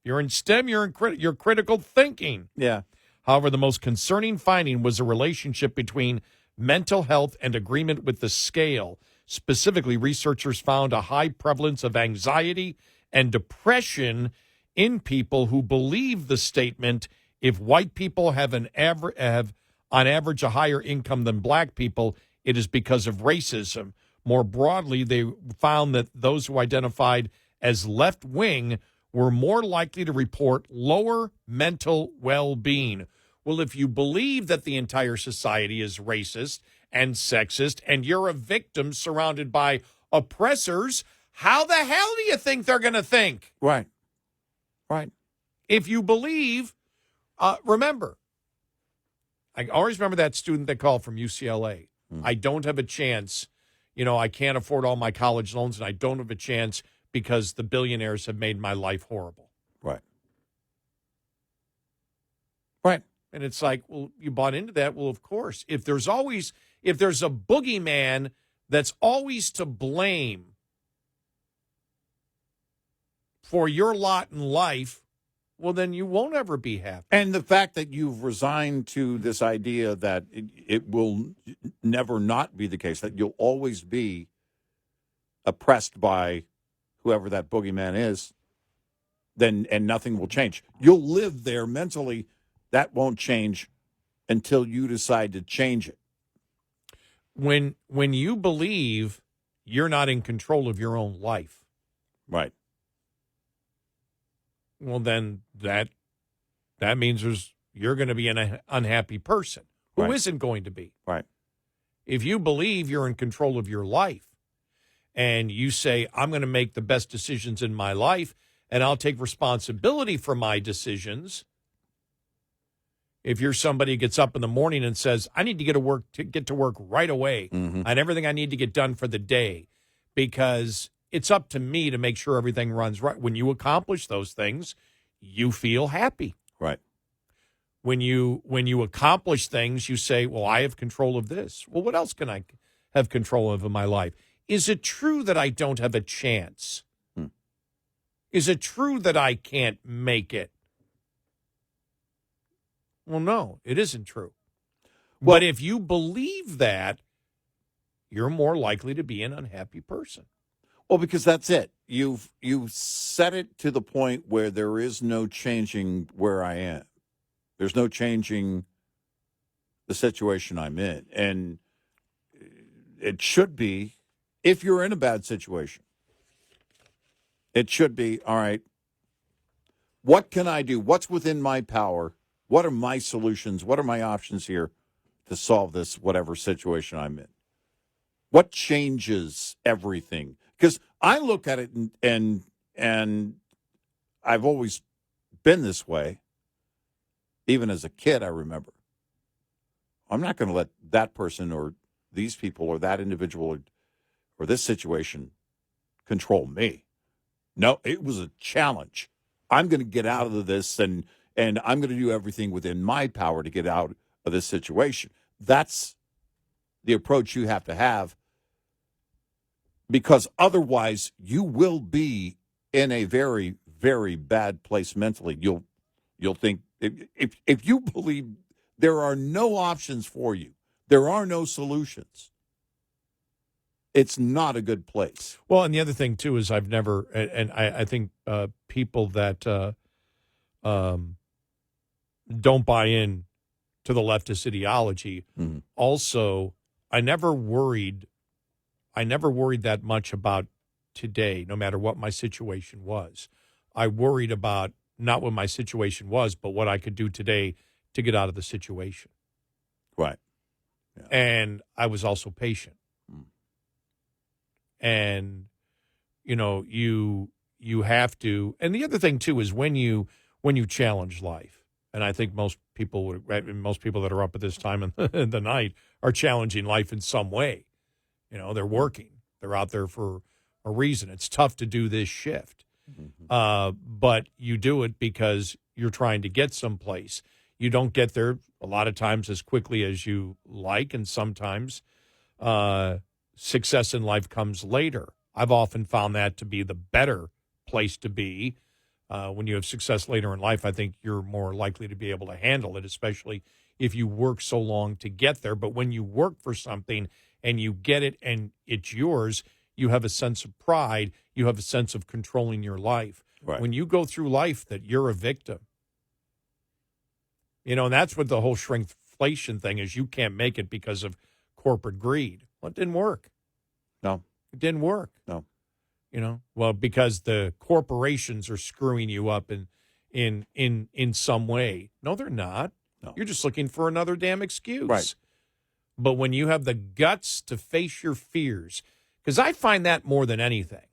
You're in STEM, you're critical thinking. Yeah. However, the most concerning finding was a relationship between mental health and agreement with the scale. Specifically, researchers found a high prevalence of anxiety and depression in people who believe the statement, if white people have on average a higher income than black people, it is because of racism. More broadly, they found that those who identified as left-wing were more likely to report lower mental well-being. Well, if you believe that the entire society is racist and sexist and you're a victim surrounded by oppressors, how the hell do you think they're going to think? Right. Right. If you believe, remember, I always remember that student that called from UCLA. I don't have a chance. I can't afford all my college loans, and I don't have a chance because the billionaires have made my life horrible. Right. Right. And it's like, well, you bought into that. Well, of course. If there's a boogeyman that's always to blame for your lot in life, well, then you won't ever be happy. And the fact that you've resigned to this idea that it will never not be the case, that you'll always be oppressed by whoever that boogeyman is, and nothing will change. You'll live there mentally. That won't change until you decide to change it. When you believe you're not in control of your own life. Right. Well, then that means you're going to be an unhappy person who Right. isn't going to be. Right. If you believe you're in control of your life and you say, I'm going to make the best decisions in my life and I'll take responsibility for my decisions. If you're somebody who gets up in the morning and says, I need to get to work right away on everything I need to get done for the day because it's up to me to make sure everything runs right. When you accomplish those things, you feel happy. Right. When you accomplish things, you say, well, I have control of this. Well, what else can I have control of in my life? Is it true that I don't have a chance? Is it true that I can't make it? Well, no, it isn't true. Well, but if you believe that, you're more likely to be an unhappy person. Well, because that's it. You've set it to the point where there is no changing where I am. There's no changing the situation I'm in. And it should be, if you're in a bad situation, it should be, all right, what can I do? What's within my power? What are my solutions? What are my options here to solve this whatever situation I'm in? What changes everything? Because I look at it and I've always been this way. Even as a kid, I remember. I'm not going to let that person or these people or that individual or this situation control me. No, it was a challenge. I'm going to get out of this and I'm going to do everything within my power to get out of this situation. That's the approach you have to have, because otherwise you will be in a very, very bad place mentally. You'll think If you believe there are no options for you, there are no solutions, it's not a good place. Well, and the other thing, too, is I've never, and I think people that don't buy in to the leftist ideology, also, I never worried that much about today, no matter what my situation was. I worried about not what my situation was, but what I could do today to get out of the situation. Right. Yeah. And I was also patient. And, you have to. And the other thing, too, is when you challenge life, and I think most people that are up at this time in the night are challenging life in some way. They're working. They're out there for a reason. It's tough to do this shift. But you do it because you're trying to get someplace. You don't get there a lot of times as quickly as you like, and sometimes success in life comes later. I've often found that to be the better place to be. When you have success later in life, I think you're more likely to be able to handle it, especially if you work so long to get there. But when you work for something and you get it and it's yours, you have a sense of pride. You have a sense of controlling your life. Right. When you go through life that you're a victim, and that's what the whole shrinkflation thing is. You can't make it because of corporate greed. Well, it didn't work. No. It didn't work. No. Well, because the corporations are screwing you up in some way. No, they're not. No. You're just looking for another damn excuse. Right. But when you have the guts to face your fears, because I find that more than anything,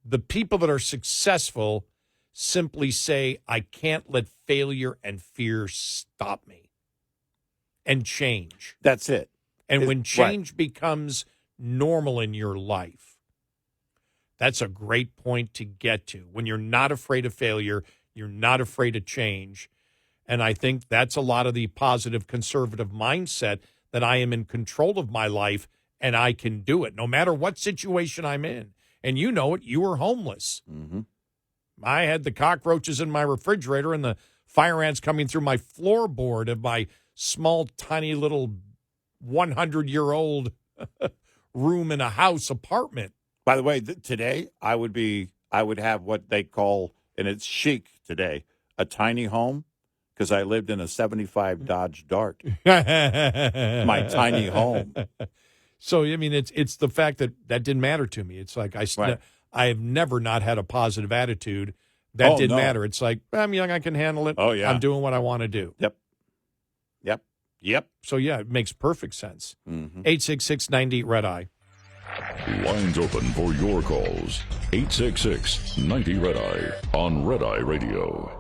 the people that are successful simply say, I can't let failure and fear stop me, and change. That's it. And when change becomes normal in your life, that's a great point to get to. When you're not afraid of failure, you're not afraid of change. And I think that's a lot of the positive conservative mindset, that I am in control of my life and I can do it no matter what situation I'm in. And you know it, you were homeless. Mm-hmm. I had the cockroaches in my refrigerator and the fire ants coming through my floorboard of my small, tiny little 100-year-old room in a house apartment. By the way, today I would have what they call, and it's chic today, a tiny home, because I lived in a 75 Dodge Dart. My tiny home. So, I mean, it's the fact that didn't matter to me. It's like I have never not had a positive attitude. That didn't matter. It's like, I'm young, I can handle it. Oh, yeah. I'm doing what I want to do. Yep. So, yeah, it makes perfect sense. Mm-hmm. 866-90-RED-EYE. Lines open for your calls. 866-90-RED-EYE on Red Eye Radio.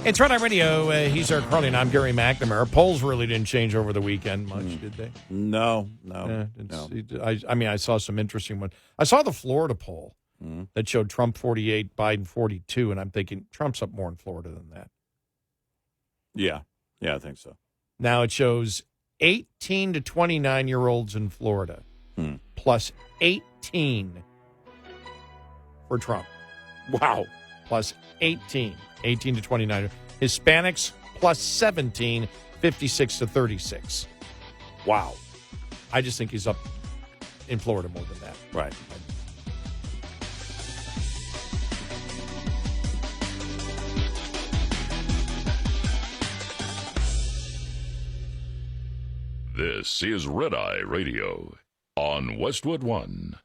It's Red Eye Radio. He's Eric Harley, and I'm Gary McNamara. Polls really didn't change over the weekend much, did they? No. I mean, I saw some interesting ones. I saw the Florida poll that showed Trump 48, Biden 42, and I'm thinking Trump's up more in Florida than that. Yeah, I think so. Now it shows 18 to 29-year-olds in Florida, plus 18 for Trump. Wow. Plus 18 to 29. Hispanics, plus 17, 56 to 36. Wow. I just think he's up in Florida more than that. Right. This is Red Eye Radio on Westwood One.